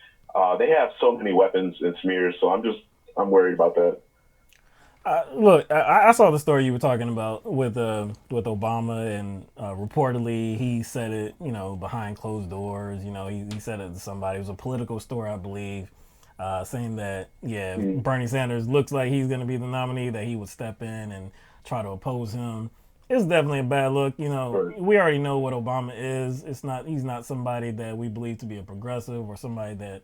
They have so many weapons and smears, so I'm worried about that. Look, I saw the story you were talking about with Obama, and reportedly he said it, behind closed doors. He said it to somebody. It was a political story, I believe, saying that, Bernie Sanders looks like he's going to be the nominee, that he would step in and try to oppose him. It's definitely a bad look. We already know what Obama is. He's not somebody that we believe to be a progressive or somebody that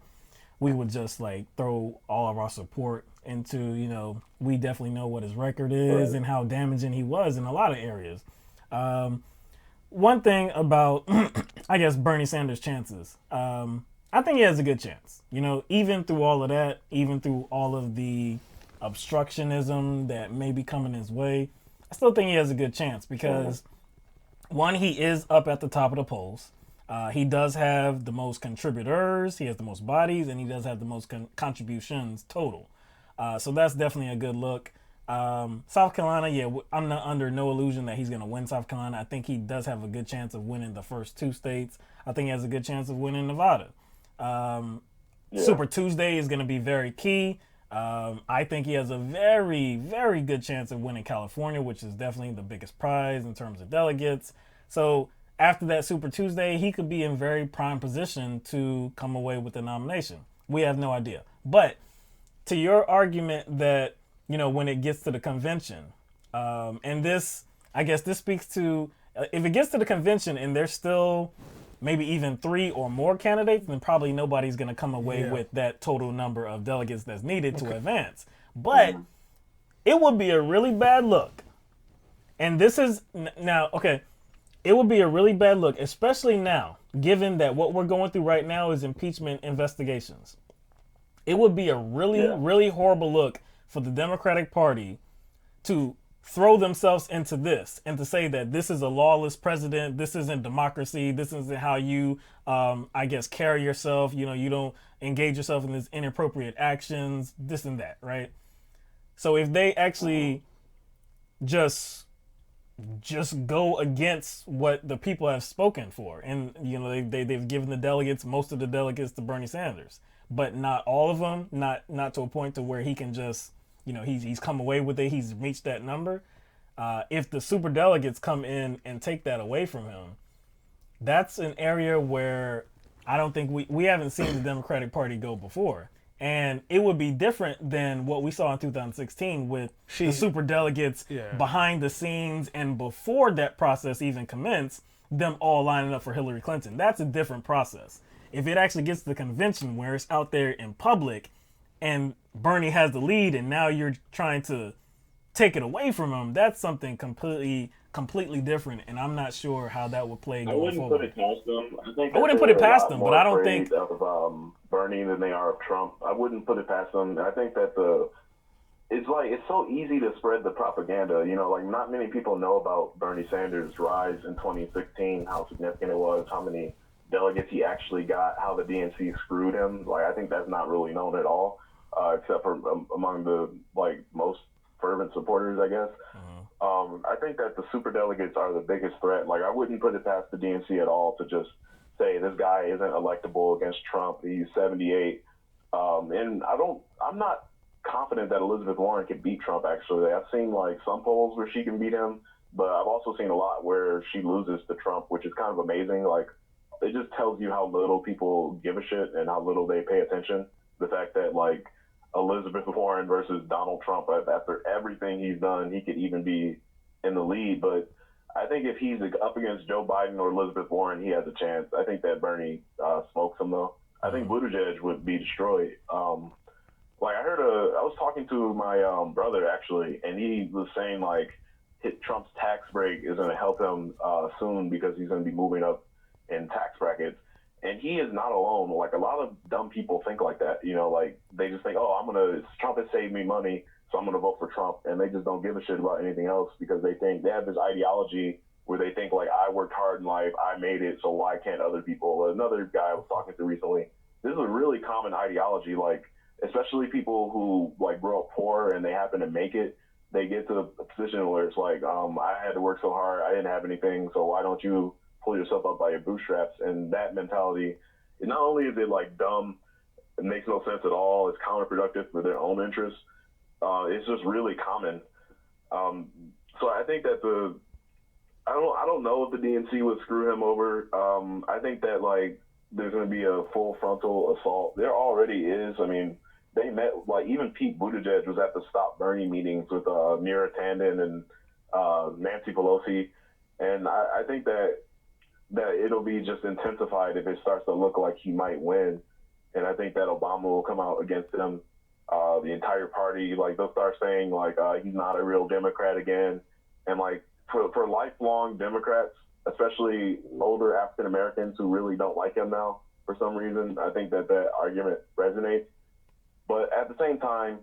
we would just like throw all of our support into. We definitely know what his record is and how damaging he was in a lot of areas. One thing about, I guess, Bernie Sanders' chances, I think he has a good chance. Even through all of that, even through all of the obstructionism that may be coming his way, I still think he has a good chance because, one, he is up at the top of the polls. He does have the most contributors, he has the most bodies, and he does have the most contributions total. So that's definitely a good look. South Carolina, I'm not under no illusion that he's going to win South Carolina. I think he does have a good chance of winning the first two states. I think he has a good chance of winning Nevada. Super Tuesday is going to be very key. I think he has a very, very good chance of winning California, which is definitely the biggest prize in terms of delegates. So after that Super Tuesday, he could be in very prime position to come away with the nomination. We have no idea. But to your argument that, when it gets to the convention, and this, I guess this speaks to, if it gets to the convention and there's still maybe even 3 or more candidates, then probably nobody's going to come away with that total number of delegates that's needed to advance. But it would be a really bad look. And this is now, it would be a really bad look, especially now, given that what we're going through right now is impeachment investigations. It would be a really, really horrible look for the Democratic Party to throw themselves into this and to say that this is a lawless president, this isn't democracy, this isn't how you, carry yourself, you don't engage yourself in these inappropriate actions, this and that, right? So if they actually just go against what the people have spoken for, and they've given the delegates, most of the delegates, to Bernie Sanders, but not all of them, not to a point to where he can just, he's come away with it, he's reached that number. If the super delegates come in and take that away from him, that's an area where I don't think we haven't seen the Democratic Party go before. And it would be different than what we saw in 2016 with the super delegates behind the scenes and before that process even commenced, them all lining up for Hillary Clinton. That's a different process. If it actually gets to the convention where it's out there in public and Bernie has the lead and now you're trying to take it away from him, that's something completely different, and I'm not sure how that would play going forward. I wouldn't put it past them. I wouldn't put it past them, but I don't think of Bernie than they are of Trump. I wouldn't put it past them. I think that it's so easy to spread the propaganda. Not many people know about Bernie Sanders' rise in 2016, how significant it was, how many delegates he actually got, how the DNC screwed him. I think that's not really known at all, except for among the most fervent supporters, I guess. I think that the super delegates are the biggest threat. I wouldn't put it past the DNC at all to just say this guy isn't electable against Trump. He's 78. And I'm not confident that Elizabeth Warren can beat Trump, actually. I've seen some polls where she can beat him, but I've also seen a lot where she loses to Trump, which is kind of amazing. It just tells you how little people give a shit and how little they pay attention. The fact that Elizabeth Warren versus Donald Trump, after everything he's done, he could even be in the lead. But I think if he's up against Joe Biden or Elizabeth Warren, he has a chance. I think that Bernie smokes him, though. I think Buttigieg would be destroyed. I was talking to my brother, actually, and he was saying, Trump's tax break is going to help him soon because he's going to be moving up in tax brackets. And he is not alone. A lot of dumb people think like that. They just think, Trump has saved me money. so I'm going to vote for Trump. And they just don't give a shit about anything else because they think they have this ideology where they think, like, I worked hard in life, I made it, so why can't other people? Another guy I was talking to recently, this is a really common ideology, like, especially people who, like, grow up poor and they happen to make it. They get to a position where it's like, I had to work so hard, I didn't have anything, so why don't you pull yourself up by your bootstraps? And that mentality, not only is it, like, dumb, it makes no sense at all, it's counterproductive for their own interests, it's just really common. So I think that I don't know if the DNC would screw him over. I think that, like, there's going to be a full frontal assault. There already is. I mean, they met, like, even Pete Buttigieg was at the Stop Bernie meetings with Mira Tandon and Nancy Pelosi. And I think that it'll be just intensified if it starts to look like he might win. And I think that Obama will come out against him. The entire party, like, they'll start saying, like, he's not a real Democrat again. And, like, for lifelong Democrats, especially older African Americans who really don't like him now for some reason, I think that argument resonates. But at the same time,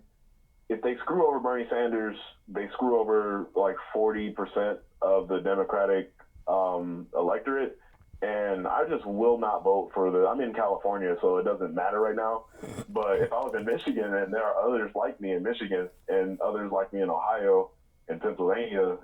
if they screw over Bernie Sanders, they screw over like 40% of the Democratic electorate. And I just will not vote for I'm in California, so it doesn't matter right now. But if I was in Michigan, and there are others like me in Michigan and others like me in Ohio and Pennsylvania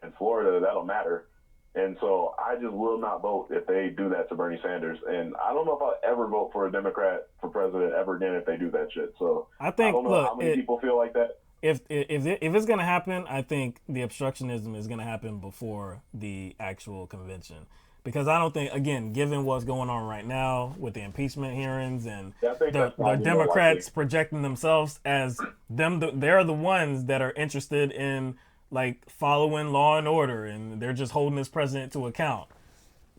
and Florida, that'll matter. And so I just will not vote if they do that to Bernie Sanders. And I don't know if I'll ever vote for a Democrat for president ever again if they do that shit. So I don't know how many people feel like that. If it's going to happen, I think the obstructionism is going to happen before the actual convention. Because I don't think, again, given what's going on right now with the impeachment hearings and the Democrats projecting themselves as they're the ones that are interested in, like, following law and order, and they're just holding this president to account.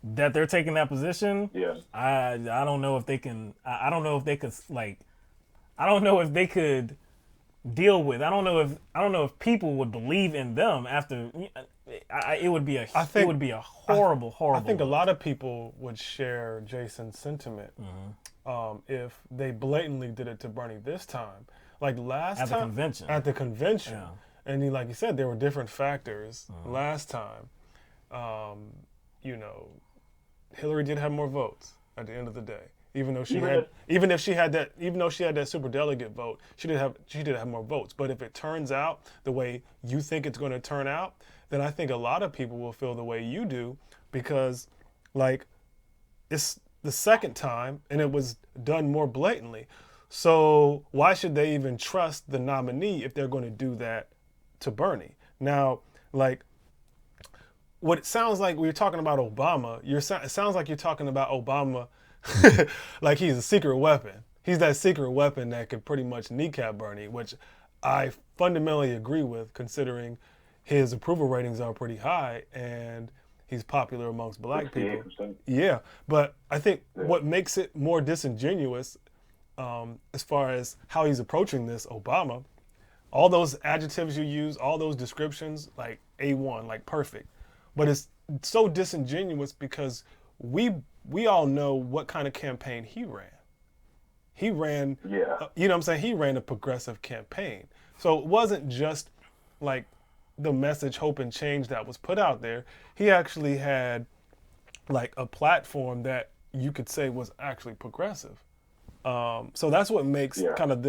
That they're taking that position, I don't know if they can. I don't know if they could, like, I don't know if they could deal with. I don't know if people would believe in them after. It would be a horrible. I think a lot of people would share Jason's sentiment if they blatantly did it to Bernie this time, like last time at the convention. Yeah. And like you said, there were different factors last time. Hillary did have more votes at the end of the day. Even though she had that superdelegate vote, she did have more votes. But if it turns out the way you think it's going to turn out, then I think a lot of people will feel the way you do, because, like, it's the second time and it was done more blatantly. So why should they even trust the nominee if they're going to do that to Bernie? Now, like, what it sounds like we're talking about Obama, it sounds like you're talking about Obama like he's a secret weapon. He's that secret weapon that could pretty much kneecap Bernie, which I fundamentally agree with, considering his approval ratings are pretty high and he's popular amongst black people. Yeah, but I think what makes it more disingenuous as far as how he's approaching this, Obama, all those adjectives you use, all those descriptions, like A1, like perfect. But it's so disingenuous because we all know what kind of campaign he ran. He ran, you know what I'm saying? He ran a progressive campaign. So it wasn't just like the message, hope, and change that was put out there. He actually had like a platform that you could say was actually progressive. So that's what makes kind of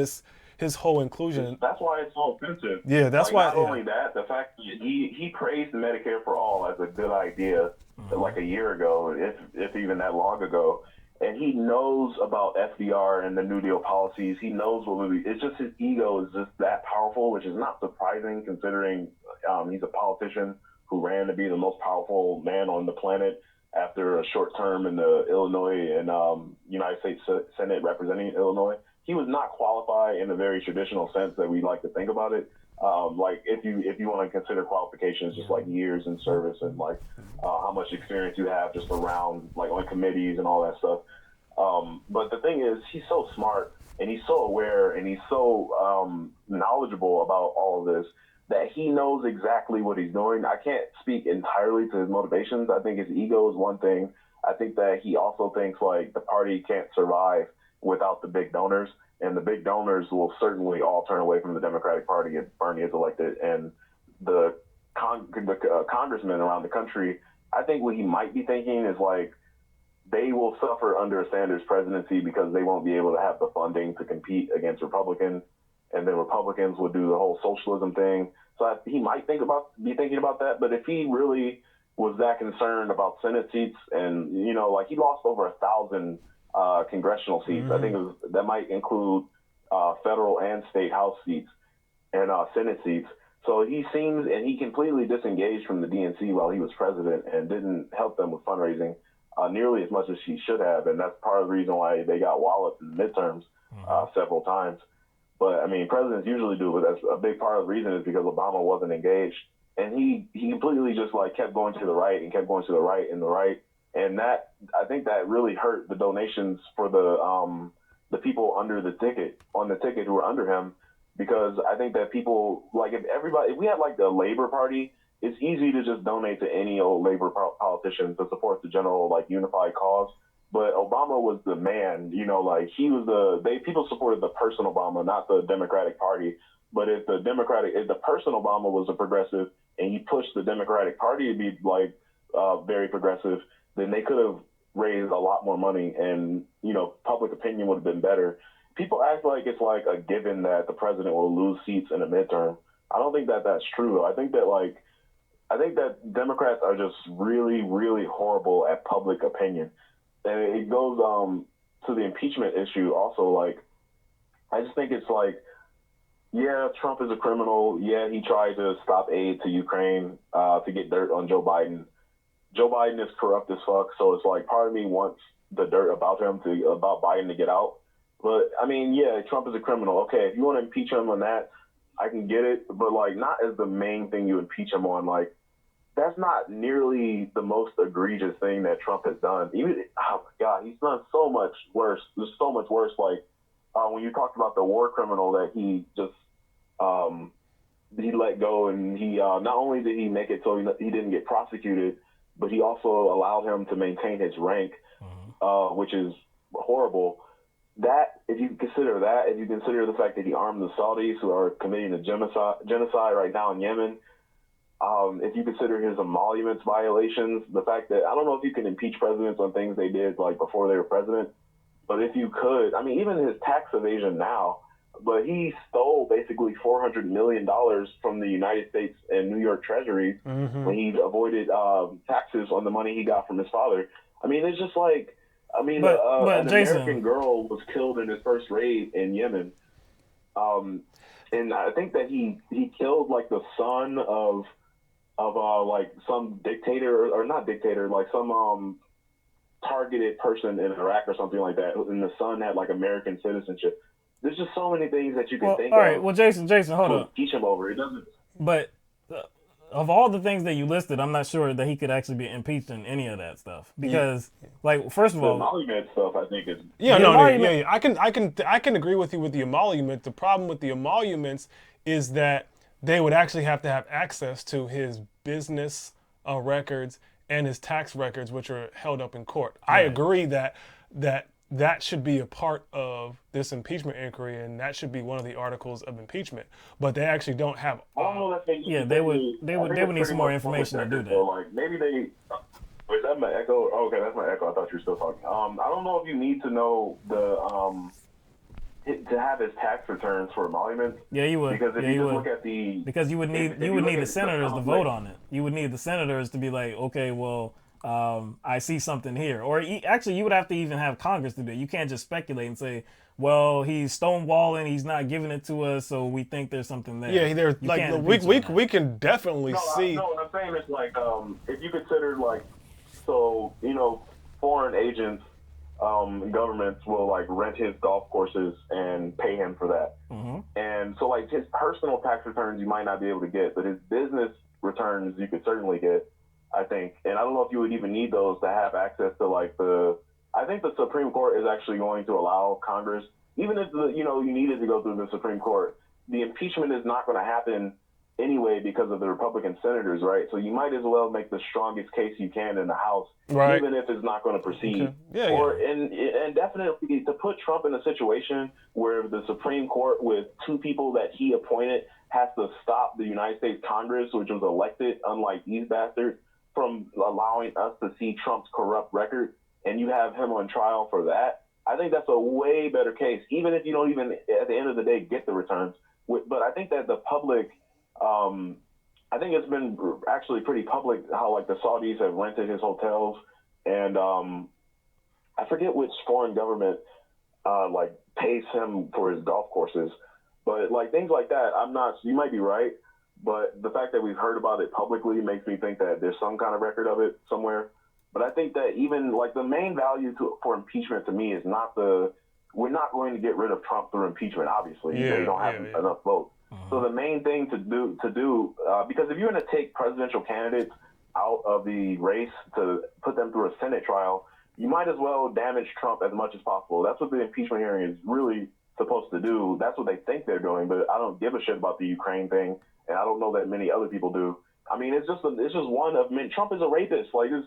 his whole inclusion. That's why it's so offensive. Yeah, that's why. Not only that, the fact that he praised Medicare for All as a good idea like a year ago, if even that long ago. And he knows about FDR and the New Deal policies. He knows what would be. It's just his ego is just that powerful, which is not surprising considering he's a politician who ran to be the most powerful man on the planet after a short term in the Illinois and United States Senate representing Illinois. He was not qualified in a very traditional sense that we like to think about it. Like if you want to consider qualifications, just like years in service and like how much experience you have just around like on committees and all that stuff. But the thing is, he's so smart and he's so aware and he's so knowledgeable about all of this that he knows exactly what he's doing. I can't speak entirely to his motivations. I think his ego is one thing. I think that he also thinks like the party can't survive without the big donors. And the big donors will certainly all turn away from the Democratic Party if Bernie is elected. And the congressmen around the country, I think what he might be thinking is like, they will suffer under a Sanders presidency because they won't be able to have the funding to compete against Republicans. And then Republicans will do the whole socialism thing. So he might be thinking about that. But if he really was that concerned about Senate seats, and like he lost over 1,000 congressional seats. I think that might include federal and state House seats and Senate seats. So he completely disengaged from the DNC while he was president and didn't help them with fundraising nearly as much as he should have. And that's part of the reason why they got walloped in the midterms several times. But I mean, presidents usually do, but that's a big part of the reason is because Obama wasn't engaged. And he completely just like kept going to the right and kept going to the right and the right. And that, I think that really hurt the donations for the people under the ticket, on the ticket who were under him, because I think that people, like if we had like the Labor Party, it's easy to just donate to any old Labor politician to support the general like unified cause. But Obama was the man, like he was people supported the person Obama, not the Democratic Party. But if the person Obama was a progressive and he pushed the Democratic Party to be like very progressive, then they could have raised a lot more money and, public opinion would have been better. People act like it's like a given that the president will lose seats in a midterm. I don't think that that's true. I think that Democrats are just really, really horrible at public opinion. And it goes to the impeachment issue also. Like, I just think it's like, yeah, Trump is a criminal. Yeah, he tried to stop aid to Ukraine to get dirt on Joe Biden. Joe Biden is corrupt as fuck, so it's like part of me wants the dirt about Biden to get out. But I mean, yeah, Trump is a criminal. Okay, if you want to impeach him on that, I can get it, but like not as the main thing you impeach him on. Like that's not nearly the most egregious thing that Trump has done. Even oh my God, he's done so much worse. There's so much worse. Like when you talked about the war criminal that he just he let go, and he not only did he make it so he didn't get prosecuted, but he also allowed him to maintain his rank, which is horrible. That, if you consider the fact that he armed the Saudis who are committing a genocide right now in Yemen, if you consider his emoluments violations, the fact that I don't know if you can impeach presidents on things they did like before they were president, but if you could, I mean, even his tax evasion now, but he stole basically $400 million from the United States and New York treasuries when he avoided taxes on the money he got from his father. I mean, it's just like, an Jason, American girl was killed in his first raid in Yemen. And I think that he killed like the son of like some dictator or not dictator, like some targeted person in Iraq or something like that. And the son had like American citizenship. There's just so many things that you can think of. All right, well, Jason, hold on. Teach him over. It doesn't. But of all the things that you listed, I'm not sure that he could actually be impeached in any of that stuff because, like, first of all, the emolument stuff I think is I can agree with you with the emolument. The problem with the emoluments is that they would actually have to have access to his business records and his tax records, which are held up in court. Right. I agree that should be a part of this impeachment inquiry, and that should be one of the articles of impeachment. But they actually don't have. They would need some more information to do that. So like maybe they. Wait, is that my echo? Oh, okay, that's my echo. I thought you were still talking. I don't know if you need to know to have his tax returns for emoluments. Yeah, you would. Because if you look at the you would need the senators to vote on it. You would need the senators to be like, okay, well. I see something here. Or actually, you would have to even have Congress to do it. You can't just speculate and say, well, he's stonewalling, he's not giving it to us, so we think there's something there. Yeah, there's like we can definitely see. No, what I'm saying is like if you consider like foreign agents, governments will like rent his golf courses and pay him for that. And so like his personal tax returns you might not be able to get, but his business returns you could certainly get. I think, and I don't know if you would even need those to have access to like I think the Supreme Court is actually going to allow Congress, even if you needed to go through the Supreme Court, the impeachment is not going to happen anyway because of the Republican senators, right? So you might as well make the strongest case you can in the House, Right. even if it's not going to proceed. Okay. Yeah, And definitely to put Trump in a situation where the Supreme Court, with two people that he appointed, has to stop the United States Congress, which was elected, unlike these bastards, from allowing us to see Trump's corrupt record, and you have him on trial for that. I think that's a way better case, even if you don't even, at the end of the day, get the returns. But I think that the public, I think it's been actually pretty public how, like, the Saudis have rented his hotels, and I forget which foreign government, like, pays him for his golf courses. But, like, things like that, you might be right, but the fact that we've heard about it publicly makes me think that there's some kind of record of it somewhere. But I think that even, like, the main value for impeachment to me is we're not going to get rid of Trump through impeachment, obviously. They don't have enough votes. So the main thing to do, because if you're going to take presidential candidates out of the race to put them through a Senate trial, you might as well damage Trump as much as possible. That's what the impeachment hearing is really supposed to do. That's what they think they're doing, but I don't give a shit about the Ukraine thing, and I don't know that many other people do. I mean, it's just one of many. Trump is a rapist. Like, this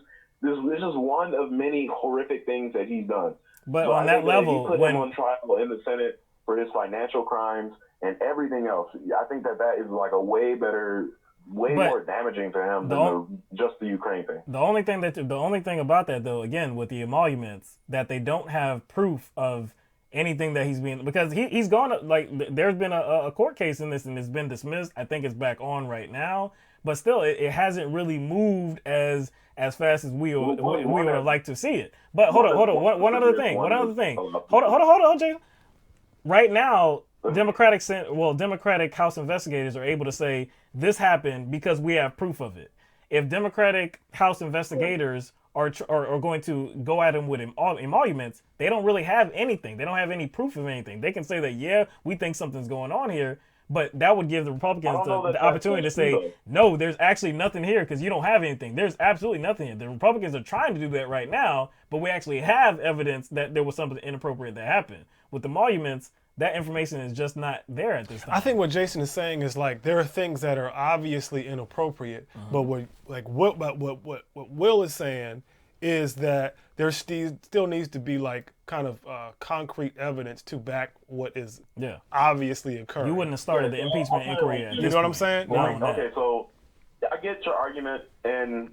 is just one of many horrific things that he's done. But so on that level, if you put him on trial in the Senate for his financial crimes and everything else, I think that is like a way more damaging to him than just the Ukraine thing. The only thing about that, though, again, with the emoluments, that they don't have proof of anything that he's being, because he's gone, like, there's been a court case in this and it's been dismissed. I think it's back on right now, but still it hasn't really moved as fast as we would have liked to see it. But hold on, one other thing. Hold on, Jason. Right now, Democratic House investigators are able to say this happened because we have proof of it. If Democratic House investigators are going to go at him with emoluments, they don't really have anything. They don't have any proof of anything. They can say that, yeah, we think something's going on here, but that would give the Republicans the opportunity to say, no, there's actually nothing here because you don't have anything. There's absolutely nothing here. The Republicans are trying to do that right now, but we actually have evidence that there was something inappropriate that happened. With the emoluments, that information is just not there at this time. I think what Jason is saying is, like, there are things that are obviously inappropriate, but what Will is saying is that there still needs to be, like, kind of concrete evidence to back what is obviously occurring. You wouldn't have started the impeachment inquiry at this point. You know what I'm saying? Okay, so I get your argument, and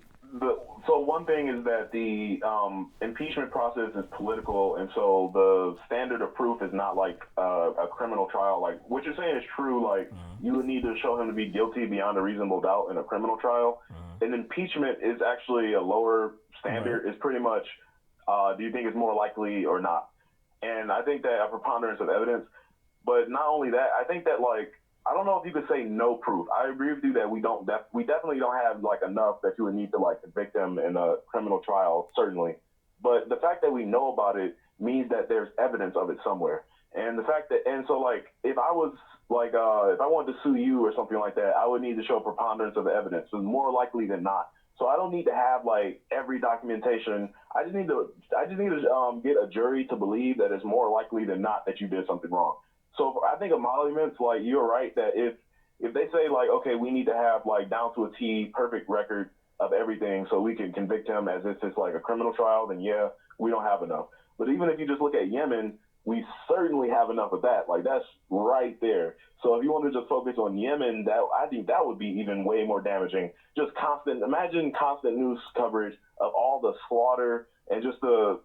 so one thing is that the impeachment process is political, and so the standard of proof is not like a criminal trial. Like, what you're saying is true. Like, you would need to show him to be guilty beyond a reasonable doubt in a criminal trial. And impeachment is actually a lower standard. It's pretty much, do you think it's more likely or not? And I think that a preponderance of evidence, but not only that, I think that, like, I don't know if you could say no proof. I agree with you that we definitely don't have, like, enough that you would need to, like, convict them in a criminal trial, certainly. But the fact that we know about it means that there's evidence of it somewhere. And the fact that, and so, like, if I was, like, if I wanted to sue you or something like that, I would need to show preponderance of evidence. So more likely than not. So I don't need to have, like, every documentation. I just need to get a jury to believe that it's more likely than not that you did something wrong. So I think emoluments, like, you're right that if they say, like, okay, we need to have, like, down to a T perfect record of everything so we can convict him as if it's like a criminal trial, then yeah, we don't have enough. But even if you just look at Yemen, we certainly have enough of that. Like, that's right there. So if you want to just focus on Yemen, I think that would be even way more damaging. Imagine constant news coverage of all the slaughter and just the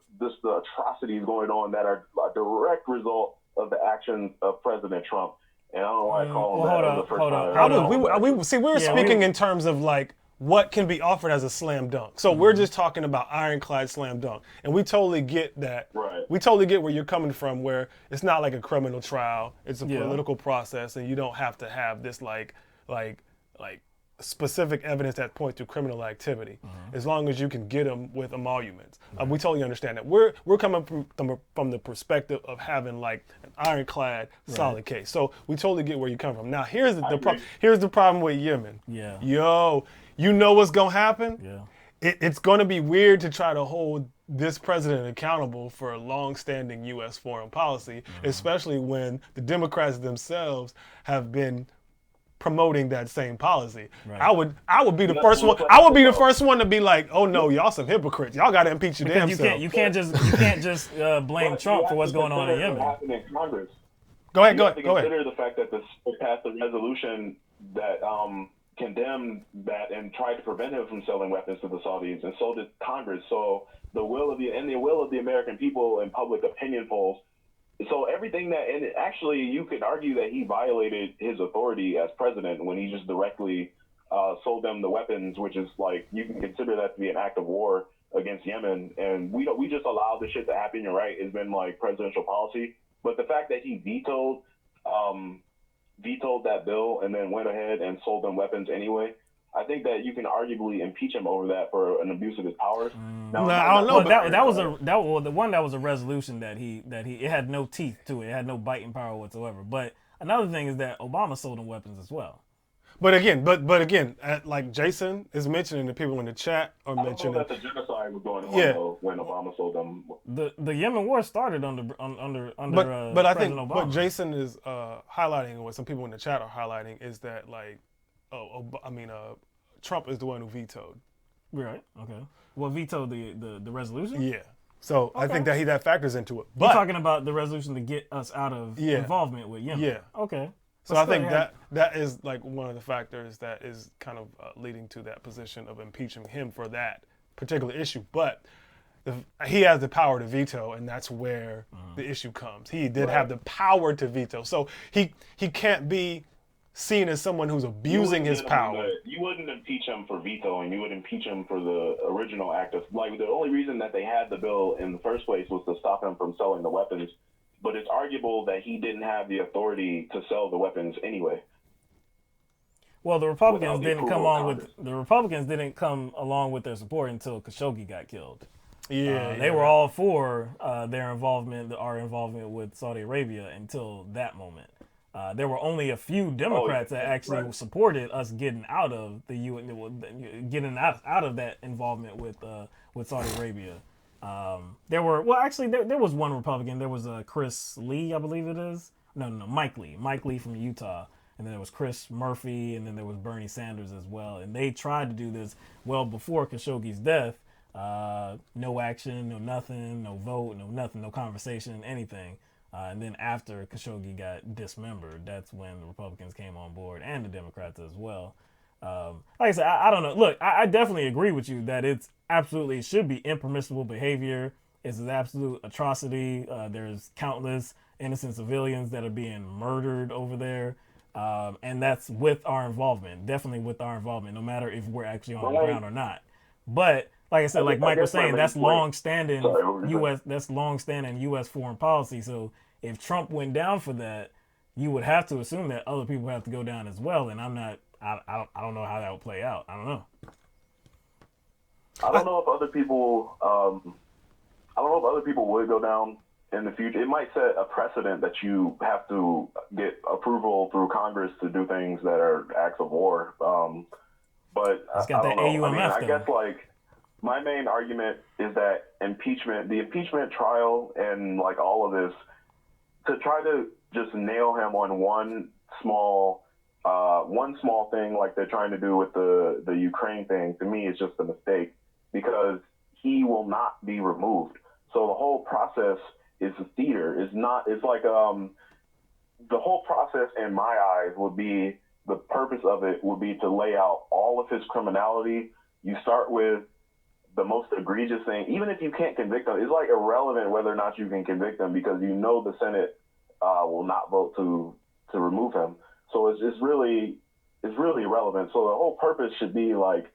atrocities going on that are a direct result of the actions of President Trump. And I don't know why I call him that. Hold on. We were speaking in terms of, like, what can be offered as a slam dunk. So we're just talking about ironclad slam dunk. And we totally get that. Right. We totally get where you're coming from, where it's not like a criminal trial. It's a political process, and you don't have to have this, like specific evidence that points to criminal activity, as long as you can get them with emoluments. We totally understand that. We're coming from the perspective of having, like, an ironclad, solid case. So we totally get where you come from. Now, here's the problem with Yemen. Yeah. Yo, you know what's gonna happen? Yeah. It's gonna be weird to try to hold this president accountable for a long-standing U.S. foreign policy, especially when the Democrats themselves have been promoting that same policy. Right. I would be the first one. I would be the first one to be like, oh no, y'all some hypocrites. Y'all got to impeach your damn self. You can't just blame Trump for what's going on in Yemen. In Congress. Go ahead. Consider the fact that the Senate passed a resolution that condemned that and tried to prevent him from selling weapons to the Saudis, and so did Congress. So the will of the American people in public opinion polls. So everything that, and actually you could argue that he violated his authority as president when he just directly sold them the weapons, which is like, you can consider that to be an act of war against Yemen. And we just allow the shit to happen. You're right. It's been like presidential policy. But the fact that he vetoed that bill and then went ahead and sold them weapons anyway, I think that you can arguably impeach him over that for an abuse of his powers. I don't know. The one that was a resolution that he it had no teeth to it. It had no biting power whatsoever. But another thing is that Obama sold them weapons as well. But again, like Jason is mentioning, the people in the chat are mentioning that the genocide was going on when Obama sold them. The Yemen war started under but I think Obama. what Jason is highlighting, and what some people in the chat are highlighting, is that Trump is the one who vetoed. Right. Okay. Well, vetoed the resolution. Yeah. So I think that factors into it. But you're talking about the resolution to get us out of involvement with Yemen. Yeah. Okay. So I think that is like one of the factors that is kind of leading to that position of impeaching him for that particular issue. But he has the power to veto, and that's where the issue comes. He did have the power to veto. So he can't be seen as someone who's abusing his power. You wouldn't impeach him for vetoing. You would impeach him for the original act of, like, the only reason that they had the bill in the first place was to stop him from selling the weapons. But it's arguable that he didn't have the authority to sell the weapons anyway. Well, the Republicans didn't come along with their support until Khashoggi got killed. They were all for our involvement with Saudi Arabia until that moment. There were only a few Democrats that actually supported us getting out of the getting out of that involvement with Saudi Arabia. There was one Republican. There was Chris Lee, I believe it is. No, Mike Lee from Utah. And then there was Chris Murphy, and then there was Bernie Sanders as well. And they tried to do this well before Khashoggi's death. No action, no nothing, no vote, no nothing, no conversation, anything. And then after Khashoggi got dismembered, that's when the Republicans came on board, and the Democrats as well. Like I said, I don't know. Look, I definitely agree with you that it should be impermissible behavior. It's an absolute atrocity. There's countless innocent civilians that are being murdered over there. And that's with our involvement, definitely with our involvement, no matter if we're actually on the ground or not. But like I said, like Mike was saying, that's long-standing U.S. foreign policy. So if Trump went down for that, you would have to assume that other people have to go down as well. And I don't know how that would play out. I don't know. I don't know if other people would go down in the future. It might set a precedent that you have to get approval through Congress to do things that are acts of war. But it's got that AUMF. I guess like my main argument is that the impeachment trial and like all of this, to try to just nail him on one small thing like they're trying to do with the Ukraine thing, to me is just a mistake, because he will not be removed. So the whole process is a theater. It's like the whole process in my eyes would be, the purpose of it would be to lay out all of his criminality. You start with the most egregious thing. Even if you can't convict him, it's like irrelevant whether or not you can convict him, because you know the Senate will not vote to remove him. So it's really irrelevant. So the whole purpose should be like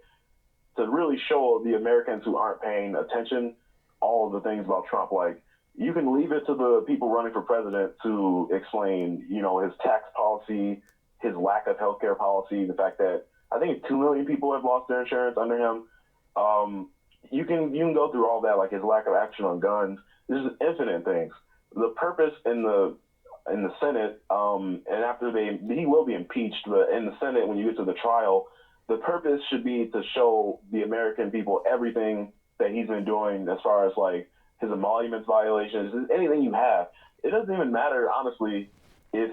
to really show the Americans who aren't paying attention all of the things about Trump. Like, you can leave it to the people running for president to explain, his tax policy, his lack of healthcare policy, the fact that I think 2 million people have lost their insurance under him. You can go through all that, like his lack of action on guns. There's infinite things. The purpose in the Senate, and after he will be impeached, but in the Senate, when you get to the trial, the purpose should be to show the American people everything that he's been doing as far as like his emoluments violations, anything you have. It doesn't even matter, honestly, if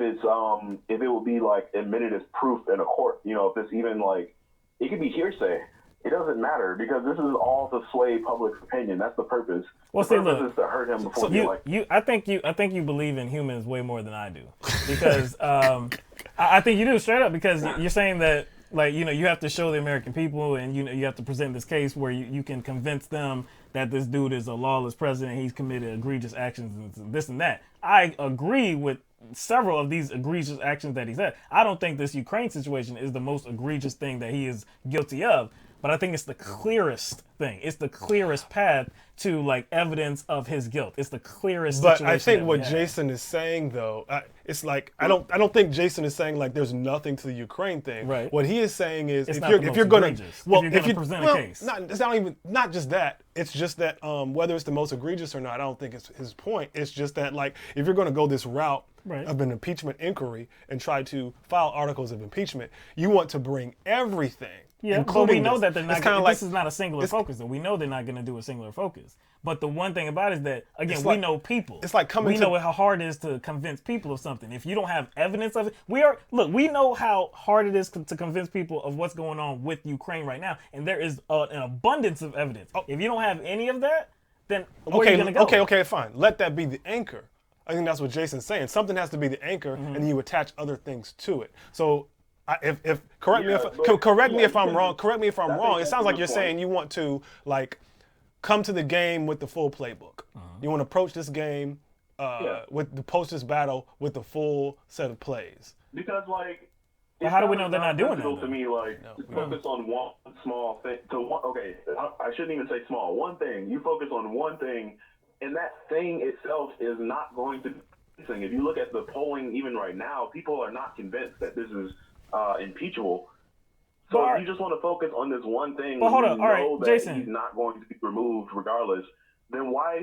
it would be like admitted as proof in a court. You know, if it's even like it could be hearsay. It doesn't matter because this is all to sway public opinion. That's the purpose. Well, the purpose is to hurt him before the election. I think you believe in humans way more than I do, because I think you do straight up, because you're saying that, like, you know, you have to show the American people, and you have to present this case where you can convince them that this dude is a lawless president, he's committed egregious actions and this and that. I agree with several of these egregious actions that he's had. I don't think this Ukraine situation is the most egregious thing that he is guilty of, but I think it's the clearest thing. It's the clearest path to, like, evidence of his guilt. It's the clearest situation. But I think what Jason is saying, though, it's like I don't think Jason is saying like there's nothing to the Ukraine thing. Right. What he is saying is if you're going to present a case, not just that. It's just that whether it's the most egregious or not, I don't think it's his point. It's just that, like, if you're going to go this route of an impeachment inquiry and try to file articles of impeachment, you want to bring everything. Yeah, but we know that they're not. This is not a singular focus. Though we know they're not going to do a singular focus. But the one thing about it is that, again, we know people. It's like we know how hard it is to convince people of something. If you don't have evidence of it, we know how hard it is to convince people of what's going on with Ukraine right now, and there is an abundance of evidence. If you don't have any of that, then where are you going to go? Okay, fine. Let that be the anchor. I think that's what Jason's saying. Something has to be the anchor, and you attach other things to it. So. Correct me if I'm wrong. Correct me if I'm wrong. It sounds like you're saying you want to, like, come to the game with the full playbook. You want to approach this game approach this battle with the full set of plays. Because, like, how do we know they're not doing that? To me, like, focus on one small thing. I shouldn't even say small. One thing. You focus on one thing, and that thing itself is not going to be thing. If you look at the polling, even right now, people are not convinced that this is impeachable. So if you just want to focus on this one thing, but hold on, you all know right, that Jason, he's not going to be removed regardless, then why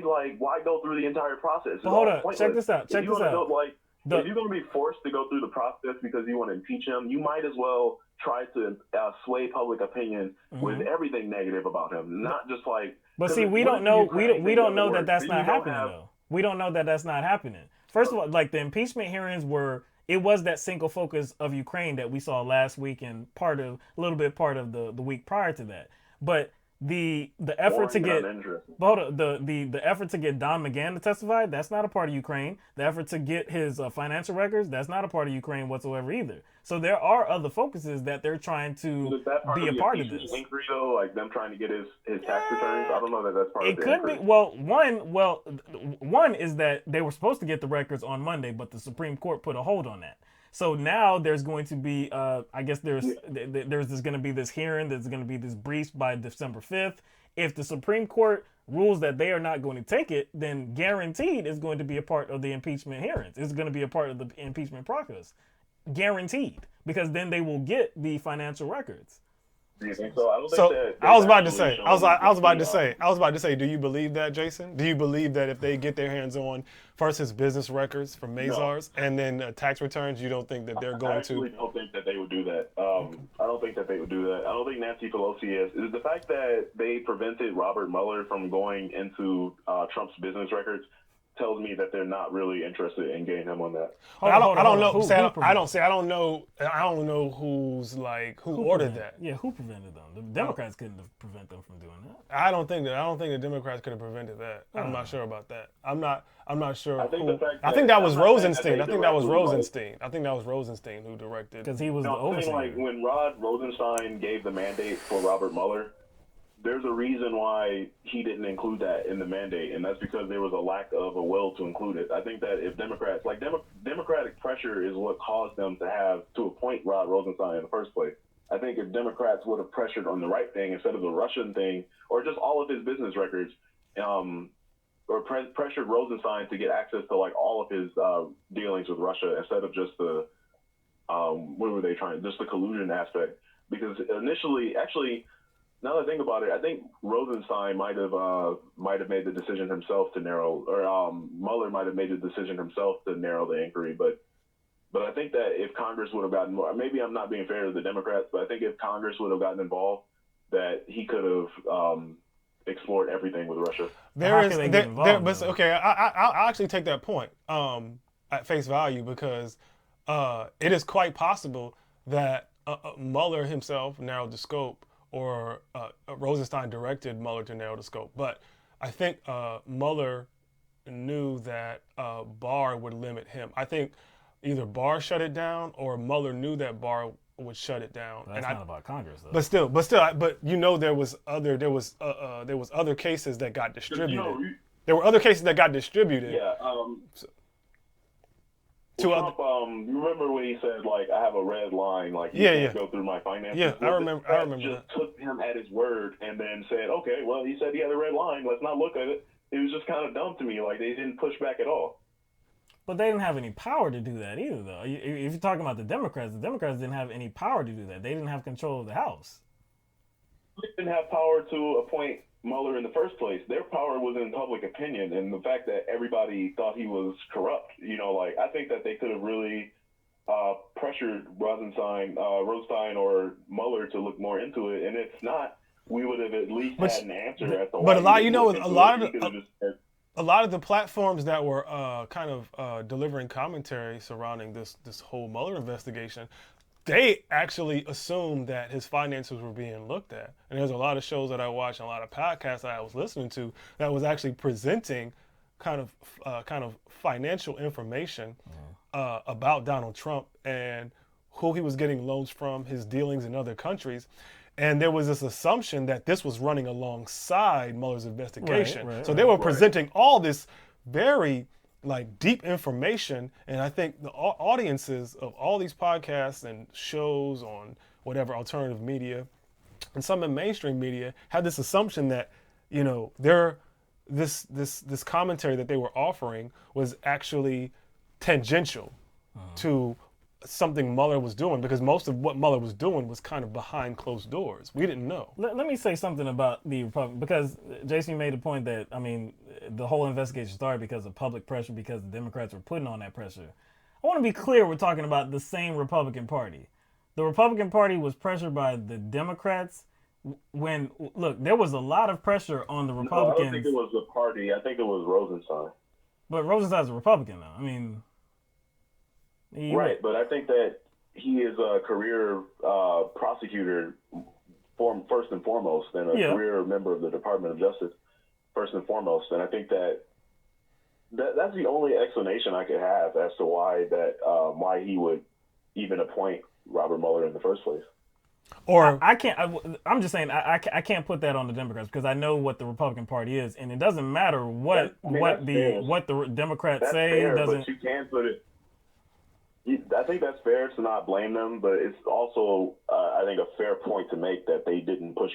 go through the entire process? But hold on, check this out. If you're going to be forced to go through the process because you want to impeach him, you might as well try to sway public opinion with everything negative about him, not just like. But see, we don't know. We don't know that that's not happening though. We don't know that that's not happening. First of all, like, the impeachment hearings it was that single focus of Ukraine that we saw last week and a little bit part of the week prior to that. But the effort to get the effort to get Don McGahn to testify, that's not a part of Ukraine. The effort to get his financial records, that's not a part of Ukraine whatsoever either. So there are other focuses that they're trying to be a part of this. Inquiry, though, like them trying to get his tax returns, I don't know that that's part of the inquiry. It could be. One is that they were supposed to get the records on Monday, but the Supreme Court put a hold on that. So now there's going to be, I guess there's going to be this hearing. There's going to be this brief by December 5th. If the Supreme Court rules that they are not going to take it, then guaranteed it's going to be a part of the impeachment hearings. It's going to be a part of the impeachment process. Guaranteed. Because then they will get the financial records. Do you think so? I don't think that. I was about to say, do you believe that, Jason? Do you believe that if they get their hands on first his business records from Mazars and then tax returns, you don't think that they're going to? I don't think that they would do that. I don't think that they would do that. I don't think Nancy Pelosi is the fact that they prevented Robert Mueller from going into Trump's business records tells me that they're not really interested in getting him on that. I don't know who ordered that. Yeah, who prevented them? The Democrats couldn't prevent them from doing that. I don't think the Democrats could have prevented that. I'm not sure about that. I'm not sure. I think that was Rosenstein. I think that was Rosenstein who directed. Because he was the overseer. Like when Rod Rosenstein gave the mandate for Robert Mueller, there's a reason why he didn't include that in the mandate, and that's because there was a lack of a will to include it. I think that if Democrats, Democratic pressure is what caused them to appoint Rod Rosenstein in the first place. I think if Democrats would have pressured on the right thing instead of the Russian thing, or just all of his business records, or pressured Rosenstein to get access to like all of his dealings with Russia instead of just the just the collusion aspect. Because initially, actually, now that I think about it, I think Rosenstein might have made the decision himself to narrow, or Mueller might have made the decision himself to narrow the inquiry. But I think that if Congress would have gotten more, maybe I'm not being fair to the Democrats, but I think if Congress would have gotten involved, that he could have explored everything with Russia. I'll actually take that point. at face value because it is quite possible that Mueller himself narrowed the scope, or Rosenstein directed Mueller to narrow the scope. But I think Mueller knew that Barr would limit him. I think either Barr shut it down or Mueller knew that Barr would shut it down. That's not about Congress, though. But there was other cases that got distributed. There were other cases that got distributed. Yeah. Trump, you remember when he said, like, I have a red line, like, you can't go through my finances? Yeah, I remember just took him at his word and then said, okay, well, he said he had a red line. Let's not look at it. It was just kind of dumb to me. Like, they didn't push back at all. But they didn't have any power to do that either, though. If you're talking about the Democrats didn't have any power to do that. They didn't have control of the House. They didn't have power to appoint Mueller in the first place. Their power was in public opinion, and the fact that everybody thought he was corrupt. I think that they could have really pressured Rosenstein or Mueller to look more into it, and if not, we would have at least had an answer as to why. But a lot of the platforms that were delivering commentary surrounding this whole Mueller investigation, they actually assumed that his finances were being looked at. And there's a lot of shows that I watched and a lot of podcasts that I was listening to that was actually presenting kind of financial information about Donald Trump and who he was getting loans from, his dealings in other countries. And there was this assumption that this was running alongside Mueller's investigation. So they were presenting all this very deep information, and I think the audiences of all these podcasts and shows on whatever alternative media and some in mainstream media had this assumption that this commentary that they were offering was actually tangential to something Mueller was doing, because most of what Mueller was doing was kind of behind closed doors. We didn't know. Let me say something about the Republican, because Jason made a point that, the whole investigation started because of public pressure, because the Democrats were putting on that pressure. I want to be clear, we're talking about the same Republican Party. The Republican Party was pressured by the Democrats when, look, there was a lot of pressure on the Republicans. No, I don't think it was the party. I think it was Rosenstein. But Rosenstein's a Republican, though. Right, but I think that he is a career prosecutor first and foremost, and a career member of the Department of Justice first and foremost. And I think that's the only explanation I could have as to why he would even appoint Robert Mueller in the first place. Or I'm just saying I can't put that on the Democrats, because I know what the Republican Party is, and it doesn't matter what the Democrats say. But you can put it. I think that's fair to not blame them, but it's also, I think, a fair point to make that they didn't push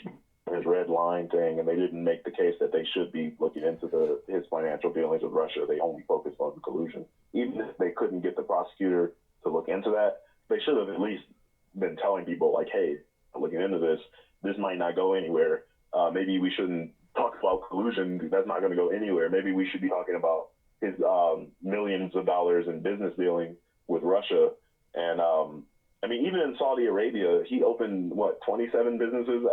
his red line thing, and they didn't make the case that they should be looking into his financial dealings with Russia. They only focused on collusion. Even if they couldn't get the prosecutor to look into that, they should have at least been telling people, like, hey, looking into this, this might not go anywhere. Maybe we shouldn't talk about collusion. That's not going to go anywhere. Maybe we should be talking about his millions of dollars in business dealings with Russia. And even in Saudi Arabia, he opened 27 businesses.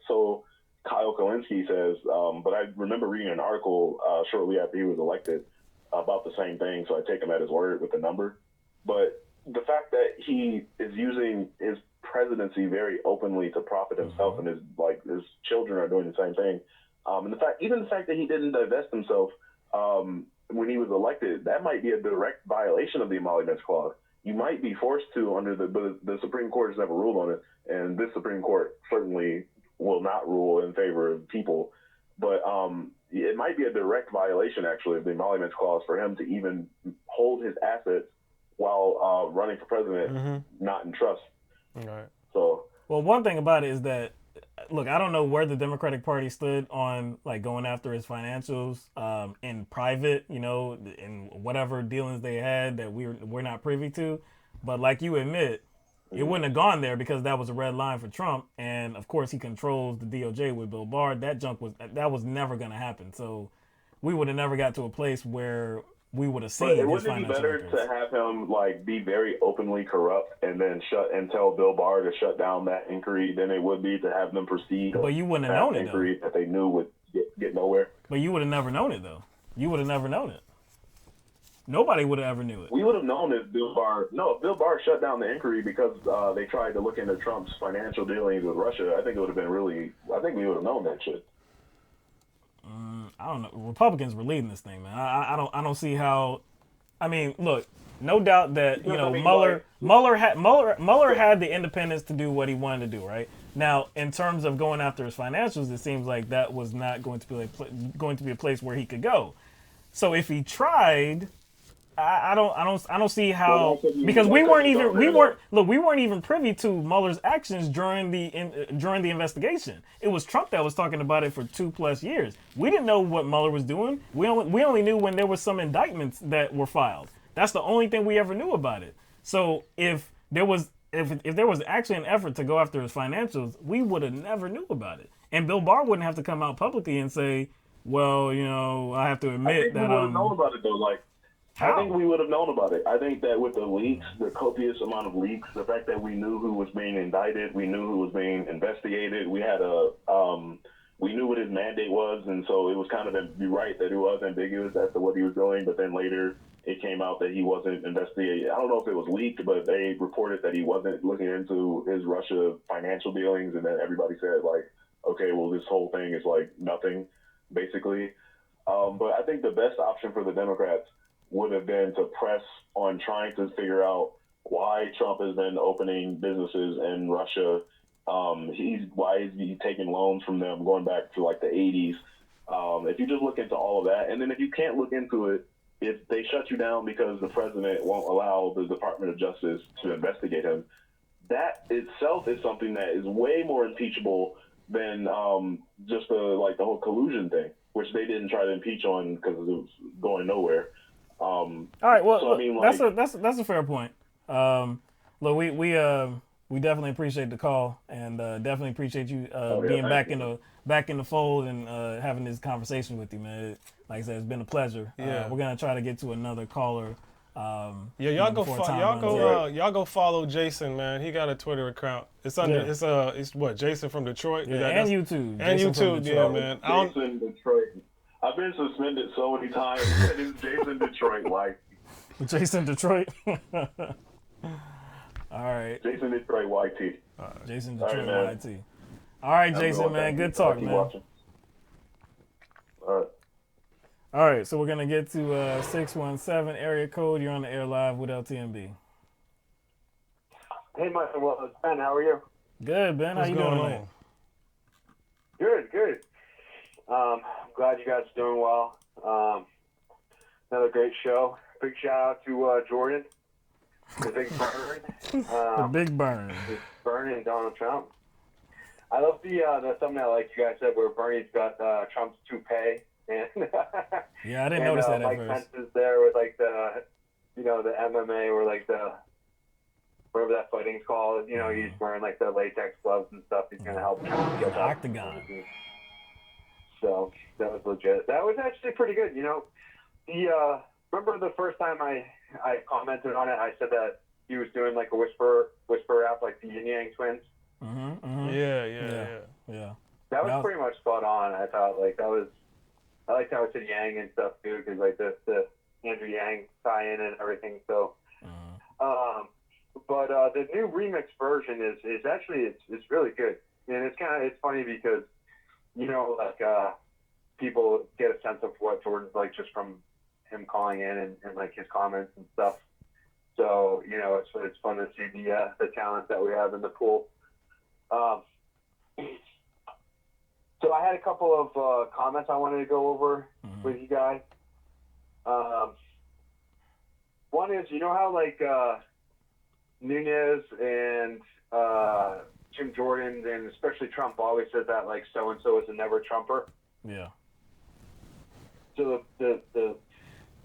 So Kyle Kalinske says, but I remember reading an article shortly after he was elected about the same thing. So I take him at his word with the number. But the fact that he is using his presidency very openly to profit himself, and his children are doing the same thing. And the fact that he didn't divest himself when he was elected, that might be a direct violation of the emoluments clause. You might be forced to under the Supreme Court has never ruled on it, and this Supreme Court certainly will not rule in favor of people. But it might be a direct violation, actually, of the emoluments clause for him to even hold his assets while running for president, not in trust. Right. So, well, one thing about it is that, look, I don't know where the Democratic Party stood on going after his financials in private, in whatever dealings they had that we're not privy to. But like you admit, it wouldn't have gone there because that was a red line for Trump, and of course he controls the DOJ with Bill Barr. That was never going to happen. So we would have never got to a place where we would have seen. But wouldn't it be better to have him be very openly corrupt and then tell Bill Barr to shut down that inquiry than it would be to have them proceed? But you wouldn't have known it, inquiry that they knew would get nowhere. But you would have never known it, though. You would have never known it. Nobody would have ever knew it. We would have known if Bill Barr shut down the inquiry because they tried to look into Trump's financial dealings with Russia. I think it would have been I think we would have known that shit. I don't know. Republicans were leading this thing, man. I don't see how. I mean, look, no doubt that Mueller had the independence to do what he wanted to do, right? Now, in terms of going after his financials, it seems like that was not going to be a place where he could go. So if he tried, I don't see how, because we weren't even privy to Mueller's actions during the investigation. It was Trump that was talking about it for 2+ years. We didn't know what Mueller was doing. We only knew when there was some indictments that were filed. That's the only thing we ever knew about it. So if there was actually an effort to go after his financials, we would have never knew about it. And Bill Barr wouldn't have to come out publicly and say, well, I have to admit that we would have known about it though. I think we would have known about it. I think that with the leaks, the copious amount of leaks, the fact that we knew who was being indicted, we knew who was being investigated, we knew what his mandate was, and so it was kind of you're right that it was ambiguous as to what he was doing, but then later it came out that he wasn't investigated. I don't know if it was leaked, but they reported that he wasn't looking into his Russia financial dealings, and then everybody said, okay, well, this whole thing is nothing, basically. But I think the best option for the Democrats would have been to press on trying to figure out why Trump has been opening businesses in Russia. Why is he taking loans from them going back to the 80s? If you just look into all of that, and then if you can't look into it, if they shut you down because the president won't allow the Department of Justice to investigate him, that itself is something that is way more impeachable than just the whole collusion thing, which they didn't try to impeach on because it was going nowhere. All right, well, so that's a fair point. Look, we definitely appreciate the call, and definitely appreciate you being back in the fold and having this conversation with you, man. Like I said, it's been a pleasure. Yeah. We're gonna try to get to another caller. Y'all go follow Jason, man. He got a Twitter account. It's what, Jason from Detroit? Yeah, and YouTube. And YouTube, yeah, man. Jason Detroit. I've been suspended so many times. It's Jason Detroit, Jason Detroit. All right. Jason Detroit YT. Jason Detroit YT. All right, Jason, man. Good talk, man. Watching. All right, so we're going to get to 617 area code. You're on the air live with LTMB. Hey, Michael. Well, it's Ben. How are you? Good, Ben. How you doing tonight? Good. I'm glad you guys are doing well. Another great show. Big shout out to Jordan, the big burn. The big burn. Burning Donald Trump. I love the thumbnail, like you guys said, where Bernie's got Trump's toupee. And yeah, I didn't notice that at Mike first. Pence is there with the MMA or whatever that fighting's called. He's wearing the latex gloves and stuff. He's gonna help Trump get up. Octagon. So that was legit. That was actually pretty good. Remember the first time I commented on it, I said that he was doing a whisper rap like the Yin Yang Twins. Mm-hmm. Yeah. That was pretty much spot on. I thought I liked how it said Yang and stuff too, because the Andrew Yang tie-in and everything. So, but the new remix version is actually it's really good, and it's funny because people get a sense of what Jordan's like just from him calling in and his comments and stuff. So it's fun to see the talent that we have in the pool. So I had a couple of comments I wanted to go over with you guys. One is, how Nunez and Jim Jordan and especially Trump always says that so-and-so is a never Trumper. Yeah. So the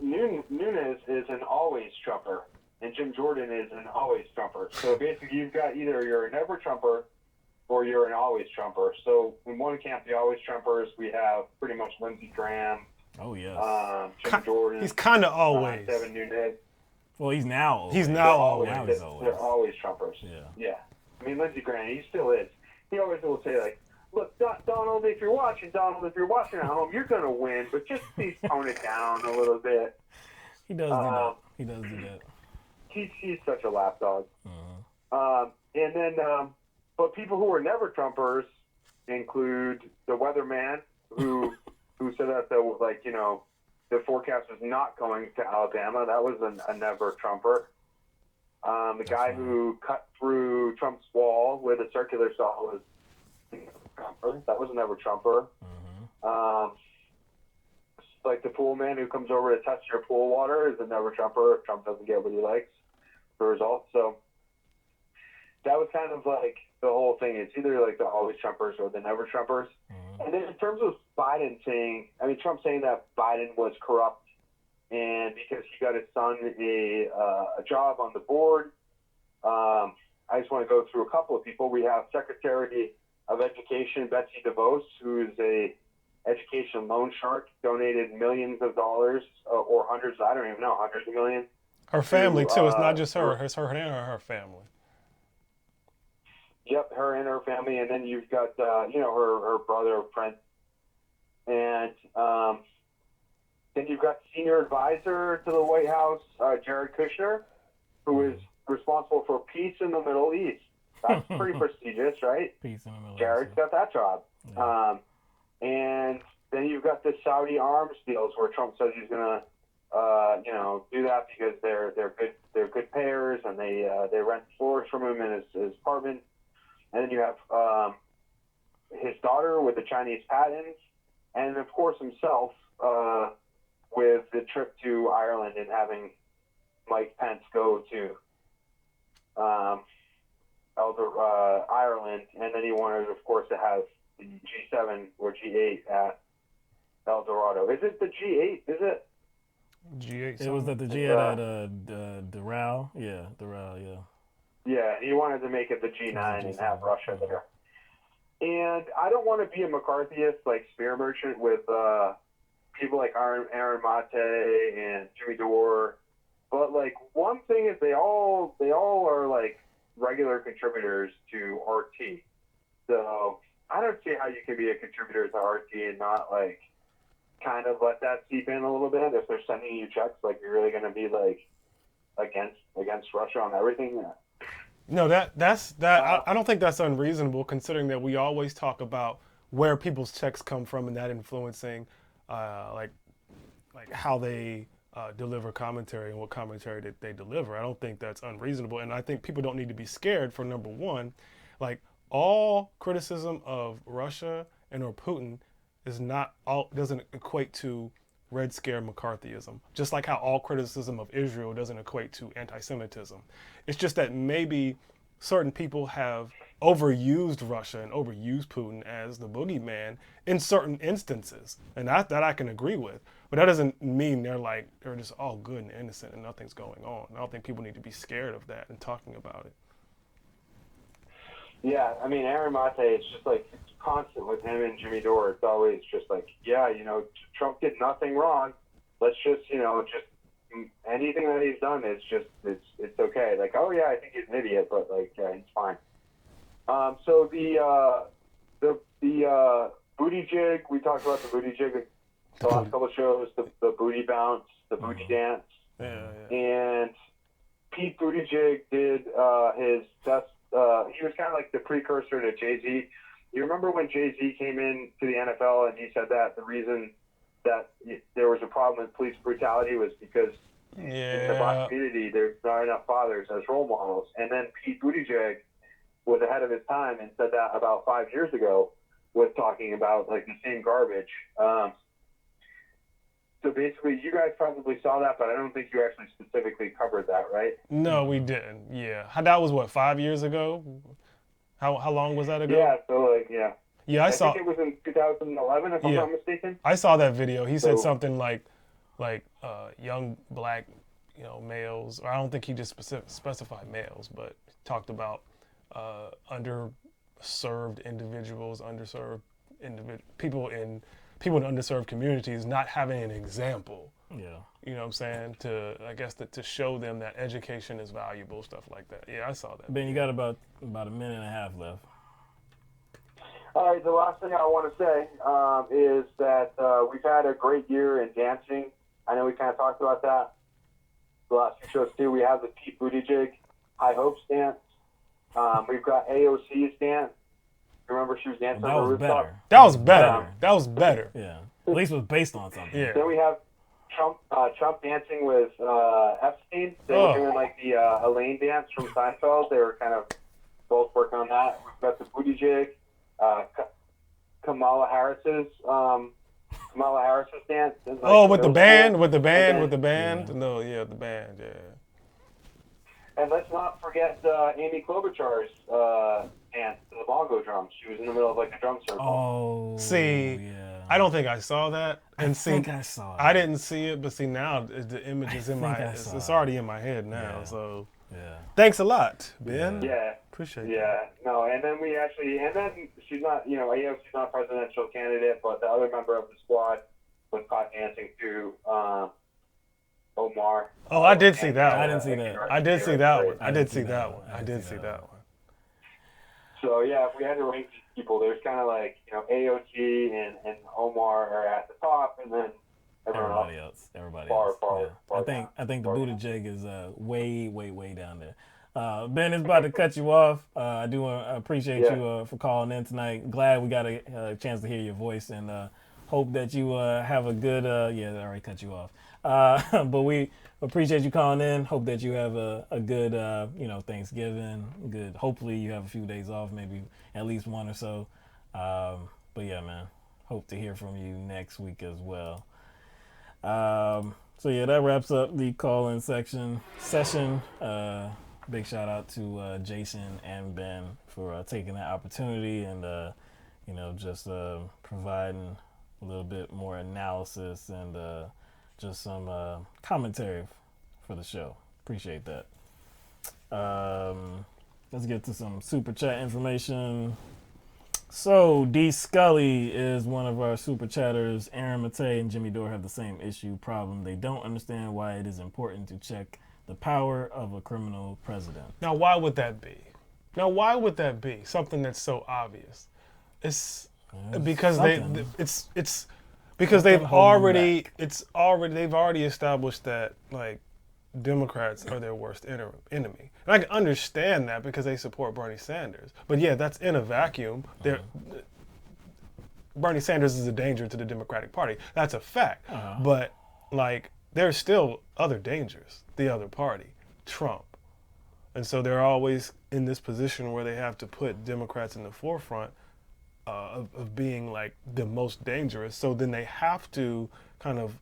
Nunez is an always Trumper and Jim Jordan is an always Trumper. So basically you've got either you're a never Trumper or you're an always Trumper. So in one camp, the always Trumpers, we have pretty much Lindsey Graham. Oh, yes. Jim Jordan. He's kind of always. Devin Nunez. Well, he's now always. He's now always. They're always Trumpers. Yeah. I mean, Lindsey Graham, he still is. He always will say, look, Donald, if you're watching at home, you're going to win, but just please tone it down a little bit. He does do that. He does do that. He's such a lapdog. And then, but people who are never Trumpers include the weatherman who said that the forecast was not going to Alabama. That was a never Trumper. The guy who cut through Trump's wall with a circular saw was Trumper. That was a never Trumper. Like the pool man who comes over to test your pool water is a never Trumper if Trump doesn't get what he likes, the result. So that was kind of like the whole thing. It's either like the always Trumpers or the never Trumpers. And then in terms of Biden Trump saying that Biden was corrupt and because he got his son a job on the board. I just want to go through a couple of people. We have Secretary of Education Betsy DeVos, who is a education loan shark, donated millions of dollars or hundreds, I don't even know, hundreds of millions. Her family too. It's not just her. It's her and her family. Yep, her and her family, and then you've got her brother Prince, and then you've got senior advisor to the White House, Jared Kushner, who is responsible for peace in the Middle East. That's pretty prestigious, right? Peace in the Middle East. Jared's got that job. Yeah. And then you've got the Saudi arms deals where Trump says he's going to, do that because they're good payers and they rent floors from him in his apartment. And then you have his daughter with the Chinese patents, and of course himself with the trip to Ireland and having Mike Pence go to Ireland, and then he wanted, of course, to have the G7 or G8 at El Dorado. Is it the G8? Is it? G8. It was at the G8 at Doral. Yeah, Doral, yeah. Yeah, he wanted to make it the G9 and have Russia there. And I don't want to be a McCarthyist, like spear merchant with people like Aaron Mate and Jimmy Dore. But like one thing is they all are like regular contributors to RT. So I don't see how you can be a contributor to RT and not like kind of let that seep in a little bit. If they're sending you checks, like you're really going to be like against Russia on everything. No, that's I don't think that's unreasonable, considering that we always talk about where people's checks come from and that influencing like how they deliver commentary and what commentary that they deliver. I don't think that's unreasonable, and I think people don't need to be scared. For number one, like all criticism of Russia and or Putin doesn't equate to Red Scare McCarthyism, just like how all criticism of Israel doesn't equate to anti-Semitism. It's just that maybe certain people have overused Russia and overused Putin as the boogeyman in certain instances, and that I can agree with. But that doesn't mean they're just all good and innocent and nothing's going on. I don't think people need to be scared of that and talking about it. Yeah, I mean, Aaron Mate, it's just like it's constant with him and Jimmy Dore. It's always just like, yeah, Trump did nothing wrong. Let's just, just anything that he's done is just, it's okay. Like, oh yeah, I think he's an idiot, but like, yeah, he's fine. So the booty jig, we talked about the booty jig the last couple of shows, the booty bounce, the booty dance. Yeah. And Pete Buttigieg did his best. He was kind of like the precursor to Jay-Z. You remember when Jay-Z came in to the NFL and he said that the reason that there was a problem with police brutality was because in the black community there's not enough fathers as role models. And then Pete Buttigieg was ahead of his time and said that about 5 years ago, was talking about like the same garbage. So basically, you guys probably saw that, but I don't think you actually specifically covered that, right? No, we didn't. Yeah, that was what, 5 years ago? How long was that ago? Yeah, so like yeah. Yeah, I saw. think it was in 2011, if I'm not mistaken. I saw that video. He said something like young black, males. Or I don't think he just specified males, but talked about underserved individuals, people in underserved communities not having an example. Yeah. You know what I'm saying? To show them that education is valuable, stuff like that. Yeah, I saw that. Ben, you got about a minute and a half left. All right, the last thing I want to say is that we've had a great year in dancing. I know we kind of talked about that. the last few shows too. We have the Pete Buttigieg High Hopes dance. We've got AOC's dance. Remember, she was dancing on the rooftop. That was better. That was better. Yeah. At least it was based on something. Yeah. Then we have Trump dancing with Epstein. They were doing like the Elaine dance from Seinfeld. They were kind of both working on that. We've got the Buttigieg, Kamala Harris's dance. And, like, with the band. Yeah. No, the band, yeah. And let's not forget Amy Klobuchar's dance to the bongo drums. She was in the middle of like a drum circle. Oh, see, I don't think I saw that. And I think I saw it. I didn't see it, but see now the image is in my. It's already in my head now. Yeah. So, yeah. Thanks a lot, Ben. Yeah. Appreciate it. Yeah. No, and then she's not, AOC's not a presidential candidate, but the other member of the squad was caught dancing to Omar. Oh, I did see that one. I didn't see that. I did see that one. I did see that one. I did see that one. So yeah, if we had to rank these people, there's kind of like AOC and Omar are at the top, and then everybody else. Far I think the Buttigieg is way down there. Ben is about to cut you off. I do appreciate you for calling in tonight. Glad we got a chance to hear your voice, and hope that you have a good. I already cut you off. But we appreciate you calling in. Hope that you have a good, Thanksgiving. Good. Hopefully you have a few days off, maybe at least one or so. But yeah, man. Hope to hear from you next week as well. So yeah, that wraps up the call-in session. Big shout out to Jason and Ben for taking that opportunity and just providing a little bit more analysis and just some commentary for the show. Appreciate that. Let's get to some super chat information. So D Scully is one of our super chatters. Aaron Matei and Jimmy Dore have the same problem. They don't understand why it is important to check the power of a criminal president. Now, why would that be? Something that's so obvious. It's because they've already established that like Democrats are their worst enemy. And I can understand that because they support Bernie Sanders. But yeah, that's in a vacuum. Bernie Sanders is a danger to the Democratic Party. That's a fact. But like there's still other dangers. The other party, Trump. And so they're always in this position where they have to put Democrats in the forefront of being like the most dangerous. So then they have to kind of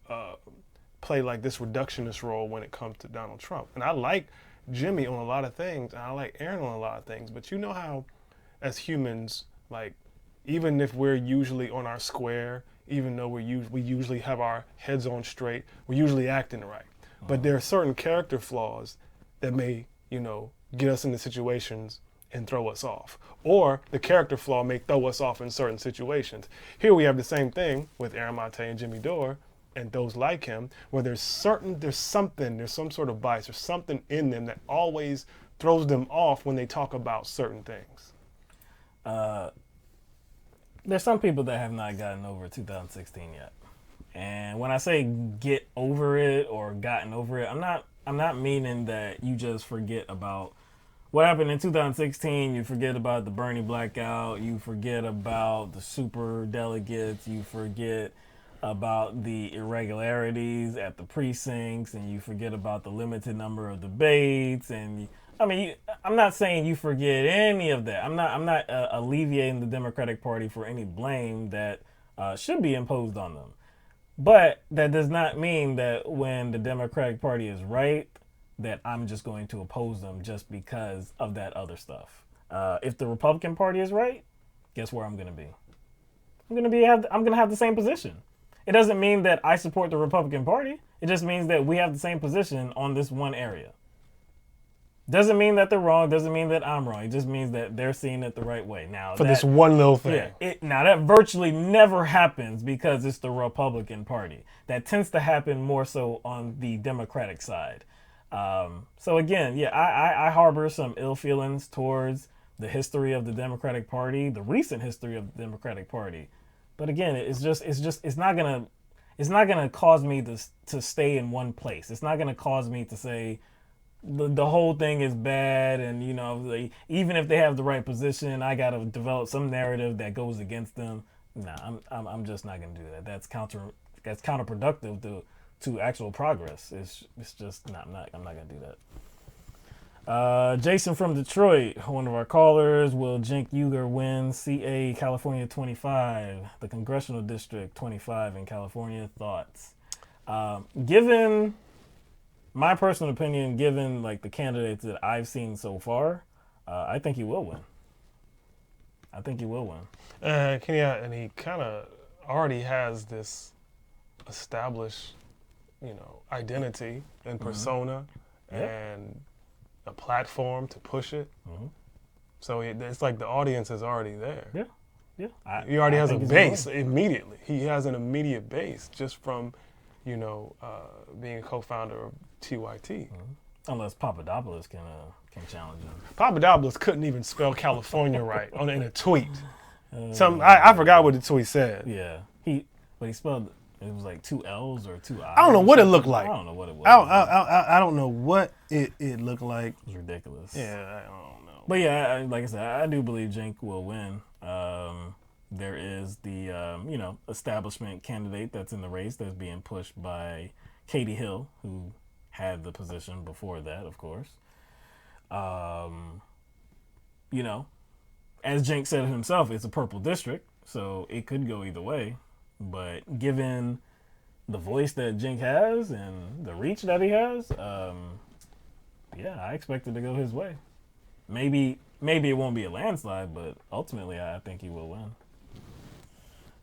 play like this reductionist role when it comes to Donald Trump. And I like Jimmy on a lot of things, and I like Aaron on a lot of things. But you know how, as humans, like even if we're usually on our square, even though we usually have our heads on straight, we're usually acting right. But there are certain character flaws that may, get us into situations and throw us off. Or the character flaw may throw us off in certain situations. Here we have the same thing with Aaron Mate and Jimmy Dore and those like him, where there's some sort of bias or something in them that always throws them off when they talk about certain things. There's some people that have not gotten over 2016 yet. And when I say get over it or gotten over it, I'm not meaning that you just forget about what happened in 2016. You forget about the Bernie blackout. You forget about the super delegates. You forget about the irregularities at the precincts, and you forget about the limited number of debates. And I'm not saying you forget any of that. I'm not alleviating the Democratic Party for any blame that should be imposed on them. But that does not mean that when the Democratic Party is right, that I'm just going to oppose them just because of that other stuff. If the Republican Party is right, guess where I'm going to be? I'm going to have the same position. It doesn't mean that I support the Republican Party. It just means that we have the same position on this one area. Doesn't mean that they're wrong. Doesn't mean that I'm wrong. It just means that they're seeing it the right way. Now, for this one little thing. Yeah, now, that virtually never happens because it's the Republican Party. That tends to happen more so on the Democratic side. So again, I harbor some ill feelings towards the history of the Democratic Party, the recent history of the Democratic Party. But again, it's not gonna. it's not going to cause me to stay in one place. It's not going to cause me to say the whole thing is bad, and you know, even if they have the right position, I got to develop some narrative that goes against them. Nah, I'm just not going to do that. That's counterproductive to actual progress. It's just not. I'm not going to do that. Jason from Detroit, one of our callers. Will Cenk Uygur win CA California 25, the congressional district 25 in California? Thoughts? Given my personal opinion, given like the candidates that I've seen so far, I think he will win. I think he will win. And he kind of already has this established, identity and persona and a platform to push it. So it's like the audience is already there. Yeah. He already has a base immediately. He has an immediate base just from, being a co-founder of TYT. Unless Papadopoulos can challenge him. Papadopoulos couldn't even spell California right in a tweet. I forgot what the tweet said. Yeah, but he spelled it was like 2 L's or 2 I's. I don't know what it looked like. I don't know what it was. I don't know what it looked like. It was ridiculous. Yeah, I don't know. But yeah, like I said, I do believe Cenk will win. There is the establishment candidate that's in the race that's being pushed by Katie Hill, who had the position before that, of course. As Cenk said himself, it's a purple district, so it could go either way. But given the voice that Cenk has and the reach that he has, I expect it to go his way. Maybe it won't be a landslide, but ultimately I think he will win.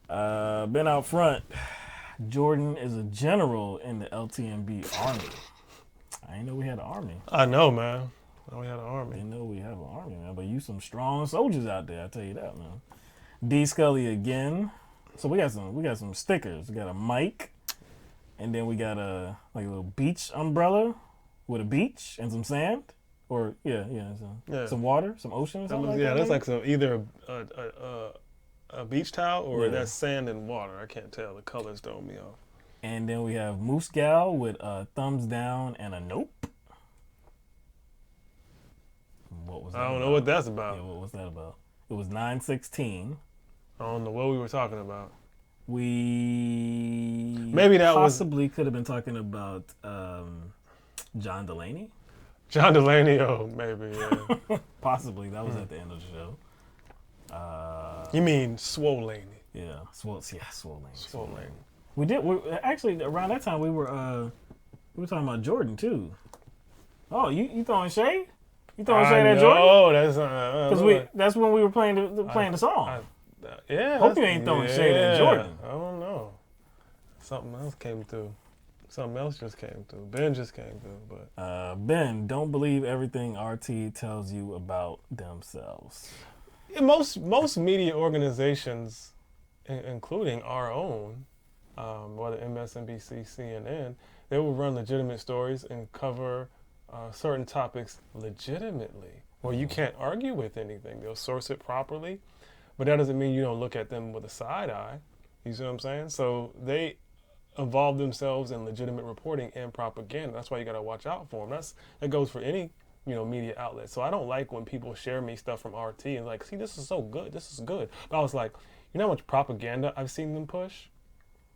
Been out front. Jordan is a general in the LTMB Army. I didn't know we had an army. I know, man. We had an army. Didn't know we have an army, man. But you some strong soldiers out there, I tell you that, man. D Scully again. So we got some stickers. We got a mic, and then we got a little beach umbrella with a beach and some sand, or some water, some ocean or something. That's like either a beach towel or that's sand and water. I can't tell. The colors throw me off. And then we have Moose Gal with a thumbs down and a nope. What was that? I don't know what that's about. Yeah, what was that about? It was 9/16. I don't know what we were talking about. Maybe that possibly could have been talking about John Delaney. John Delaney, maybe, yeah. Possibly. That was at the end of the show. You mean Swolaney? Yeah, Swolaney. Swolaney. We actually around that time we were talking about Jordan too. Oh, you throwing shade? You throwing shade at Jordan? Oh, that's that's when we were playing the song. Hope you ain't throwing shade at Jordan. I don't know. Something else came through. Something else just came through. Ben just came through, but Ben, don't believe everything RT tells you about themselves. Most media organizations, including our own, whether MSNBC, CNN, they will run legitimate stories and cover certain topics legitimately, where you can't argue with anything. They'll source it properly, but that doesn't mean you don't look at them with a side eye. You see what I'm saying? So they involve themselves in legitimate reporting and propaganda. That's why you got to watch out for them. That goes for any media outlet. So I don't like when people share me stuff from RT and like, see, this is so good. This is good. But I was like, you know how much propaganda I've seen them push?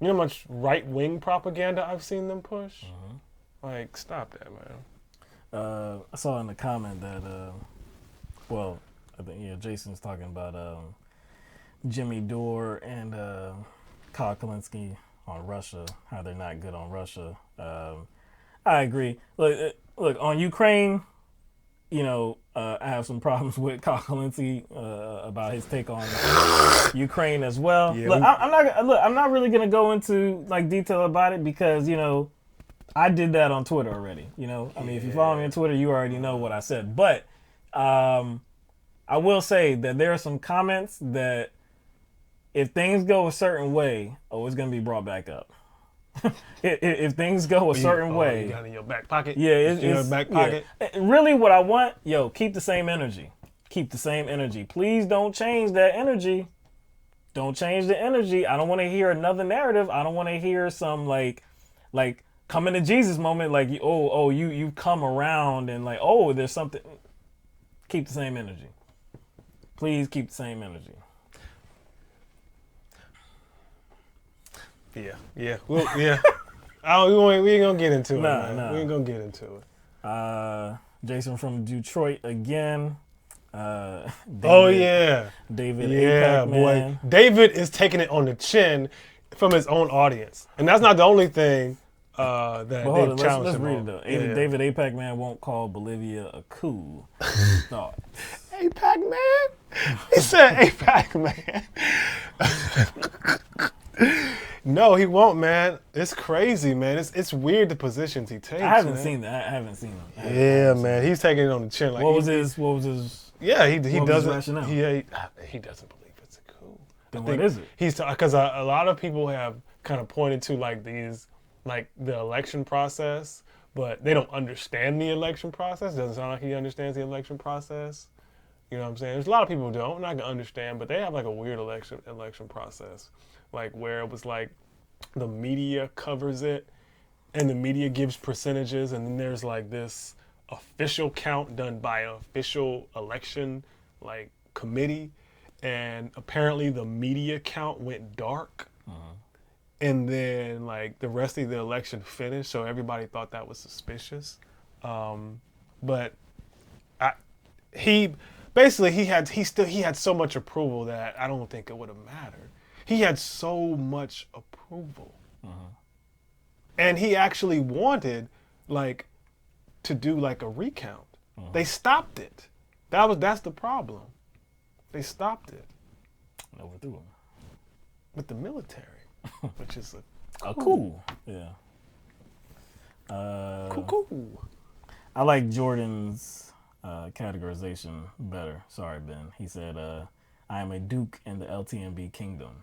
You know how much right-wing propaganda I've seen them push? Like, stop that, man. I saw in the comment that, I think, Jason's talking about Jimmy Dore and Kyle Kalinske on Russia, how they're not good on Russia. I agree. Look, on Ukraine, I have some problems with Kyle Kalinske about his take on Ukraine as well. Yeah, I'm not really gonna go into detail about it because I did that on Twitter already. If you follow me on Twitter, you already know what I said. But I will say that there are some comments that if things go a certain way, it's gonna be brought back up. If things go a certain way, you got it in your back pocket. Yeah, it's in your back pocket. Yeah. Really, what I want, keep the same energy. Keep the same energy. Please don't change that energy. don't change the energy. I don't want to hear another narrative. I don't want to hear some like coming to Jesus moment. Like, you come around and like, oh, there's something. Keep the same energy. Please keep the same energy. Yeah. Well, yeah. We ain't gonna get into it. Nah. We ain't gonna get into it. Jason from Detroit again. David, David Yeah, APAC boy. man. David is taking it on the chin from his own audience. And that's not the only thing that they've challenged let's him read on. it though. David APAC man won't call Bolivia a coup. Thought. APAC man? He said APAC man. No, he won't, man. It's crazy, man. It's weird the positions he takes. I haven't seen that. I haven't seen him. Man. He's taking it on the chin. Like, what was his? Yeah, he doesn't. Rationale? He doesn't believe it's a coup. Then what is it? Because a lot of people have kind of pointed to like the election process, but they don't understand the election process. Doesn't sound like he understands the election process. You know what I'm saying? There's a lot of people who don't. I'm not gonna understand, but they have like a weird election process, like where it was like the media covers it, and the media gives percentages, and then there's like this official count done by an official election like committee, and apparently the media count went dark, and then like the rest of the election finished, so everybody thought that was suspicious, but he had so much approval that I don't think it would have mattered. He had so much approval, and he actually wanted like to do like a recount. They stopped it. That's the problem. They stopped it. Overthrew him with the military, which is a coup. Yeah. Cool. I like Jordan's categorization better. Sorry, Ben. He said, I am a duke in the LTMB kingdom.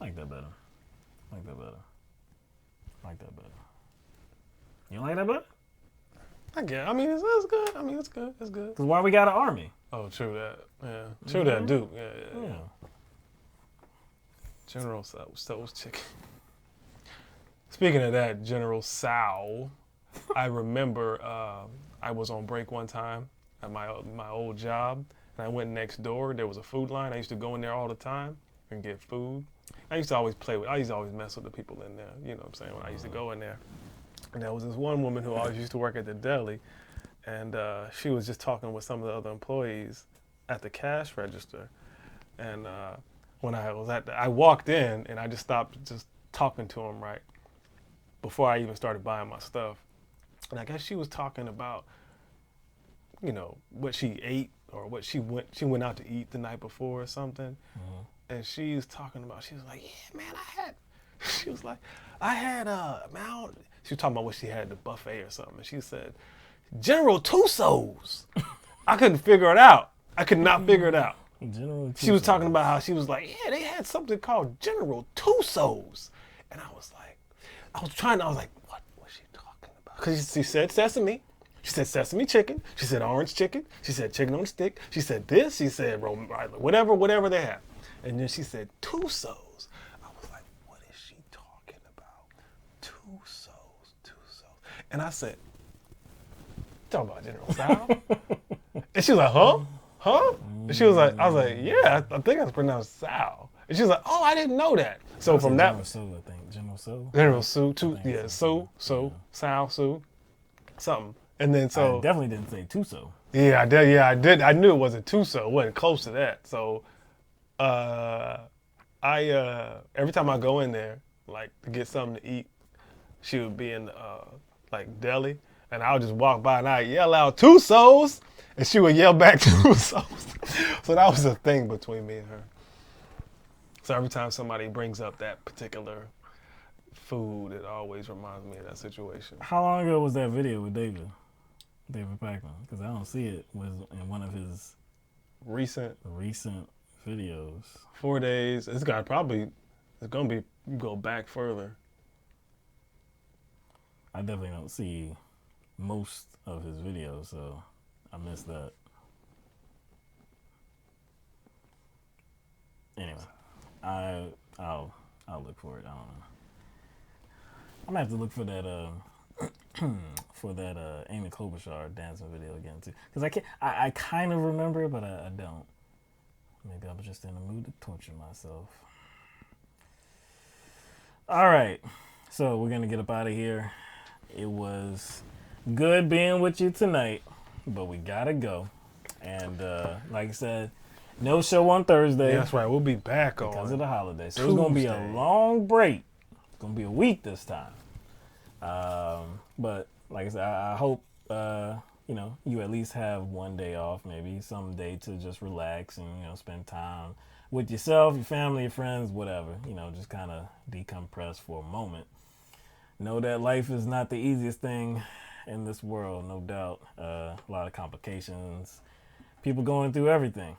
I like that better. You don't like that better? I guess. I mean, it's good. It's good. Because why we got an army? Oh, true that. Yeah. True that, Duke. Yeah. General Sal's chicken. Speaking of that, General Sal, I remember I was on break one time at my old job, and I went next door. There was a food line. I used to go in there all the time and get food. I used to always mess with the people in there. You know what I'm saying? When I used to go in there. And there was this one woman who always used to work at the deli, and she was just talking with some of the other employees at the cash register. And when I walked in, and I just stopped just talking to them right before I even started buying my stuff. And I guess she was talking about, you know, what she ate or what she went out to eat the night before or something. And she was talking about, she was like, yeah, man, she was talking about what she had at the buffet or something. And she said, General Tusso's. I couldn't figure it out. I could not figure it out. She was talking about how she was like, yeah, they had something called General Tusso's. And I was like, what was she talking about? Because she said sesame. She said sesame chicken. She said orange chicken. She said chicken on a stick. She said this. She said whatever they have. And then she said Tusso's. I was like, what is she talking about? Tusso's. And I said, talking about General Sal? And she was like, huh? And she was like, I was like, yeah, I think it's pronounced Sal. And she was like, oh, I didn't know that. So from that, General Sue, I think. General Sue, Sal, Sue, something. And then I definitely didn't say Tuso. Yeah, I did. I knew it wasn't Tuso. It wasn't close to that. So every time I go in there, like to get something to eat, she would be in like deli, and I would just walk by and I'd yell out Tusos, and she would yell back Tusos. So that was a thing between me and her. So every time somebody brings up that particular food, it always reminds me of that situation. How long ago was that video with David Pakman? Because I don't see it was in one of his recent videos. 4 days. It's gonna be go back further. I definitely don't see most of his videos, so I missed that. Anyway, I'll look for it. I don't know. I'm gonna have to look for that for that Amy Klobuchar dancing video again too, because I kind of remember it, but I don't. Maybe I was just in the mood to torture myself. All right, so we're gonna get up out of here. It was good being with you tonight, but we gotta go. And like I said, no show on Thursday. Yeah, that's right. We'll be back because on of the holiday. So Tuesday. It's gonna be a long break. It's gonna be a week this time. But like I said, I hope you at least have one day off, maybe some day to just relax and spend time with yourself, your family, your friends, whatever. Just kind of decompress for a moment. Know that life is not the easiest thing in this world, no doubt. A lot of complications. People going through everything,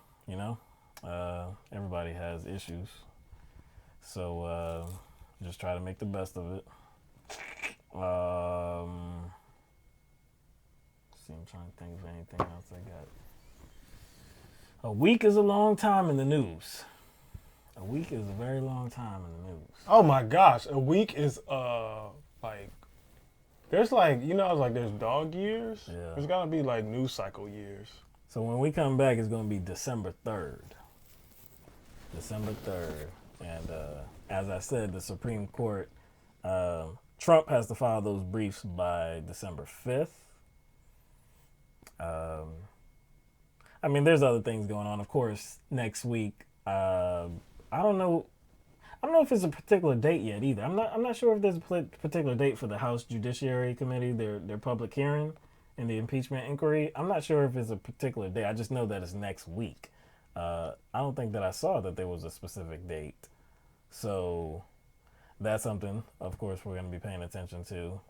everybody has issues. So just try to make the best of it. See, I'm trying to think of anything else I got. A week is a long time in the news. A week is a very long time in the news. Oh my gosh, a week is there's there's dog years. Yeah. There's gotta be like news cycle years. So when we come back, it's gonna be December 3rd. December 3rd, and as I said, the Supreme Court, Trump has to file those briefs by December 5th. There's other things going on. Of course, next week, I don't know if it's a particular date yet either. I'm not sure if there's a particular date for the House Judiciary Committee, their public hearing in the impeachment inquiry. I'm not sure if it's a particular date. I just know that it's next week. I don't think that I saw that there was a specific date. So that's something, of course, we're going to be paying attention to.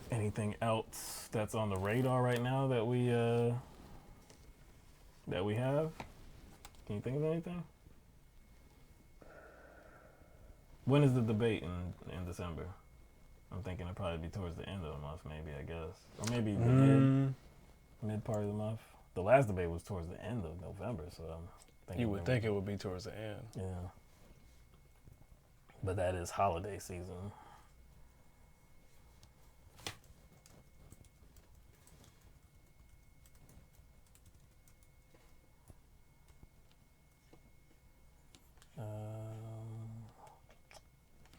Anything else that's on the radar right now that we have? Can you think of anything? When is the debate in December? I'm thinking it'll probably be towards the end of the month, maybe, I guess. Or maybe the mid part of the month. The last debate was towards the end of November, so I'm thinking... You would think it would be towards the end. Yeah. But that is holiday season.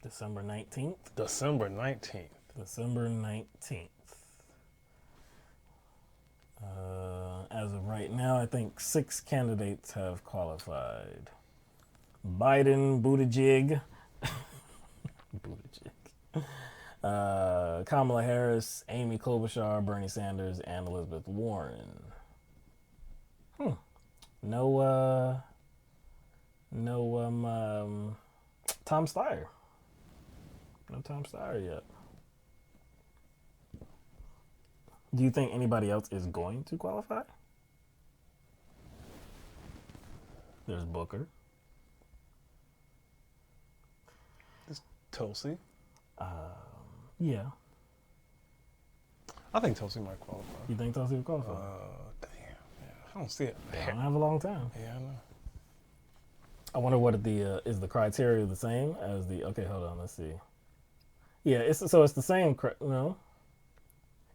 December 19th. December 19th. December 19th. As of right now, I think 6 candidates have qualified. Biden, Buttigieg, Kamala Harris, Amy Klobuchar, Bernie Sanders, and Elizabeth Warren. No Tom Steyer. No Tom Steyer yet. Do you think anybody else is going to qualify? There's Booker. There's Tulsi. Yeah. I think Tulsi might qualify. You think Tulsi will qualify? Damn. Yeah, I don't see it. I don't have a long time. Yeah, I know. I wonder what is the criteria the same as the... Okay, hold on. Let's see. Yeah, it's the same... No.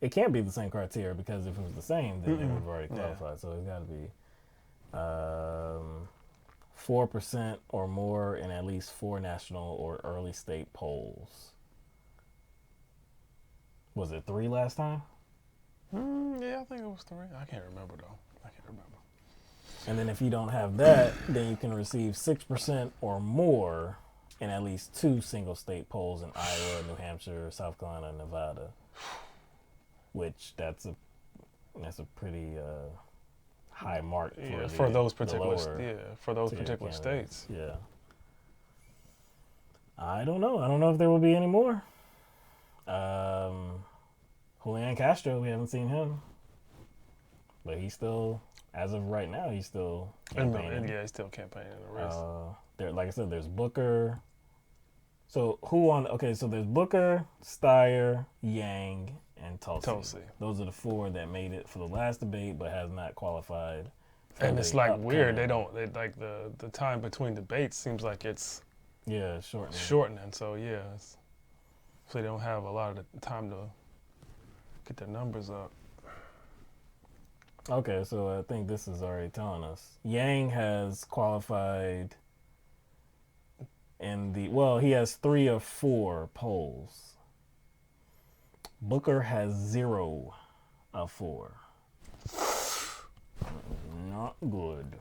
It can't be the same criteria because if it was the same, then they would have already qualified. Yeah. So it's got to be 4% or more in at least 4 national or early state polls. Was it 3 last time? Yeah, I think it was 3. I can't remember, though. And then if you don't have that, then you can receive 6% or more in at least 2 single state polls in Iowa, New Hampshire, South Carolina, and Nevada. Which that's a pretty high mark for those particular states. Yeah. I don't know. I don't know if there will be any more. Julian Castro, we haven't seen him, but he's still, as of right now, he's still campaigning. Yeah, he's still campaigning in the race. Like I said, there's Booker. So so there's Booker, Steyer, Yang, and Tulsi. Those are the 4 that made it for the last debate but has not qualified And it's like weird. They like the time between debates seems like it's shortening. So so they don't have a lot of the time to get their numbers up. Okay, so I think this is already telling us. Yang has qualified in he has 3 of 4 polls. Booker has 0 of 4. Not good.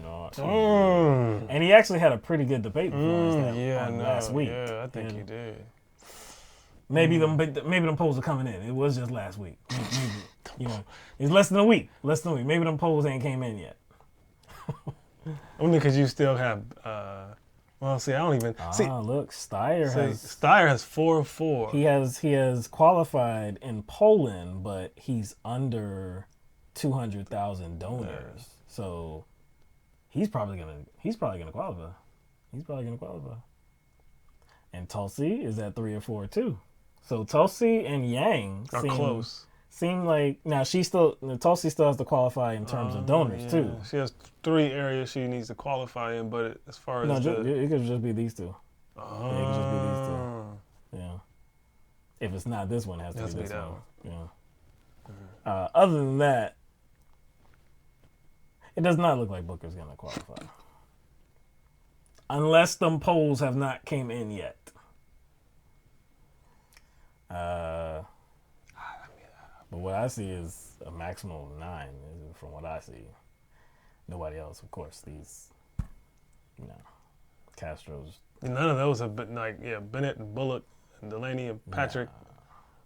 Not good. And he actually had a pretty good debate last week. Yeah, I think he did. Maybe them polls are coming in. It was just last week. Maybe. It's less than a week. Maybe them polls ain't came in yet. Only because you still have. I don't even see. Look, Steyer has 4 of 4. He has qualified in Poland, but he's under 200,000 donors. So he's probably gonna qualify. And Tulsi is at 3 or 4 too. So Tulsi and Yang are close. Seem like now Tulsi still has to qualify in terms of donors too. She has 3 areas she needs to qualify in, but as far as it could just be these 2. It could just be these 2. Yeah. If it's not this one, it has to be this one. Yeah. Other than that, it does not look like Booker's gonna qualify, unless them polls have not came in yet. But what I see is a maximum of 9, from what I see. Nobody else, of course. These, Castro's. None of those have been Bennett and Bullock and Delaney and Patrick.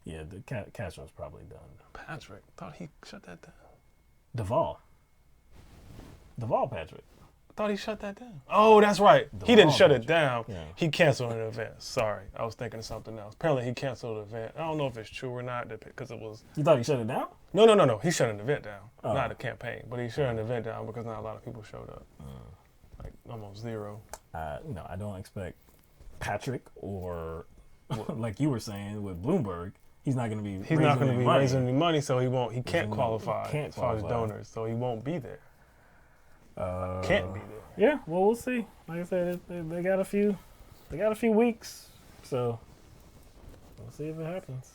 Yeah, Castro's probably done. Patrick, thought he shut that down. Duvall Patrick. I thought he shut that down. Oh, that's right. He didn't shut it down. Yeah. He canceled an event. Sorry, I was thinking of something else. Apparently, he canceled an event. I don't know if it's true or not because it was. You thought he shut it down? No. He shut an event down. Not a campaign, but he shut an event down because not a lot of people showed up. Like almost 0. I don't expect Patrick or like you were saying with Bloomberg. He's not going to be. He's not going to be raising any money, so he won't. He can't qualify as far as donors, so he won't be there. Can't be there. Yeah, well, we'll see. Like I said, they got a few weeks, so we'll see if it happens.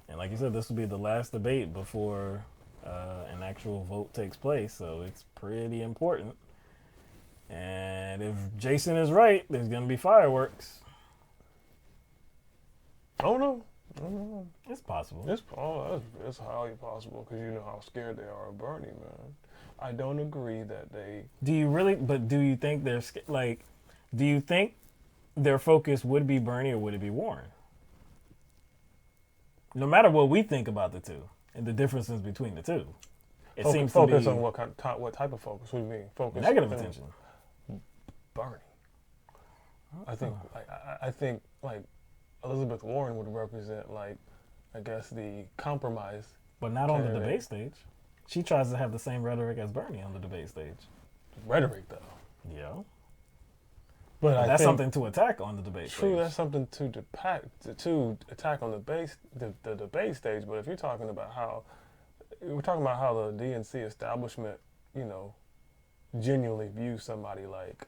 And like you said, this will be the last debate before an actual vote takes place, so it's pretty important. And if Jason is right, there's going to be fireworks. Oh no. It's possible. It's highly possible because you know how scared they are of Bernie, man. I don't agree that they. Do you really? But do you think they're like? Do you think their focus would be Bernie or would it be Warren? No matter what we think about the two and the differences between the two, it seems to be focus on what type of focus? What do you mean? Focus negative attention. Bernie. I think Elizabeth Warren would represent I guess the compromise. But not on the debate stage. She tries to have the same rhetoric as Bernie on the debate stage. Rhetoric, though. Yeah. But that's something to attack on the debate stage. True, that's something to attack on the debate stage. But if you're talking about how the DNC establishment, genuinely views somebody like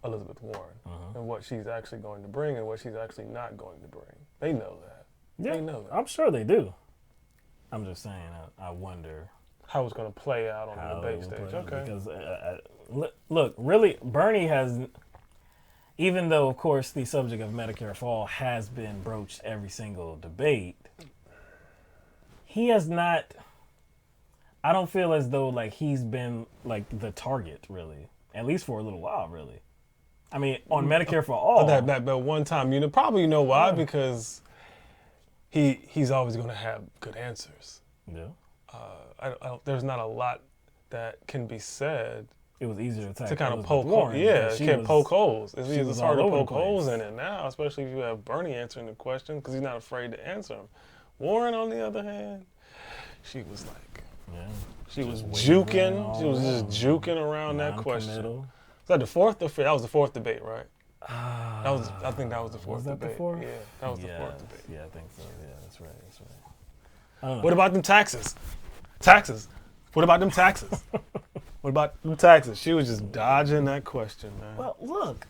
Elizabeth Warren and what she's actually going to bring and what she's actually not going to bring, they know that. Yeah, they know that. I'm sure they do. I'm just saying, I wonder how it's going to play out on the debate stage. Okay. Because look, really, Bernie has, even though of course the subject of Medicare for All has been broached every single debate, he has not. I don't feel as though he's been the target really, at least for a little while really. I mean, on Medicare for All. That one time, probably why, because he's always going to have good answers. Yeah. There's not a lot that can be said. It was easier to kind of poke holes. Yeah, can't poke holes. It's hard to poke holes in it now, especially if you have Bernie answering the question because he's not afraid to answer them. Warren, on the other hand, she was she was juking. She was just juking around that question. Was that the fourth or fifth? That was the fourth debate, right? I think that was the fourth debate. The fourth? Yeah, that was the fourth debate. Yeah, I think so. Yeah, that's right. I don't know. What about them taxes? Taxes. What about them taxes? What about them taxes? She was just dodging that question, man. Well, look,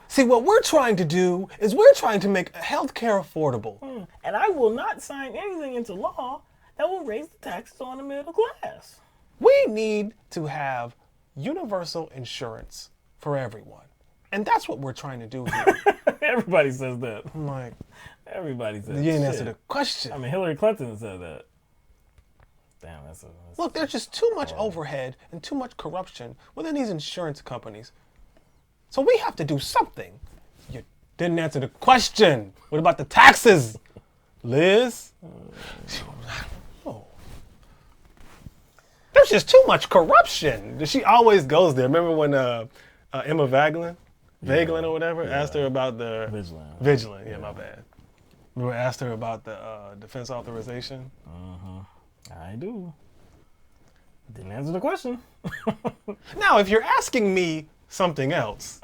See, what we're trying to do is we're trying to make healthcare affordable. And I will not sign anything into law that will raise the taxes on the middle class. We need to have universal insurance for everyone. And that's what we're trying to do here. Everybody says that. I'm like, everybody says that. You didn't answer the question. I mean, Hillary Clinton said that. Damn, that's Look, there's just too much overhead and too much corruption within these insurance companies. So we have to do something. You didn't answer the question. What about the taxes, Liz? Oh. There's just too much corruption. She always goes there. Remember when Emma Vagelin or whatever, asked her about the... Vigilant, yeah, my bad. Remember asked her about the defense authorization? I do. Didn't answer the question. Now, if you're asking me something else,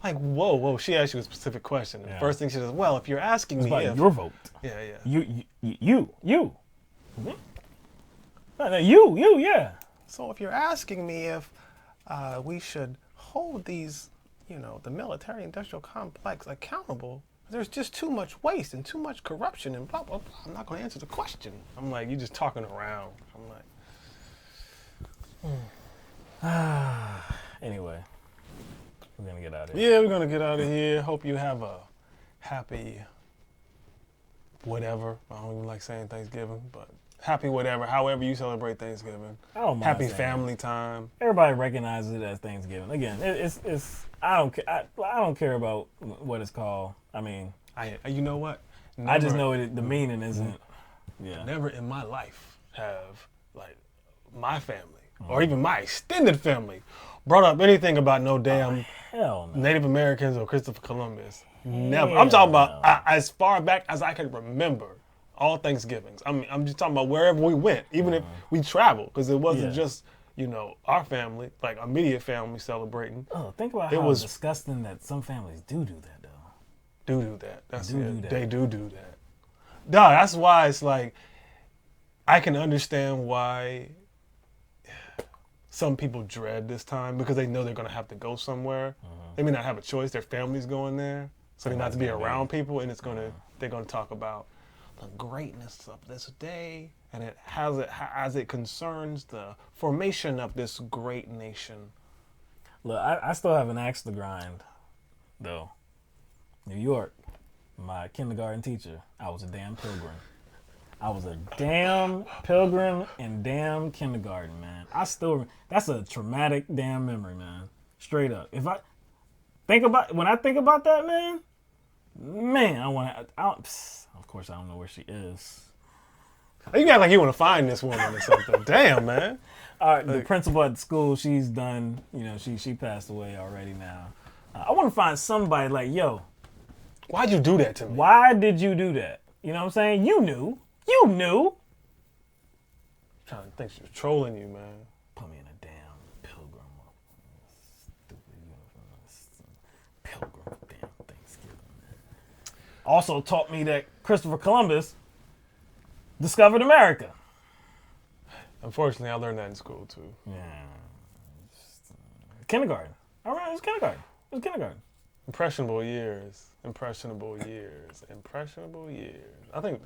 like, whoa, she asked you a specific question. The first thing she says, well, if you're asking me about your vote. Yeah. You. Mm-hmm. No, you, yeah. So if you're asking me if we should hold these, the military-industrial complex accountable, there's just too much waste and too much corruption and blah, blah, blah. I'm not going to answer the question. I'm like, you're just talking around. I'm like... Anyway, we're going to get out of here. Yeah, we're going to get out of here. Hope you have a happy whatever. I don't even like saying Thanksgiving, but happy whatever, however you celebrate Thanksgiving. I don't mind happy saying family time. Everybody recognizes it as Thanksgiving. Again, it's I don't care. I don't care about what it's called. I mean, you know what? Never, I just know the meaning isn't. Yeah. Never in my life have my family or even my extended family brought up anything about no damn Native Americans or Christopher Columbus. Never. I'm talking about as far back as I can remember. All Thanksgivings. I'm just talking about wherever we went, even if we traveled, because it wasn't just our family, like immediate family celebrating. Oh, think about how disgusting that some families do that though. Do that. That's it. They do that. Duh, that's why it's like I can understand why some people dread this time because they know they're gonna have to go somewhere. They may not have a choice. Their family's going there, so they not to be around people, and they're gonna talk about the greatness of this day and as it concerns the formation of this great nation. Look, I still have an axe to grind, though. New York, my kindergarten teacher, I was a damn pilgrim. I was a damn pilgrim in damn kindergarten, man. That's a traumatic damn memory, man. Straight up. When I think about that, man, of course, I don't know where she is. You act like you want to find this woman or something. Damn, man. All right, the principal at the school, she's done. She passed away already now. I want to find somebody like, yo. Why'd you do that to me? Why did you do that? You know what I'm saying? You knew. I'm trying to think she was trolling you, man. Put me in a damn pilgrim. Stupid uniform. Pilgrim. Damn Thanksgiving. Also taught me that Christopher Columbus discovered America. Unfortunately, I learned that in school, too. Yeah. Kindergarten. I remember it was kindergarten. Impressionable years. I think,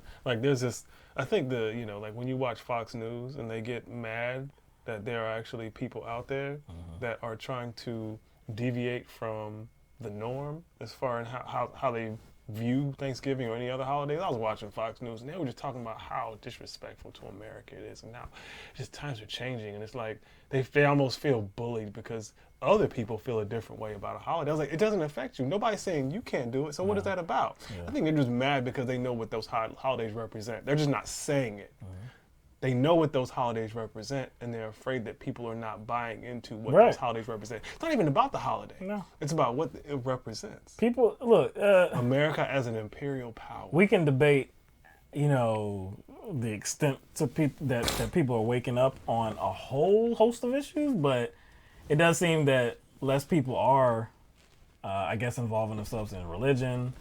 when you watch Fox News and they get mad that there are actually people out there that are trying to deviate from the norm as far as how they view Thanksgiving or any other holidays. I was watching Fox News and they were just talking about how disrespectful to America it is, and now just times are changing, and it's like they almost feel bullied because other people feel a different way about a holiday. I was like, it doesn't affect you. Nobody's saying you can't do it, so what is that about? Yeah. I think they're just mad because they know what those holidays represent. They're just not saying it. They know what those holidays represent, and they're afraid that people are not buying into what those holidays represent. It's not even about the holiday. No. It's about what it represents. People, look. America as an imperial power. We can debate, the extent to that people are waking up on a whole host of issues, but it does seem that less people are, involving themselves in religion,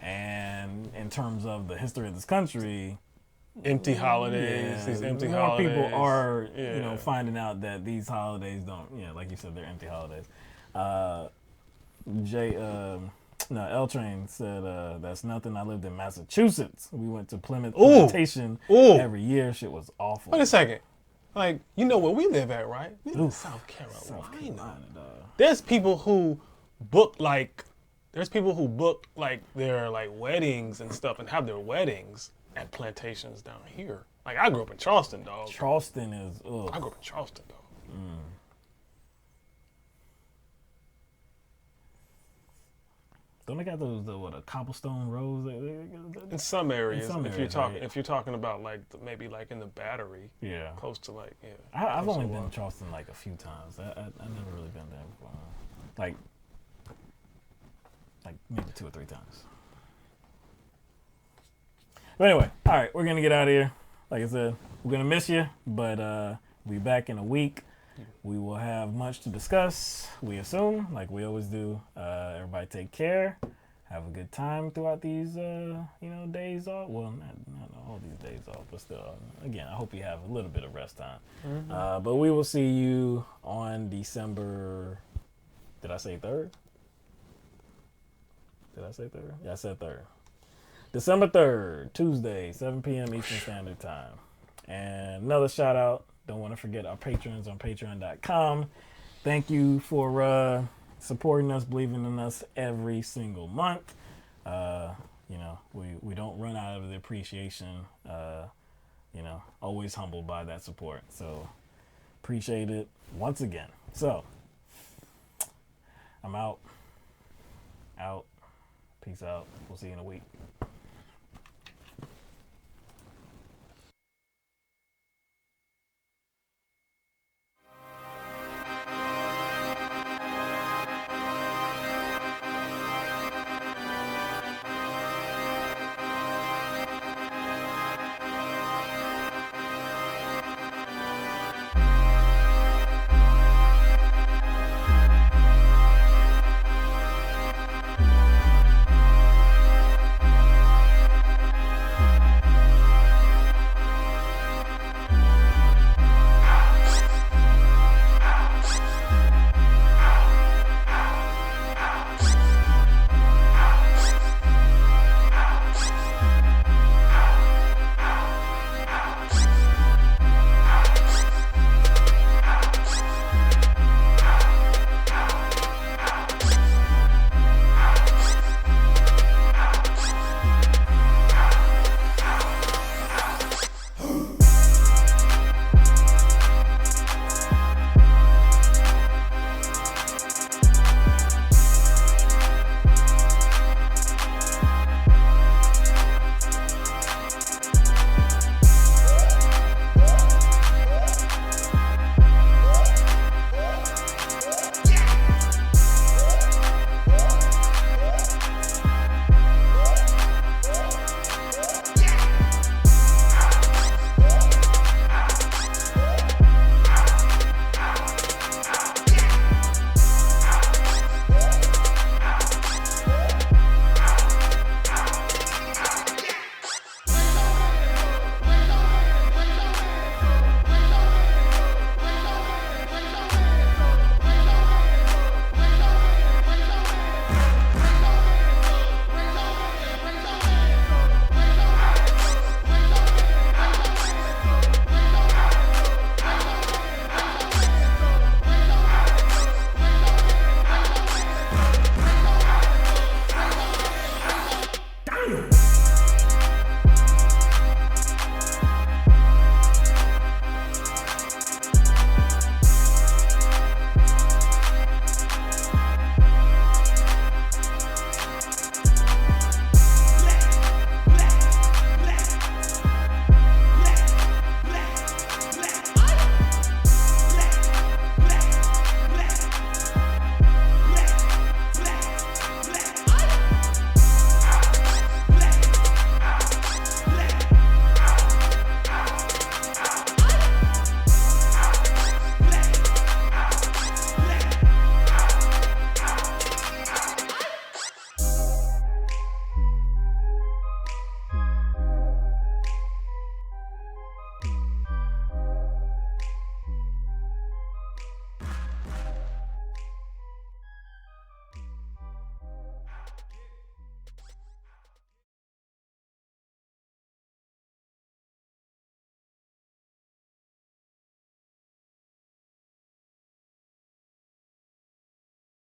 and in terms of the history of this country, empty holidays, these empty more holidays. people are, finding out that these holidays don't, like you said, they're empty holidays. L Train said, that's nothing. I lived in Massachusetts. We went to Plymouth Plantation every year. Shit was awful. Wait a second. Like, you know where we live at, right? We live in South Carolina. There's people who book their like weddings and stuff and have their weddings at plantations down here. Like, I grew up in Charleston, dog. Charleston is, I grew up in Charleston, dog. Don't they got those the cobblestone roads? In some areas, right? If you're talking about like maybe like in the Battery, close to like I've only been to Charleston like a few times. I've never really been there before. Like maybe 2 or 3 times. But anyway, all right, we're gonna get out of here. Like I said, we're gonna miss you, but we'll be back in a week. We will have much to discuss, we assume, like we always do. Everybody take care. Have a good time throughout these, days off. Well, not all these days off, but still, again, I hope you have a little bit of rest time. But we will see you on December, did I say 3rd? Did I say 3rd? Yeah, I said 3rd. December 3rd, Tuesday, 7 p.m. Eastern Standard Time. And another shout out. Don't want to forget our patrons on patreon.com. Thank you for supporting us, believing in us every single month. We don't run out of the appreciation. Always humbled by that support. So appreciate it once again. So I'm out. Peace out. We'll see you in a week.